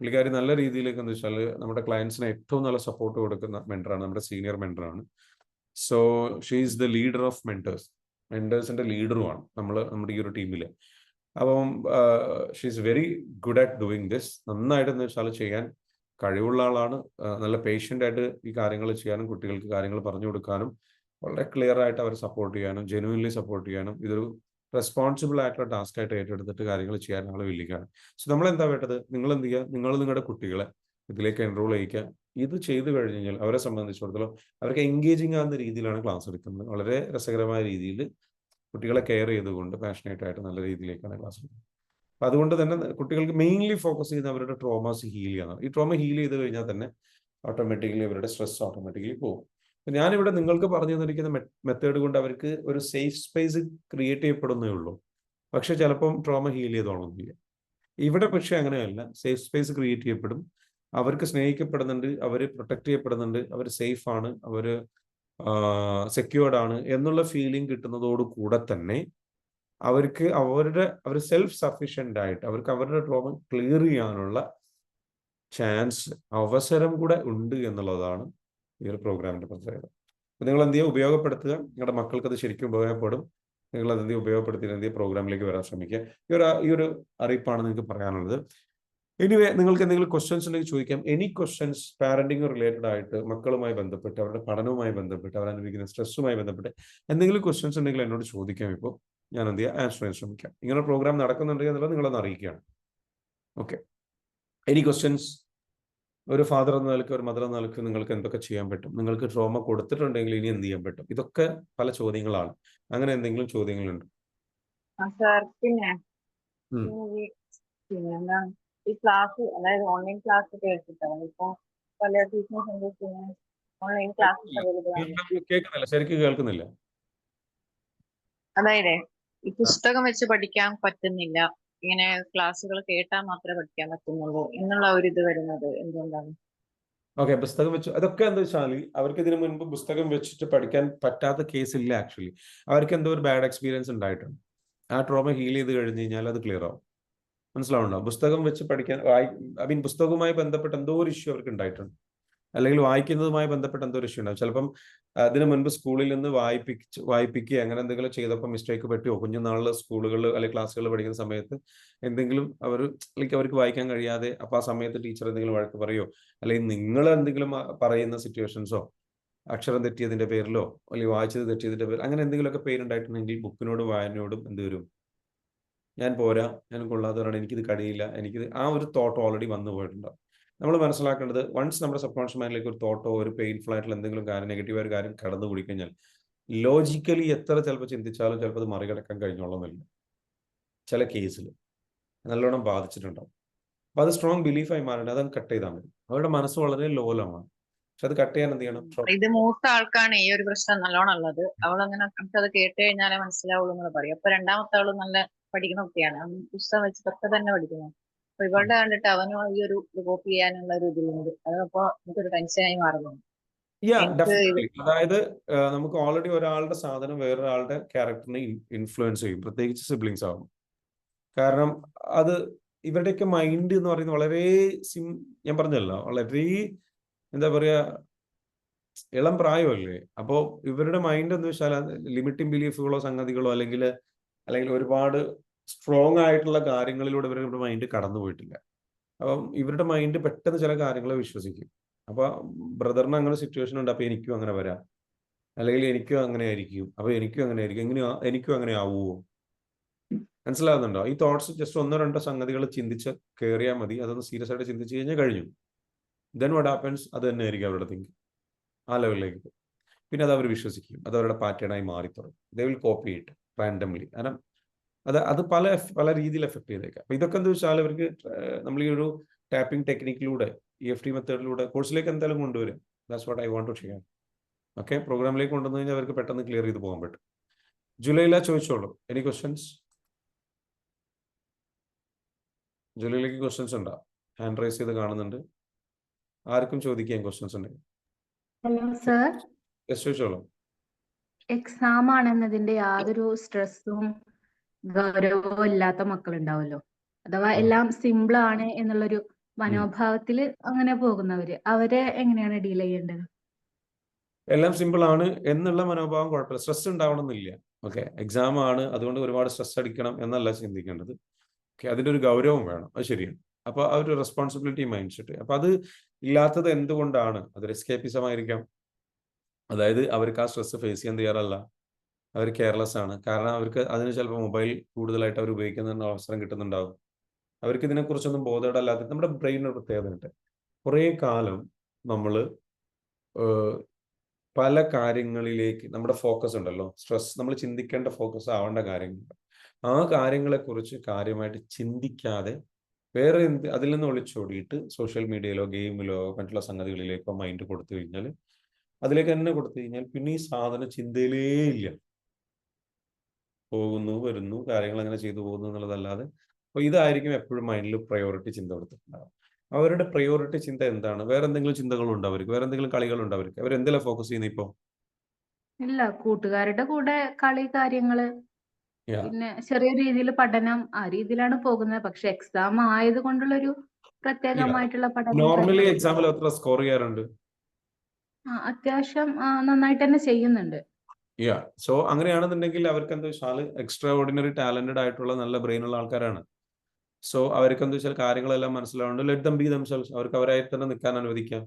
പുള്ളിക്കാരി നല്ല രീതിയിലേക്ക് എന്ന് വെച്ചാൽ നമ്മുടെ ക്ലയൻസിന് ഏറ്റവും നല്ല സപ്പോർട്ട് കൊടുക്കുന്ന മെൻറ്ററാണ്, നമ്മുടെ സീനിയർ മെൻറ്ററാണ്. So she is the leader of മെൻറ്റേഴ്സിന്റെ ലീഡറുമാണ് നമ്മുടെ ഈ ഒരു ടീമിൽ. അപ്പം she is very good at doing this. നന്നായിട്ട് എന്ന് വെച്ചാൽ ചെയ്യാൻ കഴിവുള്ള ആളാണ്. നല്ല പേഷ്യൻ്റ് ആയിട്ട് ഈ കാര്യങ്ങൾ ചെയ്യാനും കുട്ടികൾക്ക് കാര്യങ്ങൾ പറഞ്ഞു കൊടുക്കാനും വളരെ ക്ലിയർ ആയിട്ട് അവരെ സപ്പോർട്ട് ചെയ്യാനും ജെനുവിൻലി സപ്പോർട്ട് ചെയ്യാനും ഇതൊരു റെസ്പോൺസിബിൾ ആയിട്ടുള്ള ടാസ്ക് ആയിട്ട് ഏറ്റെടുത്തിട്ട് കാര്യങ്ങൾ ചെയ്യാൻ ആൾ വില്ലിക്കാണ്. സോ നമ്മൾ എന്താ വേണ്ടത്, നിങ്ങൾ എന്ത് ചെയ്യുക, നിങ്ങൾ നിങ്ങളുടെ കുട്ടികളെ ഇതിലേക്ക് എൻറോൾ ചെയ്യിക്കുക. ഇത് ചെയ്തു കഴിഞ്ഞ് കഴിഞ്ഞാൽ അവരെ സംബന്ധിച്ചിടത്തോളം അവർക്ക് എൻഗേജിങ് ആകുന്ന രീതിയിലാണ് ക്ലാസ് എടുക്കുന്നത്. വളരെ രസകരമായ രീതിയിൽ കുട്ടികളെ കെയർ ചെയ്തുകൊണ്ട് പാഷനേറ്റ് ആയിട്ട് നല്ല രീതിയിലേക്കാണ് ക്ലാസ് എടുക്കുന്നത്. അപ്പം അതുകൊണ്ട് തന്നെ കുട്ടികൾക്ക് മെയിൻലി ഫോക്കസ് ചെയ്യുന്ന അവരുടെ ട്രോമാസ് ഹീൽ ചെയ്യണം. ഈ ട്രോമ ഹീൽ ചെയ്ത് കഴിഞ്ഞാൽ തന്നെ ഓട്ടോമാറ്റിക്കലി അവരുടെ സ്ട്രെസ് ഓട്ടോമാറ്റിക്കലി പോകും. ഞാനിവിടെ നിങ്ങൾക്ക് പറഞ്ഞു തന്നിരിക്കുന്ന മെത്തേഡ് കൊണ്ട് അവർക്ക് ഒരു സേഫ് സ്പേസ് ക്രിയേറ്റ് ചെയ്യപ്പെടുന്നേ ഉള്ളൂ. പക്ഷെ ചിലപ്പം ട്രോമ ഹീൽ ചെയ്തോളന്നില്ല. ഇവിടെ പക്ഷെ അങ്ങനെയല്ല, സേഫ് സ്പേസ് ക്രിയേറ്റ് ചെയ്യപ്പെടും. അവർക്ക് സ്നേഹിക്കപ്പെടുന്നുണ്ട്, അവർ പ്രൊട്ടക്ട് ചെയ്യപ്പെടുന്നുണ്ട്, അവർ സേഫ് ആണ്, അവർ സെക്യൂർഡ് ആണ് എന്നുള്ള ഫീലിംഗ് കിട്ടുന്നതോട് കൂടെ തന്നെ അവർ സെൽഫ് സഫീഷ്യന്റ് ആയിട്ട് അവർക്ക് അവരുടെ പ്രോബ്ലം ക്ലിയർ ചെയ്യാനുള്ള ചാൻസ്, അവസരം കൂടെ ഉണ്ട് എന്നുള്ളതാണ് ഈ ഒരു പ്രോഗ്രാമിന്റെ പ്രത്യേകത. നിങ്ങൾ എന്ത് ചെയ്യുക, ഉപയോഗപ്പെടുത്തുക. നിങ്ങളുടെ മക്കൾക്ക് അത് ശരിക്കും ഉപയോഗപ്പെടും. നിങ്ങൾ അത് എന്ത് ഉപയോഗപ്പെടുത്തി എന്ത് പ്രോഗ്രാമിലേക്ക് വരാൻ ശ്രമിക്കുക. ഈ ഒരു അറിയിപ്പാണ് നിങ്ങൾക്ക് പറയാനുള്ളത്. എനിവേ, നിങ്ങൾക്ക് എന്തെങ്കിലും ക്വസ്റ്റ്യൻസ് ഉണ്ടെങ്കിൽ ചോദിക്കാം. എനി ക്വസ്റ്റ്യൻസ് പാരന്റിങ് റിലേറ്റഡ് ആയിട്ട്, മക്കളുമായി ബന്ധപ്പെട്ട്, അവരുടെ പഠനവുമായി ബന്ധപ്പെട്ട്, അവരനുഭവിക്കുന്ന സ്ട്രെസ്സുമായി ബന്ധപ്പെട്ട് എന്തെങ്കിലും ക്വസ്റ്റ്യൻസ് ഉണ്ടെങ്കിൽ എന്നോട് ചോദിക്കാം. ഇപ്പോൾ ഞാൻ എന്ത് ചെയ്യുക, ആൻസർ ചെയ്യാൻ ശ്രമിക്കാം. ഇങ്ങനെ പ്രോഗ്രാം നടക്കുന്നുണ്ടെങ്കിൽ എന്നുള്ളത് നിങ്ങളൊന്ന് അറിയിക്കുകയാണ്. Okay, any questions? ഒരു ഫാദർ എന്ന നിലയ്ക്ക്, ഒരു മദർ എന്ന നിലയ്ക്ക് നിങ്ങൾക്ക് എന്തൊക്കെ ചെയ്യാൻ പറ്റും? നിങ്ങൾക്ക് ട്രോമ കൊടുത്തിട്ടുണ്ടെങ്കിൽ ഇനി എന്ത് ചെയ്യാൻ പറ്റും? ഇതൊക്കെ പല ചോദ്യങ്ങളാണ്. അങ്ങനെ എന്തെങ്കിലും ചോദ്യങ്ങളുണ്ട്? സാർ, പിന്നെന്താ ഈ ക്ലാസ്, അതായത് ഓൺലൈൻ ക്ലാസ് കേട്ടിട്ടാണ് ഇപ്പൊ പല ട്യൂഷൻ സെന്റേഴ്സിന് ഓൺലൈൻ ക്ലാസ്സസ് അവൈലബിൾ ആണ്. കേൾക്കുന്നില്ല, ശരിക്കും കേൾക്കുന്നില്ല. അതായത് ഈ പുസ്തകം വെച്ച് പഠിക്കാൻ പറ്റുന്നില്ല, ഇങ്ങനെ ക്ലാസ്സുകൾ കേട്ടാൽ മാത്രമേ പഠിക്കാൻ പറ്റുന്നുള്ളൂ എന്നുള്ള ഒരു ഇത് വരുന്നത് എന്തുകൊണ്ടാണ്? ഓക്കെ, പുസ്തകം വെച്ച് അതൊക്കെ എന്താ വെച്ചാൽ അവർക്ക് ഇതിനു മുൻപ് പുസ്തകം വെച്ചിട്ട് പഠിക്കാൻ പറ്റാത്ത കേസില്ല. ആക്ച്വലി അവർക്ക് എന്തോ ഒരു ബാഡ് എക്സ്പീരിയൻസ് ഉണ്ടായിട്ടുണ്ട്. ആ ട്രോമ ഹീൽ ചെയ്ത് കഴിഞ്ഞ് കഴിഞ്ഞാൽ അത് ക്ലിയർ ആവും. മനസ്സിലാവുണ്ടോ? പുസ്തകം വെച്ച് പഠിക്കാൻ പുസ്തകവുമായി ബന്ധപ്പെട്ട് എന്തോ ഒരു ഇഷ്യൂ അവർക്ക് ഉണ്ടായിട്ടുണ്ട്, അല്ലെങ്കിൽ വായിക്കുന്നതുമായി ബന്ധപ്പെട്ട് എന്തോ ഒരു ഇഷ്യൂ ഉണ്ടാവും. ചിലപ്പം അതിനു മുൻപ് സ്കൂളിൽ നിന്ന് വായിപ്പിക്കുക അങ്ങനെ എന്തെങ്കിലും ചെയ്തപ്പോൾ മിസ്റ്റേക്ക് പറ്റുമോ? കുഞ്ഞുനാളിൽ സ്കൂളുകളിൽ അല്ലെങ്കിൽ ക്ലാസ്സുകളിൽ പഠിക്കുന്ന സമയത്ത് എന്തെങ്കിലും അവർക്ക് വായിക്കാൻ കഴിയാതെ, അപ്പൊ ആ സമയത്ത് ടീച്ചർ എന്തെങ്കിലും വഴക്ക് പറയോ, അല്ലെങ്കിൽ നിങ്ങൾ എന്തെങ്കിലും പറയുന്ന സിറ്റുവേഷൻസോ, അക്ഷരം തെറ്റിയതിന്റെ പേരിലോ അല്ലെങ്കിൽ വായിച്ചത് തെറ്റിയതിന്റെ പേരിൽ അങ്ങനെ എന്തെങ്കിലുമൊക്കെ പേരുണ്ടായിട്ടുണ്ടെങ്കിൽ ബുക്കിനോടും വായനയോടും എന്ത് വരും? ഞാൻ പോരാ, ഞാൻ കൊള്ളാത്തവരാണ്, എനിക്കിത് കഴിയില്ല, എനിക്കിത് ആ ഒരു തോട്ട് ഓൾറെഡി വന്നു പോയിട്ടുണ്ടാവും. നമ്മൾ മനസ്സിലാക്കേണ്ടത്, വൺസ് നമ്മുടെ സബ് കോൺഷ്യസ് മൈൻഡിലേക്ക് ഒരു തോട്ടോ ഒരു പെയിൻഫുൾ ആയിട്ടുള്ള എന്തെങ്കിലും കാര്യം, നെഗറ്റീവായ ഒരു കാര്യം കടന്നു കൂടി കഴിഞ്ഞാൽ ലോജിക്കലി എത്ര ചിലപ്പോൾ ചിന്തിച്ചാലും ചിലപ്പോൾ അത് മറികടക്കാൻ കഴിഞ്ഞോളന്നില്ല. ചില കേസിൽ നല്ലോണം ബാധിച്ചിട്ടുണ്ടാവും. അപ്പൊ അത് സ്ട്രോങ് ബിലീഫായി മാറേണ്ടത്, അതങ്ങ് കട്ട് ചെയ്താൽ മതി. അവരുടെ മനസ്സ് വളരെ ലോലമാണ്. പക്ഷെ അത് കട്ട് ചെയ്യാൻ എന്ത് ചെയ്യണം? ഇത് മൂത്ത ആൾക്കാണ് ഈ ഒരു പ്രശ്നം നല്ലോണം ഉള്ളത്. അവളങ്ങനെ നമുക്കത് കേട്ട് കഴിഞ്ഞാലേ മനസ്സിലാവുള്ളൂ എന്ന് പറയും. അപ്പൊ രണ്ടാമത്തെ അവള് നല്ല പഠിക്കുന്ന കുട്ടിയാണ്, പുസ്തകം വെച്ചിട്ടൊക്കെ തന്നെ പഠിക്കുന്നത്. അപ്പൊ ഇവളുടെ കണ്ടിട്ട് അവനും ഈ ഒരു കോപ്പി ചെയ്യാനുള്ള ഒരു ഇതിലുണ്ട്. അതപ്പോ നമുക്കൊരു ടെൻഷനായി മാറുന്നു. അതായത് നമുക്ക് ഓൾറെഡി ഒരാളുടെ സാധനം വേറൊരാളുടെ ക്യാരക്ടറിനെ ഇൻഫ്ലുവൻസ് ചെയ്യും, പ്രത്യേകിച്ച് സിബ്ലിങ്സ് ആവും. കാരണം അത് ഇവരുടെയൊക്കെ മൈൻഡ് എന്ന് പറയുന്നത് വളരെ ഞാൻ പറഞ്ഞല്ലോ, വളരെ എന്താ പറയാ, ഇളം പ്രായമല്ലേ. അപ്പോ ഇവരുടെ മൈൻഡ് എന്ന് വെച്ചാൽ ലിമിറ്റിംഗ് ബിലീഫുകളോ സംഗതികളോ അല്ലെങ്കിൽ ഒരുപാട് സ്ട്രോങ് ആയിട്ടുള്ള കാര്യങ്ങളിലൂടെ ഇവരുടെ മൈൻഡ് കടന്നു പോയിട്ടില്ല. അപ്പം ഇവരുടെ മൈൻഡ് പെട്ടെന്ന് ചില കാര്യങ്ങളെ വിശ്വസിക്കും. അപ്പൊ ബ്രദറിന് അങ്ങനെ സിറ്റുവേഷൻ ഉണ്ട്, അപ്പൊ എനിക്കും അങ്ങനെ വരാം, അല്ലെങ്കിൽ എനിക്കും അങ്ങനെ ആയിരിക്കും, അപ്പൊ എനിക്കും അങ്ങനെ ആയിരിക്കും, എനിക്കും അങ്ങനെ ആവുമോ? മനസ്സിലാകുന്നുണ്ടോ? ഈ തോട്ട്സ് ജസ്റ്റ് ഒന്നോ രണ്ടോ സംഗതികൾ ചിന്തിച്ച് കയറിയാൽ മതി. അതൊന്ന് സീരിയസ് ആയിട്ട് ചിന്തിച്ചു കഴിഞ്ഞാൽ കഴിഞ്ഞു. Then what happens? അത് തന്നെ ആയിരിക്കും അവരുടെ തിങ്കിങ്, ആ ലെവലിലേക്ക് പോകും. പിന്നെ അത് അവർ വിശ്വസിക്കും, അത് അവരുടെ പാറ്റേണായി മാറി തുടങ്ങും. They will copy it randomly. കാരണം അത് പല രീതിയിൽ എഫക്ട് ചെയ്തേക്കാം. അപ്പൊ ഇതൊക്കെ എന്താ വെച്ചാൽ അവർക്ക് നമ്മൾ ഈ ഒരു ടാപ്പിംഗ് ടെക്നിക്കിലൂടെ, EFT മെത്തേഡിലൂടെ കോഴ്സിലേക്ക് എന്തായാലും കൊണ്ടുവരും. That's what I want to share. Okay, പ്രോഗ്രാമിലേക്ക് കൊണ്ടുവന്നു കഴിഞ്ഞാൽ അവർക്ക് പെട്ടെന്ന് ക്ലിയർ ചെയ്ത് പോകാൻ പറ്റും. ജൂലൈല ചോദിച്ചോളൂ, എനി ക്വസ്റ്റ്യൻസ്? ജൂലൈയിലേക്ക് ക്വസ്റ്റ്യൻസ് ഉണ്ടോ? ഹാൻഡ് റൈസ് ചെയ്ത് കാണുന്നുണ്ട്. ആർക്കും ചോദിക്കാൻ ക്വസ്റ്റ്യൻസ് ഉണ്ടെങ്കിൽ? ഹലോ സർ, ചോദിച്ചോളൂ. എക്സാം ആണെന്നതിന്റെ യാതൊരു സ്ട്രെസ്സും ഗൗരവവും ഇല്ലാത്ത മക്കളുണ്ടാവല്ലോ, അഥവാ എല്ലാം സിമ്പിൾ ആണ് എന്നുള്ളൊരു മനോഭാവത്തിൽ അങ്ങനെ പോകുന്നവര്, അവരെ എങ്ങനെയാണ് ഡീൽ ചെയ്യേണ്ടത്? എല്ലാം സിമ്പിൾ ആണ് എന്നുള്ള മനോഭാവം കുഴപ്പമില്ല, സ്ട്രെസ് ഉണ്ടാവണമെന്നില്ല. ഓക്കെ, എക്സാം ആണ് അതുകൊണ്ട് ഒരുപാട് സ്ട്രെസ് അടിക്കണം എന്നല്ല ചിന്തിക്കേണ്ടത്. ഓക്കെ, അതിന്റെ ഒരു ഗൗരവം വേണം, അത് ശരിയാണ്. അപ്പൊ ആ ഒരു റെസ്പോൺസിബിലിറ്റി മൈൻഡ് സെറ്റ്. അപ്പൊ അത് ഇല്ലാത്തത് എന്തുകൊണ്ടാണ്? അതൊരു എസ്കേപ്പിസം ആയിരിക്കാം. അതായത് അവർക്ക് ആ സ്ട്രെസ് ഫേസ് ചെയ്യാൻ തയ്യാറല്ല, അവർ കെയർലെസ് ആണ്. കാരണം അവർക്ക് അതിന് ചിലപ്പോൾ മൊബൈൽ കൂടുതലായിട്ട് അവർ ഉപയോഗിക്കുന്ന അവസരം കിട്ടുന്നുണ്ടാവും. അവർക്ക് ഇതിനെക്കുറിച്ചൊന്നും ബോധേടല്ലാതെ, നമ്മുടെ ബ്രെയിനൊരു പ്രത്യേകത ഉണ്ട്. കുറേ കാലം നമ്മൾ പല കാര്യങ്ങളിലേക്ക് നമ്മുടെ ഫോക്കസ് ഉണ്ടല്ലോ, സ്ട്രെസ് നമ്മൾ ചിന്തിക്കേണ്ട ഫോക്കസ് ആവേണ്ട കാര്യങ്ങളുണ്ട്. ആ കാര്യങ്ങളെക്കുറിച്ച് കാര്യമായിട്ട് ചിന്തിക്കാതെ വേറെ അതിൽ നിന്ന് ഒളിച്ചോടിയിട്ട് സോഷ്യൽ മീഡിയയിലോ ഗെയിമിലോ മറ്റുള്ള സംഗതികളിലേക്കോ മൈൻഡ് കൊടുത്തു കഴിഞ്ഞാൽ, അതിലേക്ക് തന്നെ കൊടുത്തു കഴിഞ്ഞാൽ പിന്നെ ഈ സാധനം ചിന്തയിലേ ഇല്ല. പോകുന്നു വരുന്നു, കാര്യങ്ങൾ അങ്ങനെ ചെയ്തു പോകുന്നു എന്നുള്ളതല്ലാതെ. അപ്പോൾ ഇതായിരിക്കും എപ്പോഴും മൈൻഡിൽ പ്രയോറിറ്റി ചിന്ത കൊടുത്തിട്ടുണ്ടാകും. അവരുടെ പ്രയോറിറ്റി ചിന്ത എന്താണ്? വേറെ എന്തെങ്കിലും ചിന്തകളുണ്ടോ അവർക്ക്? വേറെ എന്തെങ്കിലും കളികളുണ്ടോ അവർക്ക്? അവരെന്തെല്ലാം ഫോക്കസ് ചെയ്യുന്നത് ഇപ്പോൾ? ഇല്ല, കൂട്ടുകാരുടെ കൂടെ കളി കാര്യങ്ങള്. Yeah. പിന്നെ ചെറിയ രീതിയിൽ പഠനം ആ രീതിയിലാണ് പോകുന്നത്. പക്ഷെ എക്സാം ആയത് കൊണ്ടുള്ളൊരു പ്രത്യേകമായിട്ടുള്ള പഠനവും നോർമലി കാര്യങ്ങളും എക്സാമിൽ എത്ര സ്കോർ ചെയ്യാറുണ്ട്? അത്യാവശ്യം നന്നായിട്ട് തന്നെ ചെയ്യുന്നുണ്ട്. സോ അങ്ങനെയാണെന്നുണ്ടെങ്കിൽ അവർക്ക് എന്താ വെച്ചാൽ എക്സ്ട്രാ ഓർഡിനറി ടാലന്റഡ് ആയിട്ടുള്ള നല്ല ബ്രെയിൻ ഉള്ള ആൾക്കാരാണ്. സോ അവർക്ക് എന്താ വെച്ചാൽ കാര്യങ്ങളെല്ലാം മനസ്സിലാവുന്നുണ്ട്. Let them B themselves. അവർക്ക് അവരായി തന്നെ നിൽക്കാൻ അനുവദിക്കാം.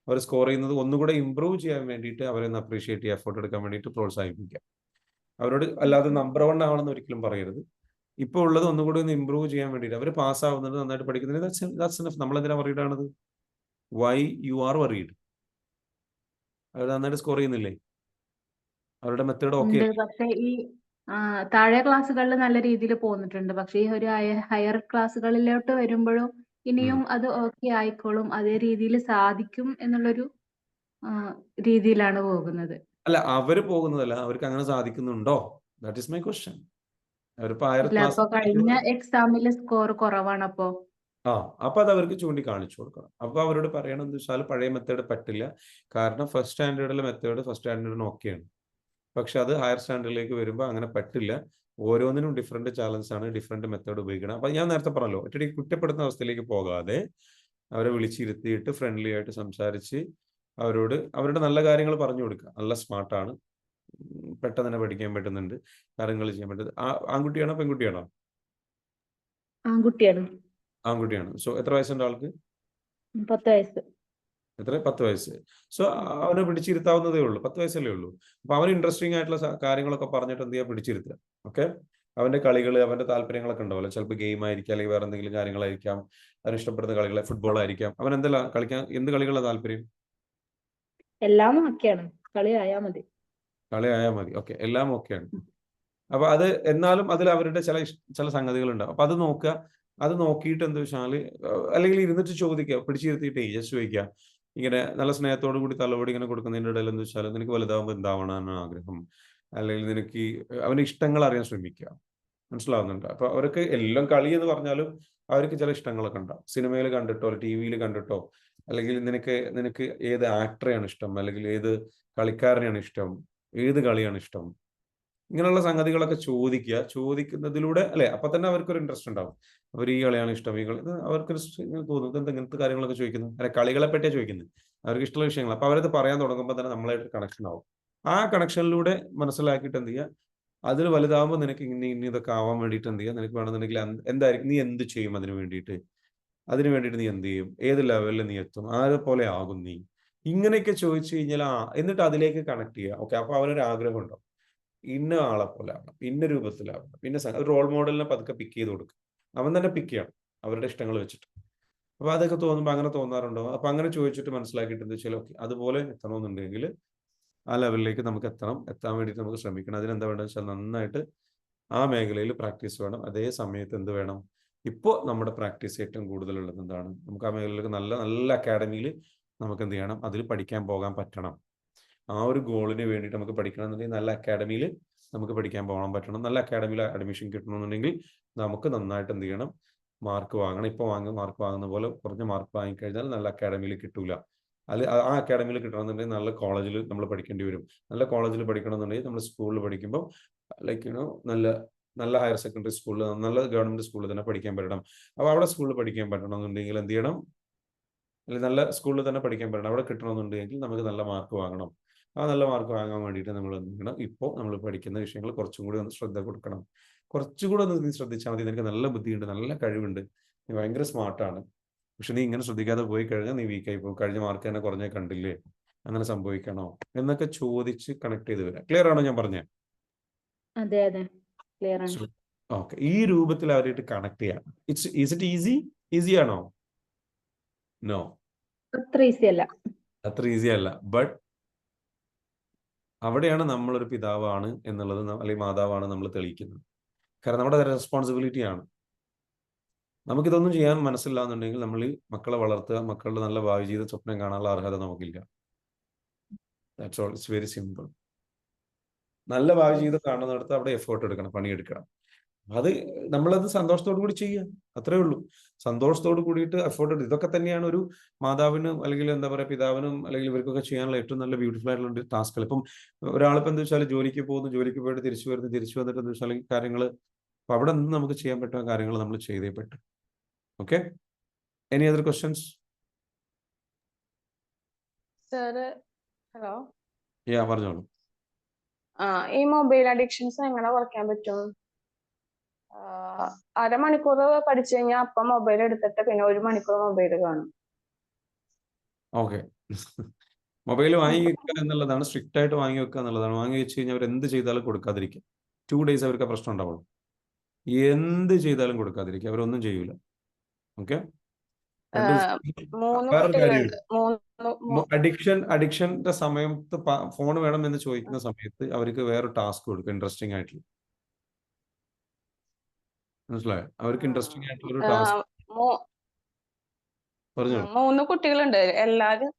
അവർ സ്കോർ ചെയ്യുന്നത് ഒന്നുകൂടെ ഇമ്പ്രൂവ് ചെയ്യാൻ വേണ്ടിയിട്ട് അവരെ ഒന്ന് അപ്രീഷിയേറ്റ് ചെയ്യുക, എഫോർട്ട് എടുക്കാൻ വേണ്ടിയിട്ട് പ്രോത്സാഹിപ്പിക്കുക. അവരോട് അല്ലാതെ നമ്പർ 1 ആവണമെന്ന് ഒരിക്കലും പറയരുത്. ഇപ്പോൾ ഉള്ളത് ഒന്നുകൂടി ഒന്ന് ഇമ്പ്രൂവ് ചെയ്യാൻ വേണ്ടിയിട്ട് അവർ പാസ് ആവുന്നത്, നന്നായിട്ട് പഠിക്കുന്നത്, ദാറ്റ്സ് എനഫ്. നമ്മൾ എന്തിനാ worried ആണത്? Why you are worried? അവർ നന്നായിട്ട് സ്കോർ ചെയ്യുന്നില്ലേ? അവരുടെ മെത്തേഡ് ഓക്കെ ഉണ്ട്. പക്ഷെ ഈ താഴെ ക്ലാസ്സുകളിൽ നല്ല രീതിയിൽ പോന്നിട്ടുണ്ട്. പക്ഷെ ഈ ഒരു ഹയർ ക്ലാസ്സുകളിലോട്ട് വരുമ്പോഴും ഇനിയും അത് ഓക്കെ ആയിക്കോളും, അതേ രീതിയിൽ സാധിക്കും എന്നുള്ളൊരു രീതിയിലാണ് പോകുന്നത്. അല്ല, അവര് പോകുന്നതല്ല, അവർക്ക് അങ്ങനെ സാധിക്കുന്നുണ്ടോ? That is my question. അവരിപ്പോ ഹയർ ഇല്ല, ക്ലാസ് അപ്പൊ കഴിഞ്ഞ എക്സാമിൽ സ്കോർ കുറവാണ്. അപ്പൊ അത് അവർക്ക് ചൂണ്ടിക്കാണിച്ചു കൊടുക്കണം. അപ്പൊ അവരോട് പറയണം എന്ന് വെച്ചാൽ പഴയ മെത്തേഡ് പറ്റില്ല. കാരണം ഫസ്റ്റ് സ്റ്റാൻഡേർഡിലെ മെത്തേഡ് ഫസ്റ്റ് സ്റ്റാൻഡേർഡിന് ഓക്കെയാണ്. പക്ഷെ അത് ഹയർ സ്റ്റാൻഡേർഡിലേക്ക് വരുമ്പോൾ അങ്ങനെ പറ്റില്ല. ഓരോന്നിനും ഡിഫറെന്റ് ചാലഞ്ച് ആണ്, ഡിഫറെന്റ് മെത്തേഡ് ഉപയോഗിക്കണം. അപ്പൊ ഞാൻ നേരത്തെ പറഞ്ഞല്ലോ, ഒറ്റടി കുറ്റപ്പെടുത്തുന്ന അവസ്ഥയിലേക്ക് പോകാതെ അവരെ വിളിച്ചിരുത്തിയിട്ട് ഫ്രണ്ട്ലി ആയിട്ട് സംസാരിച്ച് അവരോട് അവരുടെ നല്ല കാര്യങ്ങൾ പറഞ്ഞു കൊടുക്കുക. നല്ല സ്മാർട്ടാണ്, പെട്ടെന്ന് തന്നെ പഠിക്കാൻ പറ്റുന്നുണ്ട്, കാര്യങ്ങൾ ചെയ്യാൻ പറ്റുന്നത്. ആൺകുട്ടിയാണോ പെൺകുട്ടിയാണോ? ആൺകുട്ടിയാണ്. ആൺകുട്ടിയാണ്. സോ എത്ര വയസ്സുണ്ട് ആൾക്ക്? 10 വയസ്സ്. എത്ര? 10 വയസ്സ്. സോ അവനെ പിടിച്ചിരുത്താവുന്നതേ ഉള്ളൂ. 10 വയസ്സല്ലേ ഉള്ളൂ. അപ്പൊ അവന് ഇൻട്രസ്റ്റിംഗ് ആയിട്ടുള്ള കാര്യങ്ങളൊക്കെ പറഞ്ഞിട്ട് എന്ത് ചെയ്യാൻ, പിടിച്ചിരുത്തുക. ഓക്കെ. അവന്റെ കളികൾ, അവന്റെ താല്പര്യങ്ങളൊക്കെ ഉണ്ടാവില്ല. ചിലപ്പോൾ ഗെയിം ആയിരിക്കാം, അല്ലെങ്കിൽ വേറെ എന്തെങ്കിലും കാര്യങ്ങളായിരിക്കാം. അവന് ഇഷ്ടപ്പെടുന്ന കളികൾ, ഫുട്ബോൾ ആയിരിക്കാം. അവൻ എന്തെല്ലാം കളിക്കാൻ, എന്ത് കളികളാണ് താല്പര്യം? എല്ലാം ഓക്കെയാണ്, കളി ആയാൽ മതി. കളി ആയാൽ മതി. ഓക്കെ, എല്ലാം ഓക്കെയാണ്. അപ്പൊ അത് എന്നാലും അതിൽ അവരുടെ ചില സംഗതികൾ ഉണ്ടാവും. അപ്പൊ അത് നോക്കുക. അത് നോക്കിയിട്ട് എന്താ വെച്ചാല് അല്ലെങ്കിൽ ഇരുന്നിട്ട് ചോദിക്കുക, പിടിച്ചിരുത്തിയിട്ട് ജസ്റ്റ് ചോദിക്കുക. ഇങ്ങനെ നല്ല സ്നേഹത്തോടു കൂടി തലോടി ഇങ്ങനെ കൊടുക്കുന്നതിന്റെ ഇടയിൽ എന്താ വെച്ചാൽ, നിനക്ക് വലുതാവുമ്പോൾ എന്താവണമെന്നാണ് ആഗ്രഹം, അല്ലെങ്കിൽ നിനക്ക് അവന്റെ ഇഷ്ടങ്ങൾ അറിയാൻ ശ്രമിക്കുക. മനസ്സിലാവുന്നുണ്ട്? അപ്പൊ അവർക്ക് എല്ലാം കളി എന്ന് പറഞ്ഞാലും അവർക്ക് ചില ഇഷ്ടങ്ങളൊക്കെ ഉണ്ടാവും. സിനിമയിൽ കണ്ടിട്ടോ ടിവിയിൽ കണ്ടിട്ടോ, അല്ലെങ്കിൽ നിനക്ക് ഏത് ആക്ടറെയാണ് ഇഷ്ടം, അല്ലെങ്കിൽ ഏത് കളിക്കാരനെയാണ് ഇഷ്ടം, ഏത് കളിയാണ് ഇഷ്ടം, ഇങ്ങനെയുള്ള സംഗതികളൊക്കെ ചോദിക്കുക. ചോദിക്കുന്നതിലൂടെ അല്ലെ, അപ്പൊ തന്നെ അവർക്കൊരു ഇൻട്രസ്റ്റ് ഉണ്ടാവും. അവർ ഈ കളിയാണ് ഇഷ്ടം, ഈ കളി അവർക്ക് തോന്നുന്നത് എന്താ ഇങ്ങനത്തെ കാര്യങ്ങളൊക്കെ ചോദിക്കുന്നത്, അല്ലെ കളികളെ പറ്റിയാണ് ചോദിക്കുന്നത്, അവർക്ക് ഇഷ്ടമുള്ള വിഷയങ്ങൾ. അപ്പൊ അവരത് പറയാൻ തുടങ്ങുമ്പോൾ തന്നെ നമ്മളായിട്ട് കണക്ഷൻ ആവും. ആ കണക്ഷനിലൂടെ മനസ്സിലാക്കിയിട്ട് എന്ത് ചെയ്യുക, അതിൽ വലുതാകുമ്പോൾ നിനക്ക് ഇനി ഇതൊക്കെ ആവാൻ വേണ്ടിയിട്ട് എന്ത് ചെയ്യുക, നിനക്ക് വേണമെന്നുണ്ടെങ്കിൽ എന്തായിരിക്കും, നീ എന്ത് ചെയ്യും അതിന് വേണ്ടിയിട്ട് നീ എന്ത് ചെയ്യും, ഏത് ലെവലിൽ നീ എത്തും, ആരെ പോലെ ആകും നീ, ഇങ്ങനെയൊക്കെ ചോദിച്ചു കഴിഞ്ഞാൽ എന്നിട്ട് അതിലേക്ക് കണക്ട് ചെയ്യുക. ഓക്കെ, അപ്പൊ അവനൊരു ആഗ്രഹം ഉണ്ടാവും, ഇന്ന ആളെ പോലെ ആവണം, ഇന്ന രൂപത്തിലാവണം, പിന്നെ റോൾ മോഡലിനെ പതുക്കെ പിക്ക് ചെയ്ത് കൊടുക്കും. അവൻ തന്നെ പിക്ക് ചെയ്യണം അവരുടെ ഇഷ്ടങ്ങൾ വെച്ചിട്ട്. അപ്പൊ അതൊക്കെ തോന്നുമ്പോൾ അങ്ങനെ തോന്നാറുണ്ടോ? അപ്പൊ അങ്ങനെ ചോദിച്ചിട്ട് മനസ്സിലാക്കിയിട്ട് എന്താ വെച്ചാൽ, ഓക്കെ അതുപോലെ എത്തണമെന്നുണ്ടെങ്കിൽ ആ ലെവലിലേക്ക് നമുക്ക് എത്താൻ വേണ്ടിയിട്ട് നമുക്ക് ശ്രമിക്കണം. അതിനെന്താ വേണ്ടത് വെച്ചാൽ നന്നായിട്ട് ആ മേഖലയിൽ പ്രാക്ടീസ് വേണം. അതേ സമയത്ത് എന്ത് വേണം, ഇപ്പോൾ നമ്മുടെ പ്രാക്ടീസ് ഏറ്റവും കൂടുതലുള്ളത് എന്താണ്, നമുക്ക് ആ മേഖലയിലേക്ക് നല്ല നല്ല അക്കാഡമിയിൽ നമുക്ക് എന്ത് ചെയ്യണം, അതിൽ പഠിക്കാൻ പോകാൻ പറ്റണം. ആ ഒരു ഗോളിന് വേണ്ടിയിട്ട് നമുക്ക് പഠിക്കണമെന്നുണ്ടെങ്കിൽ നല്ല അക്കാഡമിയിൽ നമുക്ക് പഠിക്കാൻ പോകാൻ പറ്റണം. നല്ല അക്കാഡമിയിൽ അഡ്മിഷൻ കിട്ടണമെന്നുണ്ടെങ്കിൽ നമുക്ക് നന്നായിട്ട് എന്ത് ചെയ്യണം, മാർക്ക് വാങ്ങണം. ഇപ്പോൾ മാർക്ക് വാങ്ങുന്ന പോലെ കുറഞ്ഞ മാർക്ക് വാങ്ങിക്കഴിഞ്ഞാൽ നല്ല അക്കാഡമിയിൽ കിട്ടൂല. ആ അക്കാഡമിയിൽ കിട്ടണമെന്നുണ്ടെങ്കിൽ നല്ല കോളേജിൽ നമ്മൾ പഠിക്കേണ്ടി വരും. നല്ല കോളേജിൽ പഠിക്കണമെന്നുണ്ടെങ്കിൽ നമ്മൾ സ്കൂളിൽ പഠിക്കുമ്പോൾ നല്ല നല്ല ഹയർ സെക്കൻഡറി സ്കൂളിൽ, നല്ല ഗവൺമെന്റ് സ്കൂളിൽ തന്നെ പഠിക്കാൻ പറ്റണം. അപ്പോൾ അവിടെ സ്കൂളിൽ പഠിക്കാൻ പറ്റണമെന്നുണ്ടെങ്കിൽ എന്ത് ചെയ്യണം, അല്ലെങ്കിൽ നല്ല സ്കൂളിൽ തന്നെ പഠിക്കാൻ പറ്റണം. അവിടെ കിട്ടണമെന്നുണ്ടെങ്കിൽ നമുക്ക് നല്ല മാർക്ക് വാങ്ങണം. ആ നല്ല മാർക്ക് വാങ്ങാൻ വേണ്ടിയിട്ട് നമ്മൾ എന്ത് ചെയ്യണം, ഇപ്പോൾ നമ്മൾ പഠിക്കുന്ന വിഷയങ്ങൾ കുറച്ചും കൂടി ഒന്ന് ശ്രദ്ധ കൊടുക്കണം. കുറച്ചുകൂടെ ഒന്ന് നീ ശ്രദ്ധിച്ചാൽ മതി. നിനക്ക് നല്ല ബുദ്ധിയുണ്ട്, നല്ല കഴിവുണ്ട്, നീ ഭയങ്കര സ്മാർട്ടാണ്. പക്ഷെ നീ ഇങ്ങനെ ശ്രദ്ധിക്കാതെ പോയി കഴിഞ്ഞാൽ നീ വീക്കായി പോകും. കഴിഞ്ഞ മാർക്ക് തന്നെ കുറഞ്ഞേ കണ്ടില്ലേ, അങ്ങനെ സംഭവിക്കണോ എന്നൊക്കെ ചോദിച്ച് കണക്ട് ചെയ്ത് വരാം. ക്ലിയർ ആണോ ഞാൻ പറഞ്ഞത്? അതെ അതെ, ക്ലിയർ ആണ്. ഓക്കെ, ഈ രൂപത്തിൽ അവരായിട്ട് കണക്ട് ചെയ്യാം. ഇറ്റ് ഈസി ആണോ? നോ, അത്ര ഈസി അല്ല. അത്ര ഈസി അല്ല. ബട്ട് അവിടെയാണ് നമ്മളൊരു പിതാവാണ് എന്നുള്ളത്, അല്ലെങ്കിൽ മാതാവാണ് നമ്മൾ തെളിയിക്കുന്നത്. കാരണം നമ്മുടെ റെസ്പോൺസിബിലിറ്റി ആണ്. നമുക്കിതൊന്നും ചെയ്യാൻ മനസ്സില്ല എന്നുണ്ടെങ്കിൽ നമ്മൾ ഈ മക്കളെ വളർത്തുക, മക്കളുടെ നല്ല ഭാവി ജീവിത സ്വപ്നം കാണാനുള്ള അർഹത നമുക്കില്ല. That's all. It's very simple. നല്ല ഭാവി ജീവിതം കാണുന്നിടത്ത് അവിടെ എഫേർട്ട് എടുക്കണം, പണിയെടുക്കണം. അത് നമ്മളത് സന്തോഷത്തോടു കൂടി ചെയ്യുക, അത്രേ ഉള്ളൂ. സന്തോഷത്തോട് കൂടിയിട്ട് എഫേർട്ട് എടുത്ത്, ഇതൊക്കെ തന്നെയാണ് ഒരു മാതാവിനും അല്ലെങ്കിൽ എന്താ പറയുക പിതാവിനും അല്ലെങ്കിൽ ഇവർക്കൊക്കെ ചെയ്യാനുള്ള ഏറ്റവും നല്ല ബ്യൂട്ടിഫുൾ ആയിട്ടുള്ള ടാസ്കുകൾ. ഇപ്പം ഒരാളിപ്പോൾ എന്താ വെച്ചാൽ ജോലിക്ക് പോകുന്നു, ജോലിക്ക് പോയിട്ട് തിരിച്ചു വന്നിട്ട് എന്താ വെച്ചാൽ കാര്യങ്ങൾ അപ്പൊ അവിടെ നിന്ന് നമുക്ക് ചെയ്യാൻ പറ്റുന്ന കാര്യങ്ങൾ നമ്മൾ ചെയ്തേ പറ്റും. Okay, any other questions? Sir hello, പറഞ്ഞോളൂ. ഈ മൊബൈൽ അഡിക്ഷൻസ് എങ്ങനെ കുറയ്ക്കാൻ പറ്റും? അരമണിക്കൂർ പഠിച്ചു കഴിഞ്ഞാൽ അപ്പം മൊബൈൽ എടുത്തിട്ട് പിന്നെ 1 മണിക്കൂർ മൊബൈൽ കാണും. ഓക്കെ, മൊബൈൽ വാങ്ങി വെക്കുക എന്നുള്ളതാണ്, സ്ട്രിക്റ്റ് ആയിട്ട് വാങ്ങി വെക്കുക എന്നുള്ളതാണ്. വാങ്ങി വെച്ച് കഴിഞ്ഞാൽ അവർ എന്ത് ചെയ്താലും കൊടുക്കാതിരിക്കുക. 2 days അവർക്ക് പ്രശ്നം ഉണ്ടാവുള്ളൂ. എന്ത് ചെയ്താലും കൊടുക്കാതിരിക്കുക, അവരൊന്നും ചെയ്യൂല. ഓക്കെ, വേറൊരു കാര്യമുണ്ട്. അഡിക്ഷന്റെ സമയത്ത് ഫോൺ വേണം എന്ന് ചോദിക്കുന്ന സമയത്ത് അവർക്ക് വേറെ ടാസ്ക് കൊടുക്കുക, ഇൻട്രസ്റ്റിംഗ് ആയിട്ടുള്ള. മനസ്സിലായോ? അവർക്ക് ഇൻട്രസ്റ്റിംഗ് ആയിട്ടുള്ള ഒരു ടാസ്ക് പറഞ്ഞു. 3 കുട്ടികളുണ്ട്, എല്ലാരും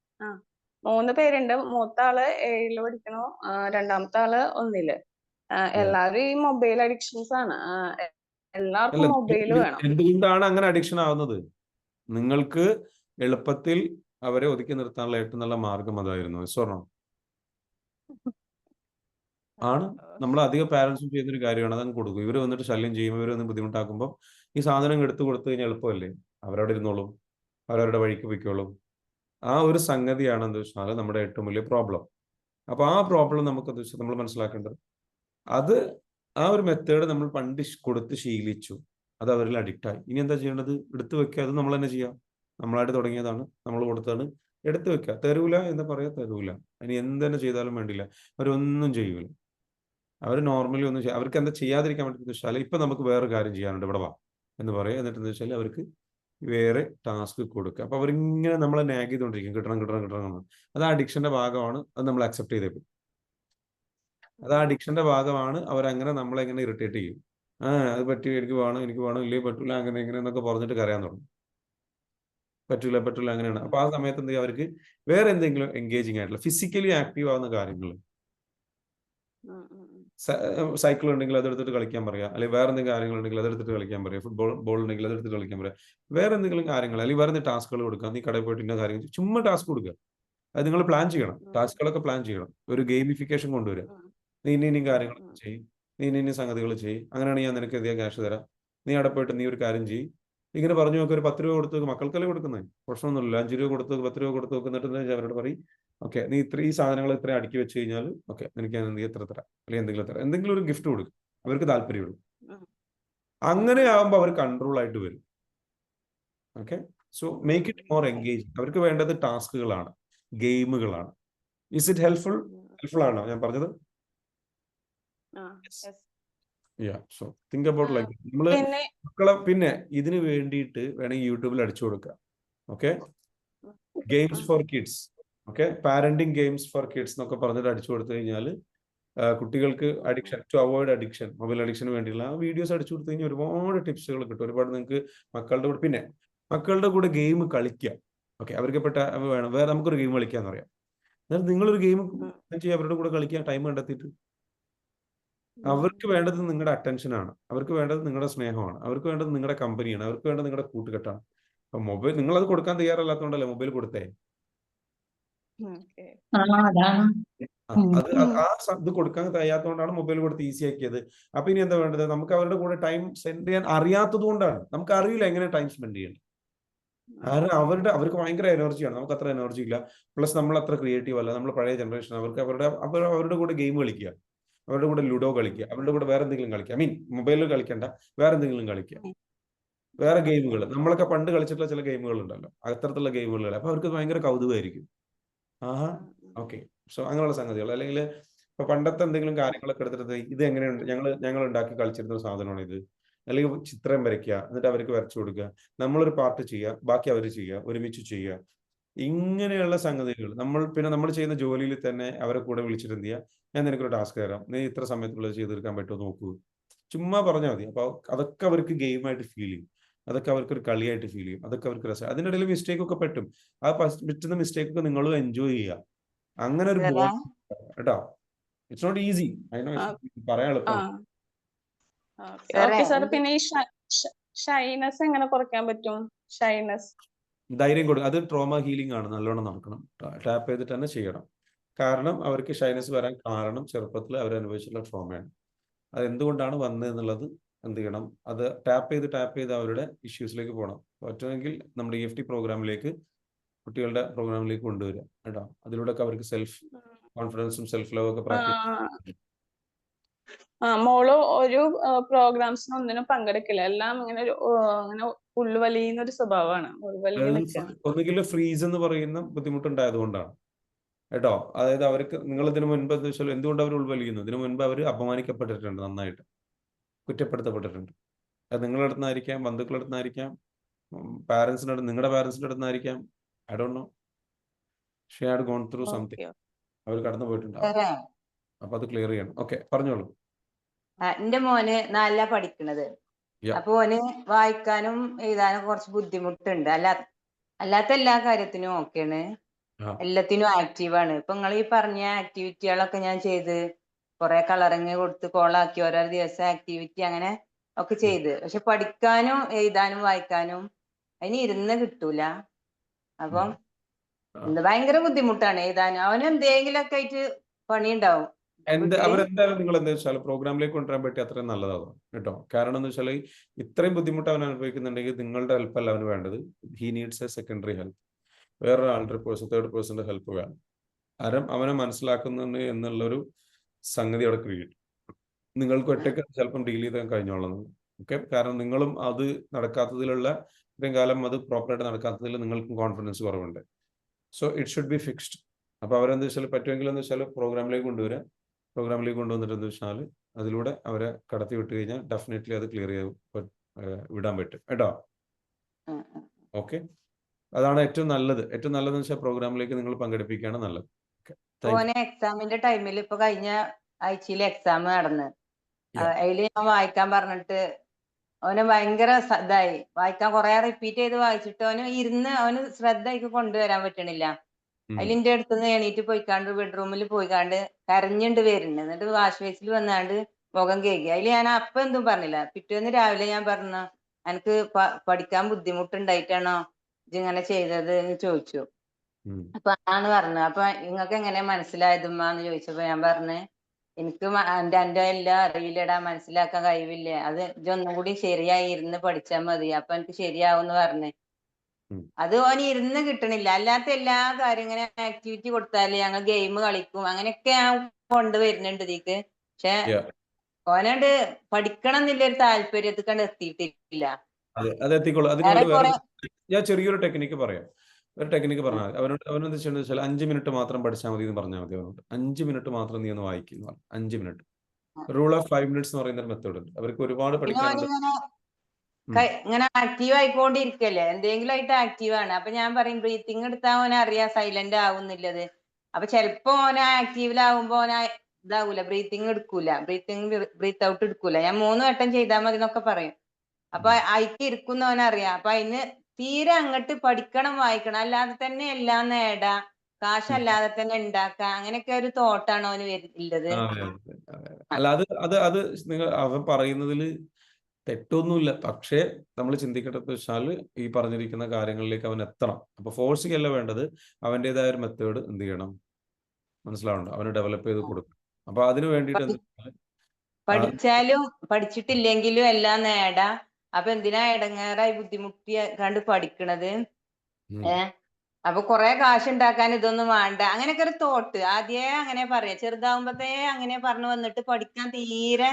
3 പേരുണ്ട്. മൂത്ത ആള് 7 പഠിക്കണു, രണ്ടാമത്തെ ആള് 1 എല്ലാരും ഈ മൊബൈൽ അഡിക്ഷൻസ് ആണ്. എല്ലാവർക്കും മൊബൈൽ വേണം. എന്തുകൊണ്ടാണ് അങ്ങനെ അഡിക്ഷൻ ആവുന്നത്? നിങ്ങൾക്ക് എളുപ്പത്തിൽ അവരെ ഒതുക്കി നിർത്താനുള്ള ഏറ്റവും നല്ല മാർഗം അതായിരുന്നു. സ്വർണം ആണ്. നമ്മൾ അധികം പാരന്റ്സും ചെയ്യുന്നൊരു കാര്യമാണ്, അതങ്ങ് കൊടുക്കും. ഇവർ വന്നിട്ട് ശല്യം ചെയ്യും, ഇവർ വന്ന് ബുദ്ധിമുട്ടാക്കുമ്പോൾ ഈ സാധനം എടുത്തു കൊടുത്തു കഴിഞ്ഞാൽ എളുപ്പമല്ലേ, അവരവിടെ ഇരുന്നോളും, അവരവരുടെ വഴിക്ക് പൊയ്ക്കോളും. ആ ഒരു സംഗതിയാണ് എന്താ വെച്ചാൽ നമ്മുടെ ഏറ്റവും വലിയ പ്രോബ്ലം. അപ്പൊ ആ പ്രോബ്ലം നമുക്ക് എന്താ വെച്ചാൽ നമ്മൾ മനസ്സിലാക്കേണ്ടത്, അത് ആ ഒരു മെത്തേഡ് നമ്മൾ പണ്ട് കൊടുത്ത് ശീലിച്ചു, അത് അവരിൽ അഡിക്റ്റായി. ഇനി എന്താ ചെയ്യേണ്ടത്? എടുത്തു വെക്കുക. അത് നമ്മൾ തന്നെ ചെയ്യാം. നമ്മളായിട്ട് തുടങ്ങിയതാണ്, നമ്മൾ കൊടുത്താണ്. എടുത്തു വെക്കുക. തരൂല എന്ന് പറയാ, തരൂല. ഇനി എന്തെന്നെ ചെയ്താലും വേണ്ടില്ല, അവരൊന്നും ചെയ്യൂല. അവർ നോർമലി ഒന്നും അവർക്ക് എന്താ ചെയ്യാതിരിക്കാൻ പറ്റുന്ന വെച്ചാൽ ഇപ്പൊ നമുക്ക് വേറെ കാര്യം ചെയ്യാനുണ്ട്, ഇവിടെ വാ എന്ന് പറയാം. എന്നിട്ട് എന്താ വെച്ചാൽ അവർക്ക് വേറെ ടാസ്ക് കൊടുക്കുക. അപ്പൊ അവരിങ്ങനെ നമ്മളെ നാഗ് ചെയ്തുകൊണ്ടിരിക്കും, കിട്ടണം. അത് ആ അഡിക്ഷന്റെ ഭാഗമാണ്, അത് നമ്മൾ അക്സെപ്റ്റ് ചെയ്തേ പറ്റും. അത് ആ അഡിക്ഷന്റെ ഭാഗമാണ്. അവരങ്ങനെ നമ്മളെങ്ങനെ ഇറിറ്റേറ്റ് ചെയ്യും. അത് പറ്റി, എനിക്ക് വേണം ഇല്ലേ പറ്റൂല, അങ്ങനെ ഇങ്ങനെ എന്നൊക്കെ പറഞ്ഞിട്ട് കരയാൻ തുടങ്ങും. പറ്റൂല അങ്ങനെയാണ്. അപ്പൊ ആ സമയത്ത് എന്ത് ചെയ്യും, അവർക്ക് വേറെ എന്തെങ്കിലും എൻഗേജിങ് ആയിട്ടുള്ള ഫിസിക്കലി ആക്റ്റീവ് ആവുന്ന കാര്യങ്ങൾ, സൈക്കിൾ ഉണ്ടെങ്കിൽ അതെടുത്തിട്ട് കളിക്കാൻ പറയാം, അല്ലെങ്കിൽ വേറെ എന്തെങ്കിലും കാര്യങ്ങൾ ഉണ്ടെങ്കിൽ അതെടുത്തിട്ട് കളിക്കാൻ പറയാം, ബോൾ ഉണ്ടെങ്കിൽ അതെടുത്തിട്ട് കളിക്കാൻ പറയാം. വേറെ എന്തെങ്കിലും കാര്യങ്ങൾ അല്ലെങ്കിൽ വേറെ എന്തെങ്കിലും ടാസ്കുകൾ കൊടുക്കുക. നീ കടയിൽ പോയിട്ട് ഇന്ന കാര്യങ്ങൾ ചുമ്മാ ടാസ്ക് കൊടുക്കുക. അത് നിങ്ങൾ പ്ലാൻ ചെയ്യണം, ടാസ്കുകളൊക്കെ പ്ലാൻ ചെയ്യണം. ഒരു ഗെയിമിഫിക്കേഷൻ കൊണ്ടുവരിക. നീ ഇനി കാര്യങ്ങൾ ചെയ്യും, നീ ഇനി സംഗതികൾ ചെയ്യും, അങ്ങനെയാണെങ്കിൽ ഞാൻ നിനക്ക് അധികം ക്യാഷ് തരാം, നീ അവിടെ പോയിട്ട് നീ ഒരു കാര്യം ചെയ്യും. ഇങ്ങനെ പറഞ്ഞു നോക്കി. ഒരു 10 രൂപ കൊടുത്ത്, മക്കൾക്കല്ലേ കൊടുക്കുന്നത്, പ്രശ്നമൊന്നുമില്ല. 5 രൂപ കൊടുത്ത് 10 രൂപ കൊടുത്ത് നോക്കുന്നിട്ട് അവരോട് പറയും, ഓക്കെ നീ ഈ സാധനങ്ങൾ ഇത്ര അടുക്കി വെച്ച് കഴിഞ്ഞാൽ ഓക്കെ എനിക്ക് ഞാൻ എത്ര തരാം, അല്ലെങ്കിൽ എന്തെങ്കിലും ഒരു ഗിഫ്റ്റ് കൊടുക്കും. അവർക്ക് താല്പര്യമുള്ളൂ. അങ്ങനെ ആകുമ്പോൾ അവർ കൺട്രോൾ ആയിട്ട് വരും. Okay, so make it more engaging. അവർക്ക് വേണ്ടത് ടാസ്കുകളാണ്, ഗെയിമുകളാണ്. ഇസ് ഇറ്റ് ഹെൽപ്ഫുൾ ആണോ ഞാൻ പറഞ്ഞത്? സോ തിങ്ക് അബൌട്ട് ലൈക്ക് നമ്മള് മക്കളെ പിന്നെ ഇതിന് വേണ്ടിയിട്ട് വേണമെങ്കിൽ യൂട്യൂബിൽ അടിച്ചു കൊടുക്കുക. Okay, games for kids, okay, parenting games for kids എന്നൊക്കെ പറഞ്ഞിട്ട് അടിച്ചു കൊടുത്തു കഴിഞ്ഞാൽ കുട്ടികൾക്ക് addiction, to avoid addiction, mobile അഡിക്ഷന് വേണ്ടിയുള്ള ആ വീഡിയോസ് അടിച്ചു കൊടുത്തു കഴിഞ്ഞാൽ ഒരുപാട് ടിപ്സുകൾ കിട്ടും. ഒരുപാട് നിങ്ങൾക്ക് മക്കളുടെ കൂടെ, പിന്നെ മക്കളുടെ കൂടെ ഗെയിം കളിക്കുക. ഓക്കെ, അവർക്ക് വേണം വേറെ നമുക്കൊരു ഗെയിം കളിക്കാന്ന് പറയാം. എന്നാൽ നിങ്ങളൊരു ഗെയിം ചെയ്യുക, അവരുടെ കൂടെ കളിക്കുക, ടൈം കണ്ടെത്തിയിട്ട്. അവർക്ക് വേണ്ടത് നിങ്ങളുടെ അറ്റൻഷനാണ്, അവർക്ക് വേണ്ടത് നിങ്ങളുടെ സ്നേഹമാണ്, അവർക്ക് വേണ്ടത് നിങ്ങളുടെ കമ്പനിയാണ്, അവർക്ക് വേണ്ടത് നിങ്ങളുടെ കൂട്ടുകെട്ടാണ്. അപ്പൊ മൊബൈൽ നിങ്ങളത് കൊടുക്കാൻ തയ്യാറല്ലാത്തതുകൊണ്ടല്ലേ മൊബൈൽ കൊടുത്തേ. ഇത് കൊടുക്കാൻ കഴിയാത്തതുകൊണ്ടാണ് മൊബൈൽ കൊടുത്ത് ഈസി ആക്കിയത്. അപ്പൊ ഇനി എന്താ വേണ്ടത്? നമുക്ക് അവരുടെ കൂടെ ടൈം സ്പെൻഡ് ചെയ്യാൻ അറിയാത്തത് കൊണ്ടാണ്. നമുക്ക് അറിയില്ല എങ്ങനെ ടൈം സ്പെൻഡ് ചെയ്യണം. കാരണം അവർക്ക് ഭയങ്കര എനർജിയാണ്, നമുക്ക് അത്ര എനർജി ഇല്ല. പ്ലസ് നമ്മൾ അത്ര ക്രിയേറ്റീവ് അല്ല, നമ്മൾ പഴയ ജനറേഷൻ. അവർക്ക് അവരുടെ കൂടെ ഗെയിം കളിക്കുക, അവരുടെ കൂടെ ലുഡോ കളിക്കുക, അവരുടെ കൂടെ വേറെ എന്തെങ്കിലും കളിക്കുക. മൊബൈലിൽ കളിക്കണ്ട, വേറെ എന്തെങ്കിലും കളിക്കുക, വേറെ ഗെയിമുകൾ. നമ്മളൊക്കെ പണ്ട് കളിച്ചിട്ടുള്ള ചില ഗെയിമുകൾ ഉണ്ടല്ലോ, അത്തരത്തിലുള്ള ഗെയിമുകൾ. അപ്പൊ അവർക്ക് ഭയങ്കര കൗതുകമായിരിക്കും. ഓക്കെ, സോ അങ്ങനെയുള്ള സംഗതികൾ. അല്ലെങ്കിൽ ഇപ്പൊ പണ്ടത്തെ എന്തെങ്കിലും കാര്യങ്ങളൊക്കെ എടുത്തിട്ട് ഇത് എങ്ങനെയുണ്ട്, ഞങ്ങൾ ഉണ്ടാക്കി കളിച്ചിരുന്ന സാധനമാണ് ഇത്, അല്ലെങ്കിൽ ചിത്രം വരയ്ക്കുക, എന്നിട്ട് അവർക്ക് വരച്ചു കൊടുക്കുക, നമ്മളൊരു പാർട്ട് ചെയ്യുക, ബാക്കി അവർ ചെയ്യുക, ഒരുമിച്ച് ചെയ്യുക. ഇങ്ങനെയുള്ള സംഗതികൾ നമ്മൾ ചെയ്യുന്ന ജോലിയിൽ തന്നെ അവരെ കൂടെ വിളിച്ചിട്ട് എന്ത് ചെയ്യുക, ഞാൻ നിനക്കൊരു ടാസ്ക് തരാം, നീ ഇത്ര സമയത്തുള്ളത് ചെയ്ത് തീർക്കാൻ പറ്റുമോ നോക്കൂ, ചുമ്മാ പറഞ്ഞാൽ മതി. അപ്പൊ അതൊക്കെ അവർക്ക് ഗെയിമായിട്ട് ഫീൽ ചെയ്യും, അതൊക്കെ അവർക്കൊരു കളിയായിട്ട് ഫീൽ ചെയ്യും, അതൊക്കെ അവർക്ക് രസം. അതിൻ്റെ ഇടയിൽ മിസ്റ്റേക്ക് ഒക്കെ പറ്റും. ആ പറ്റുന്ന മിസ്റ്റേക്ക് ഒക്കെ നിങ്ങളും എൻജോയ് ചെയ്യുക. അങ്ങനെ ഒരു കേട്ടോ. ഇറ്റ്സ് നോട്ട് ഈസി, പറയാൻ എളുപ്പം. ഓക്കെ സാർ, പിന്നെ ഈ ഷൈനസ് എങ്ങനെ കുറയ്ക്കാൻ പറ്റും? ഷൈനസ് ധൈര്യം കൊടുക്കുക. അത് ട്രോമ ഹീലിംഗ് ആണ്, നല്ലോണം നടക്കണം. ടാപ്പ് ചെയ്തിട്ട് തന്നെ ചെയ്യണം. കാരണം അവർക്ക് ഷൈനസ് വരാൻ കാരണം ചെറുപ്പത്തിൽ അവർ അനുഭവിച്ചിട്ടുള്ള ട്രോമയാണ്. അത് എന്തുകൊണ്ടാണ് വന്നത് എന്നുള്ളത് എന്ത് ചെയ്യണം, അത് ടാപ്പ് ചെയ്ത് അവരുടെ ഇഷ്യൂസിലേക്ക് പോകണം. പറ്റുമെങ്കിൽ നമ്മുടെ EFT പ്രോഗ്രാമിലേക്ക്, കുട്ടികളുടെ പ്രോഗ്രാമിലേക്ക് കൊണ്ടുവരിക കേട്ടോ. അതിലൂടെ അവർക്ക് സെൽഫ് കോൺഫിഡൻസും സെൽഫ് ലവ് ഒക്കെ പ്രാക്ടീസ്. മോള് ഒരു പ്രോഗ്രാംസിന് ഒന്നിനും പങ്കെടുക്കില്ല, എല്ലാം ഇങ്ങനെ അങ്ങനെ ഉള്ളുവലിയുന്ന ഒരു സ്വഭാവമാണ്. ഒന്നുകിൽ ഫ്രീസ് എന്ന് പറയുന്ന ബുദ്ധിമുട്ടുണ്ടായത് കൊണ്ടാണ് കേട്ടോ. അതായത് അവർക്ക് നിങ്ങൾ ഇതിനു മുൻപ് എന്താ വെച്ചാൽ എന്തുകൊണ്ട് അവർ ഉൾവലിയുന്നു, ഇതിനു മുൻപ് അവർ അപമാനിക്കപ്പെട്ടിട്ടുണ്ട്, നന്നായിട്ട് കുറ്റപ്പെടുത്തപ്പെട്ടിട്ടുണ്ട്. അത് നിങ്ങളുടെ അടുത്തുനിന്നായിരിക്കാം, ബന്ധുക്കളുടെ അടുത്തുനിന്നായിരിക്കാം, നിങ്ങളുടെ പാരൻസിന്റെ അടുത്തുനിന്നായിരിക്കാം. I don't know. She had gone through something. അവർ കടന്നു പോയിട്ടുണ്ടാവും. അപ്പൊ അത് ക്ലിയർ ചെയ്യണം. ഓക്കെ, പറഞ്ഞോളൂ. എന്റെ മോന് 4 പഠിക്കണത്. അപ്പൊ ഓന് വായിക്കാനും എഴുതാനും കുറച്ച് ബുദ്ധിമുട്ടുണ്ട്. അല്ലാത്ത എല്ലാ കാര്യത്തിനും ഓക്കെയാണ്, എല്ലാത്തിനും ആക്റ്റീവാണ്. ഇപ്പൊ നിങ്ങൾ ഈ പറഞ്ഞ ആക്ടിവിറ്റികളൊക്കെ ഞാൻ ചെയ്ത് കുറെ കളറിങ് കൊടുത്ത് കോളാക്കി ഓരോ ദിവസം ആക്ടിവിറ്റി അങ്ങനെ ഒക്കെ ചെയ്ത്, പക്ഷെ പഠിക്കാനും എഴുതാനും വായിക്കാനും അതിന് ഇരുന്ന് കിട്ടൂല. അപ്പം ഭയങ്കര ബുദ്ധിമുട്ടാണ് എഴുതാനും. അവന് എന്തെങ്കിലുമൊക്കെ ആയിട്ട് പണിയുണ്ടാവും. അവരെന്തായാലും നിങ്ങൾ എന്താ വെച്ചാൽ പ്രോഗ്രാമിലേക്ക് കൊണ്ടുവരാൻ പറ്റി അത്രയും നല്ലതാണ് കേട്ടോ. കാരണം എന്ന് വെച്ചാൽ ഇത്രയും ബുദ്ധിമുട്ട് അവൻ അനുഭവിക്കുന്നുണ്ടെങ്കിൽ നിങ്ങളുടെ ഹെൽപ്പ് അല്ല അവന് വേണ്ടത്. He needs A secondary help. വേറൊരാളുടെ തേർഡ് പേഴ്സന്റെ ഹെൽപ്പ് വേണം. അവനെ മനസ്സിലാക്കുന്നുണ്ട് എന്നുള്ളൊരു സംഗതി അവിടെ ക്രിയേറ്റ്. നിങ്ങൾക്ക് ഒറ്റയ്ക്ക് ചിലപ്പം ഡീൽ ചെയ്താൽ കഴിഞ്ഞോളാം. ഓക്കെ, കാരണം നിങ്ങളും അത് നടക്കാത്തതിലുള്ള ഇത്രയും കാലം അത് പ്രോപ്പറായിട്ട് നടക്കാത്തതിൽ നിങ്ങൾക്കും കോൺഫിഡൻസ് കുറവുണ്ട്. So it should be fixed. അപ്പോൾ അവരെന്താ വെച്ചാൽ പറ്റുമെങ്കിൽ എന്ന് വെച്ചാൽ പ്രോഗ്രാമിലേക്ക് കൊണ്ടുവരിക. പ്രോഗ്രാമിലേക്ക് കൊണ്ടുവന്നിട്ട് എന്താ വെച്ചാൽ അതിലൂടെ അവരെ കടത്തി വിട്ട് കഴിഞ്ഞാൽ ഡെഫിനറ്റ്ലി അത് ക്ലിയർ ചെയ്ത് വിടാൻ പറ്റും കേട്ടോ. ഓക്കെ, അതാണ് ഏറ്റവും നല്ലത്. ഏറ്റവും നല്ലതെന്ന് വെച്ചാൽ പ്രോഗ്രാമിലേക്ക് നിങ്ങൾ പങ്കെടുപ്പിക്കുകയാണ് നല്ലത്. എക്സാമിന്റെ ടൈമിൽ ഇപ്പൊ കഴിഞ്ഞ ആഴ്ചയിൽ എക്സാം നടന്ന് അതിൽ ഞാൻ വായിക്കാൻ പറഞ്ഞിട്ട് അവന് ഭയങ്കര ഇതായി. വായിക്കാൻ കുറെ റിപ്പീറ്റ് ചെയ്ത് വായിച്ചിട്ട് അവന് ശ്രദ്ധ കൊണ്ടുവരാൻ പറ്റണില്ല. അതിലിന്റെ അടുത്തുനിന്ന് എണീറ്റ് പോയിക്കാണ്ട് ബെഡ്റൂമിൽ പോയിക്കാണ്ട് കരഞ്ഞുണ്ട് വരുന്നുണ്ട്. എന്നിട്ട് വാഷ് ബേസിൽ വന്നാണ്ട് മുഖം കേൾക്കി. അതിൽ ഞാൻ അപ്പം എന്തും പറഞ്ഞില്ല. പിറ്റേന്ന് രാവിലെ ഞാൻ പറഞ്ഞു, എനിക്ക് പഠിക്കാൻ ബുദ്ധിമുട്ടുണ്ടായിട്ടാണോ ഇങ്ങനെ ചെയ്തത് എന്ന് ചോദിച്ചു. അപ്പൊ ആന്ന് പറഞ്ഞു. അപ്പൊ നിങ്ങൾക്ക് എങ്ങനെ മനസ്സിലായതുമ്മാന്ന് ചോദിച്ചപ്പോ ഞാൻ പറഞ്ഞു, എനിക്ക് എന്റെ എല്ലാം അറിയില്ലടാ, മനസ്സിലാക്കാൻ കഴിവില്ല. അത് ഇതൊന്നും കൂടി ശരിയായി ഇരുന്ന് പഠിച്ചാൽ മതി, അപ്പൊ എനിക്ക് ശരിയാവും പറഞ്ഞു. അത് ഓന് ഇരുന്ന് കിട്ടണില്ല. അല്ലാത്ത എല്ലാ കാര്യം ഇങ്ങനെ ആക്ടിവിറ്റി കൊടുത്താല് ഞങ്ങൾ ഗെയിം കളിക്കും അങ്ങനെയൊക്കെ ഞാൻ കൊണ്ടുവരുന്നുണ്ട് ഇതിക്ക്. പക്ഷെ ഓനോട് പഠിക്കണം എന്നുള്ളൊരു താല്പര്യത്തിൽ കണ്ട് എത്തിയിട്ടില്ല. ഞാൻ ചെറിയൊരു ടെക്നിക്ക് പറയാം. ഒരു ടെക്നിക്ക് പറഞ്ഞാൽ അവനെന്താ ചെയ്യണമെന്ന് വെച്ചാൽ 5 മിനിറ്റ് മാത്രം പഠിച്ചാൽ മതി എന്ന് പറഞ്ഞാൽ മതി. അവനോട് 5 മിനിറ്റ് മാത്രം നീ ഒന്ന് വായിക്കുന്നു. 5 മിനിറ്റ് റൂൾ ഓഫ് 5 മിനിറ്റ്സ് എന്ന് പറയുന്ന ഒരു മെത്തേഡ് ഉണ്ട്. അവർക്ക് ഒരുപാട് പഠിക്കാനുണ്ട്. ഇങ്ങനെ ആക്റ്റീവ് ആയിക്കൊണ്ടിരിക്കല്ലേ, എന്തെങ്കിലും ആയിട്ട് ആക്റ്റീവ് ആണ്. അപ്പൊ ഞാൻ പറയും ബ്രീത്തിങ് എടുത്താൽ ഓനെ അറിയാം സൈലന്റ് ആവുന്നില്ലത്. അപ്പൊ ചിലപ്പോ ഓനെ ആക്റ്റീവിലാവുമ്പോ ഓനെ ഇതാവൂല, ബ്രീത്തിങ് എടുക്കൂല, ബ്രീത്ത് ഔട്ട് എടുക്കൂല. ഞാൻ 3 വട്ടം ചെയ്താൽ മതി എന്നൊക്കെ പറയും. അപ്പൊ അയക്ക് ഇരിക്കുന്ന ഓനറിയാം. അപ്പൊ അതിന് തീരെ അങ്ങോട്ട് പഠിക്കണം വായിക്കണം അല്ലാതെ തന്നെ എല്ലാം നേടാ, കാശല്ലാതെ തന്നെ ഉണ്ടാക്കാം, അങ്ങനെയൊക്കെ ഒരു തോട്ടാണ് അവന് വരുന്നത്. അല്ല അത് നിങ്ങൾ അവൻ പറയുന്നതിൽ തെറ്റൊന്നുമില്ല. പക്ഷേ നമ്മൾ ചിന്തിക്കേണ്ടത് വെച്ചാൽ ഈ പറഞ്ഞിരിക്കുന്ന കാര്യങ്ങളിലേക്ക് അവൻ എത്തണം. അപ്പൊ ഫോഴ്സിംഗ് അല്ല വേണ്ടത്, അവൻ്റെതായ ഒരു മെത്തേഡ് എന്ത് ചെയ്യണം, മനസ്സിലാവണ്ട, അവന് ഡെവലപ്പ് ചെയ്ത് കൊടുക്കണം. അപ്പൊ അതിന് വേണ്ടിയിട്ട് പഠിച്ചാലും പഠിച്ചിട്ടില്ലെങ്കിലും എല്ലാം നേടാ. അപ്പൊ എന്തിനാ ഇടങ്ങേറായി ബുദ്ധിമുട്ടി കണ്ട് പഠിക്കണത്? അപ്പൊ കുറെ കാശ് ഉണ്ടാക്കാൻ ഇതൊന്നും വേണ്ട, അങ്ങനെയൊക്കെ ഒരു തോട്ട് ആദ്യേ അങ്ങനെ പറയാം. ചെറുതാവുമ്പത്തേ അങ്ങനെ പറഞ്ഞു വന്നിട്ട് പഠിക്കാൻ തീരെ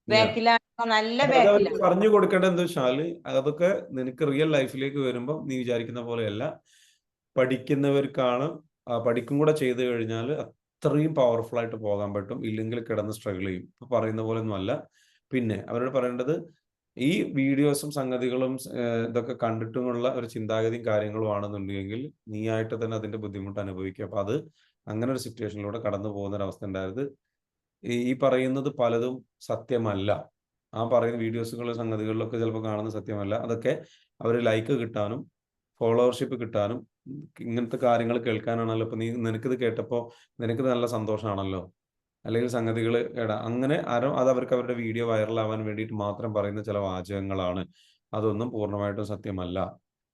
ബാക്കിലാണ്, നല്ല ബാക്കിലാണ്. പറഞ്ഞു കൊടുക്കേണ്ടത് എന്താ വെച്ചാല് അതൊക്കെ നിനക്ക് റിയൽ ലൈഫിലേക്ക് വരുമ്പോൾ നീ വിചാരിക്കുന്ന പോലെയല്ല. പഠിക്കുന്നവർക്കാണ് പഠിക്കും കൂടെ ചെയ്തു കഴിഞ്ഞാൽ അത്രയും പവർഫുൾ ആയിട്ട് പോകാൻ പറ്റും. ഇല്ലെങ്കിൽ കിടന്ന് സ്ട്രഗിൾ ചെയ്യും. ഇപ്പൊ പറയുന്ന പോലെ ഒന്നും അല്ല. പിന്നെ അവരോട് പറയേണ്ടത് ഈ വീഡിയോസും സംഗതികളും ഇതൊക്കെ കണ്ടിട്ടുമുള്ള ഒരു ചിന്താഗതിയും കാര്യങ്ങളും ആണെന്നുണ്ടെങ്കിൽ നീ ആയിട്ട് തന്നെ അതിന്റെ ബുദ്ധിമുട്ട് അനുഭവിക്കും. അപ്പൊ അത് അങ്ങനെ ഒരു സിറ്റുവേഷനിലൂടെ കടന്നു പോകുന്ന ഒരു അവസ്ഥ ഉണ്ടായത്. ഈ പറയുന്നത് പലതും സത്യമല്ല. ആ പറയുന്ന വീഡിയോസുകളും സംഗതികളിലൊക്കെ ചിലപ്പോൾ കാണുന്ന സത്യമല്ല. അതൊക്കെ അവർ ലൈക്ക് കിട്ടാനും ഫോളോവർഷിപ്പ് കിട്ടാനും ഇങ്ങനത്തെ കാര്യങ്ങൾ കേൾക്കാനാണല്ലോ. ഇപ്പൊ നിനക്കിത് കേട്ടപ്പോൾ നിനക്ക് നല്ല സന്തോഷമാണല്ലോ. അല്ലെങ്കിൽ സംഗതികൾ അങ്ങനെ ആരോ അത് അവർക്ക് അവരുടെ വീഡിയോ വൈറലാവാൻ വേണ്ടിയിട്ട് മാത്രം പറയുന്ന ചില വാചകങ്ങളാണ്. അതൊന്നും പൂർണ്ണമായിട്ടും സത്യമല്ല.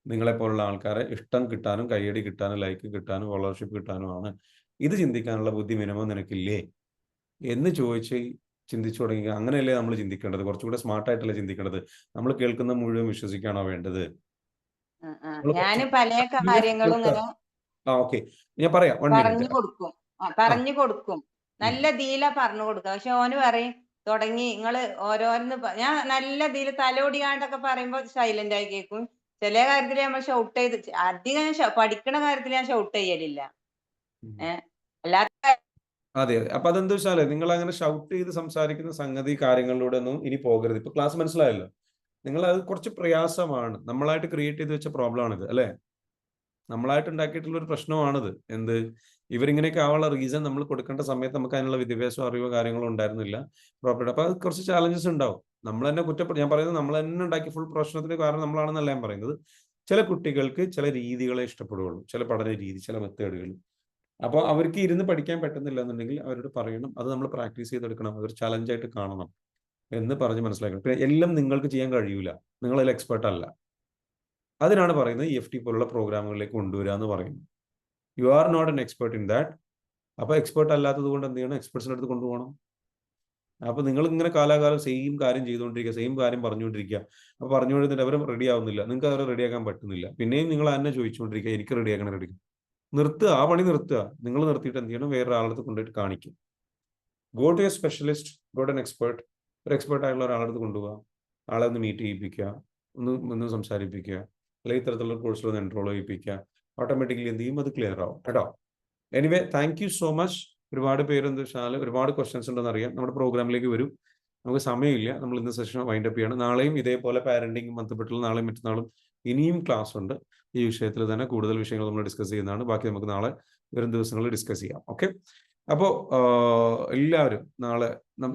നിങ്ങളെപ്പോലുള്ള ആൾക്കാരെ ഇഷ്ടം കിട്ടാനും കയ്യടി കിട്ടാനും ലൈക്ക് കിട്ടാനും ഫോളോവർഷിപ്പ് കിട്ടാനുമാണ്. ഇത് ചിന്തിക്കാനുള്ള ബുദ്ധി മിനിമം നിനക്കില്ലേ എന്ന് ചോദിച്ച് ചിന്തിച്ചു തുടങ്ങി. അങ്ങനെയല്ലേ നമ്മൾ ചിന്തിക്കേണ്ടത്? കുറച്ചുകൂടെ സ്മാർട്ടായിട്ടല്ലേ ചിന്തിക്കേണ്ടത്? നമ്മൾ കേൾക്കുന്ന മുഴുവൻ വിശ്വസിക്കാണോ വേണ്ടത്? ഞാന് പല കാര്യങ്ങളും ഇങ്ങനെ ഓക്കെ, ഞാൻ പറയാം. 1 പറഞ്ഞു മിനിറ്റ്. കൊടുക്കും. പറഞ്ഞു കൊടുക്കും. നല്ല ദീല പറഞ്ഞു കൊടുക്കുക. പക്ഷെ ഓന് പറയും തുടങ്ങി നിങ്ങള് ഓരോന്ന് ഞാൻ നല്ല ദീല് തലോടിയാണ്ടൊക്കെ പറയുമ്പോ സൈലന്റ് ആയി കേൾക്കും. ചില കാര്യത്തിൽ നമ്മൾ ഷൗട്ട് ചെയ്ത് അധികം പഠിക്കണ കാര്യത്തിൽ ഞാൻ ഷൗട്ട് ചെയ്യലില്ല. അല്ലാത്ത അതെ. അപ്പൊ അതെന്താ വെച്ചാല് നിങ്ങൾ അങ്ങനെ ഷൗട്ട് ചെയ്ത് സംസാരിക്കുന്ന സംഗതി കാര്യങ്ങളിലൂടെ ഒന്നും ഇനി പോകരുത്. ഇപ്പൊ ക്ലാസ് മനസ്സിലായല്ലോ. നിങ്ങൾ അത് കുറച്ച് പ്രയാസമാണ്. നമ്മളായിട്ട് ക്രിയേറ്റ് ചെയ്ത് വെച്ച പ്രോബ്ലം ആണിത്, അല്ലെ? നമ്മളായിട്ട് ഉണ്ടാക്കിയിട്ടുള്ള ഒരു പ്രശ്നമാണിത്. എന്ത്, ഇവരിങ്ങനെയൊക്കെ ആവാനുള്ള റീസൺ നമ്മൾ കൊടുക്കേണ്ട സമയത്ത് നമുക്ക് അതിനുള്ള വിദ്യാഭ്യാസമോ അറിവോ കാര്യങ്ങളോ ഉണ്ടായിരുന്നില്ല പ്രോപ്പർട്ടി. അപ്പൊ അത് കുറച്ച് ചാലഞ്ചസ് ഉണ്ടാവും. നമ്മൾ തന്നെ ഞാൻ പറയുന്നത് നമ്മൾ തന്നെ ഉണ്ടാക്കിയ ഫുൾ പ്രശ്നത്തിന് കാരണം നമ്മളാണെന്നല്ല ഞാൻ പറയുന്നത്. ചില കുട്ടികൾക്ക് ചില രീതികളെ ഇഷ്ടപ്പെടുകയുള്ളൂ, ചില പഠന രീതി, ചില മെത്തേഡുകൾ. അപ്പോൾ അവർക്ക് ഇരുന്ന് പഠിക്കാൻ പറ്റുന്നില്ല എന്നുണ്ടെങ്കിൽ അവരോട് പറയണം. അത് നമ്മൾ പ്രാക്ടീസ് ചെയ്തെടുക്കണം. അതൊരു ചലഞ്ചായിട്ട് കാണണം എന്ന് പറഞ്ഞ് മനസ്സിലാക്കണം. പിന്നെ എല്ലാം നിങ്ങൾക്ക് ചെയ്യാൻ കഴിയൂല, നിങ്ങളതിൽ എക്സ്പേർട്ട് അല്ല. അതിനാണ് പറയുന്നത് EFT പോലുള്ള പ്രോഗ്രാമുകളിലേക്ക് കൊണ്ടുവരിക എന്ന് പറയുന്നത്. You are not an expert in that. അപ്പോൾ എക്സ്പേർട്ട് അല്ലാത്തത് കൊണ്ട് എന്ത് ചെയ്യണം? എക്സ്പെർട്സിൻ്റെ അടുത്ത് കൊണ്ടുപോകണം. അപ്പോൾ നിങ്ങൾ ഇങ്ങനെ കാലാകാലം സെയിം കാര്യം ചെയ്തുകൊണ്ടിരിക്കുക, സെയിം കാര്യം പറഞ്ഞുകൊണ്ടിരിക്കുക. അപ്പോൾ പറഞ്ഞുകൊണ്ടിരുന്നിട്ട് അവർ റെഡി ആവുന്നില്ല, നിങ്ങൾക്ക് അവരെ റെഡിയാക്കാൻ പറ്റുന്നില്ല. പിന്നെയും നിങ്ങൾ തന്നെ ചോദിച്ചുകൊണ്ടിരിക്കുക, എനിക്ക് റെഡിയാക്കണം. നിർത്തുക, ആ പണി നിർത്തുക. നിങ്ങൾ നിർത്തിയിട്ട് എന്ത് ചെയ്യണം? വേറെ ആളടുത്ത് കൊണ്ടുപോയിട്ട് കാണിക്കും. Go to a specialist, go to an expert. ഒരു എക്സ്പേർട്ട് ആയിട്ടുള്ള ഒരാളടുത്ത് കൊണ്ടുപോകുക, ആളെ ഒന്ന് മീറ്റ് ചെയ്യിപ്പിക്കുക, ഒന്ന് സംസാരിപ്പിക്കുക, അല്ലെങ്കിൽ ഇത്തരത്തിലുള്ള കോഴ്സിൽ ഒന്ന് എൻറോൾ ചെയ്യിപ്പിക്കുക. ഓട്ടോമാറ്റിക്കലി എന്ത് ചെയ്യും? അത് ക്ലിയർ ആവും കേട്ടോ. Anyway, thank you so much. ഒരുപാട് പേര് എന്താ വെച്ചാൽ ഒരുപാട് ക്വസ്റ്റ്യൻസ് ഉണ്ടെന്ന് അറിയാം. നമ്മുടെ പ്രോഗ്രാമിലേക്ക് വരും. നമുക്ക് സമയമില്ല, നമ്മൾ ഇന്ന് സെഷൻ വൈൻഡപ്പ് ചെയ്യാണ്. നാളെയും ഇതേപോലെ പാരന്റിങ് ബന്ധപ്പെട്ടുള്ള നാളെയും മറ്റന്നാളും ഇനിയും ക്ലാസ് ഉണ്ട്. ഈ വിഷയത്തിൽ തന്നെ കൂടുതൽ വിഷയങ്ങൾ നമ്മൾ ഡിസ്കസ് ചെയ്യുന്നതാണ്. ബാക്കി നമുക്ക് നാളെ വരും ദിവസങ്ങളിൽ ഡിസ്കസ് ചെയ്യാം. ഓക്കെ, അപ്പോൾ എല്ലാവരും നാളെ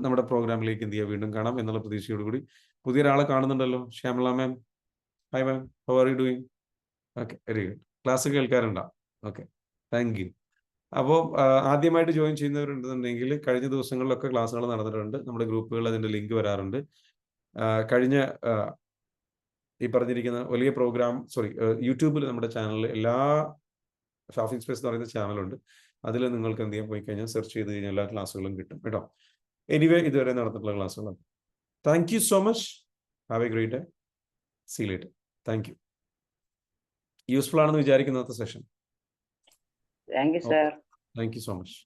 നമ്മുടെ പ്രോഗ്രാമിലേക്ക് എന്ത് ചെയ്യുക? വീണ്ടും കാണാം എന്നുള്ള പ്രതീക്ഷയോടുകൂടി. പുതിയൊരാളെ കാണുന്നുണ്ടല്ലോ, Shyamala ma'am. Hi ma'am, how are you doing? Okay, very good. Class കേൾക്കാറുണ്ടോ? Okay, thank you. അപ്പോൾ ആദ്യമായിട്ട് ജോയിൻ ചെയ്യുന്നവരുണ്ടെന്നുണ്ടെങ്കിൽ കഴിഞ്ഞ ദിവസങ്ങളിലൊക്കെ ക്ലാസ്സുകൾ നടന്നിട്ടുണ്ട്. നമ്മുടെ ഗ്രൂപ്പുകളിൽ അതിൻ്റെ ലിങ്ക് വരാറുണ്ട്. കഴിഞ്ഞ ഈ പറഞ്ഞിരിക്കുന്ന വലിയ പ്രോഗ്രാം യൂട്യൂബിൽ നമ്മുടെ ചാനലിൽ എല്ലാ ഷാഫിംഗ് സ്പേസ് എന്ന് പറയുന്ന ചാനലുണ്ട്. അതിൽ നിങ്ങൾക്ക് എന്ത് ചെയ്യാൻ പോയി കഴിഞ്ഞാൽ സെർച്ച് ചെയ്ത് കഴിഞ്ഞാൽ എല്ലാ ക്ലാസ്സുകളും കിട്ടും കേട്ടോ. എനിവേ, ഇതുവരെ നടന്നിട്ടുള്ള ക്ലാസ്സുകളാണ്. Thank you so much. Have a great day. See you later. Thank you. Useful ആണെന്ന് വിചാരിക്കുന്ന session. Thank you sir. Thank you so much.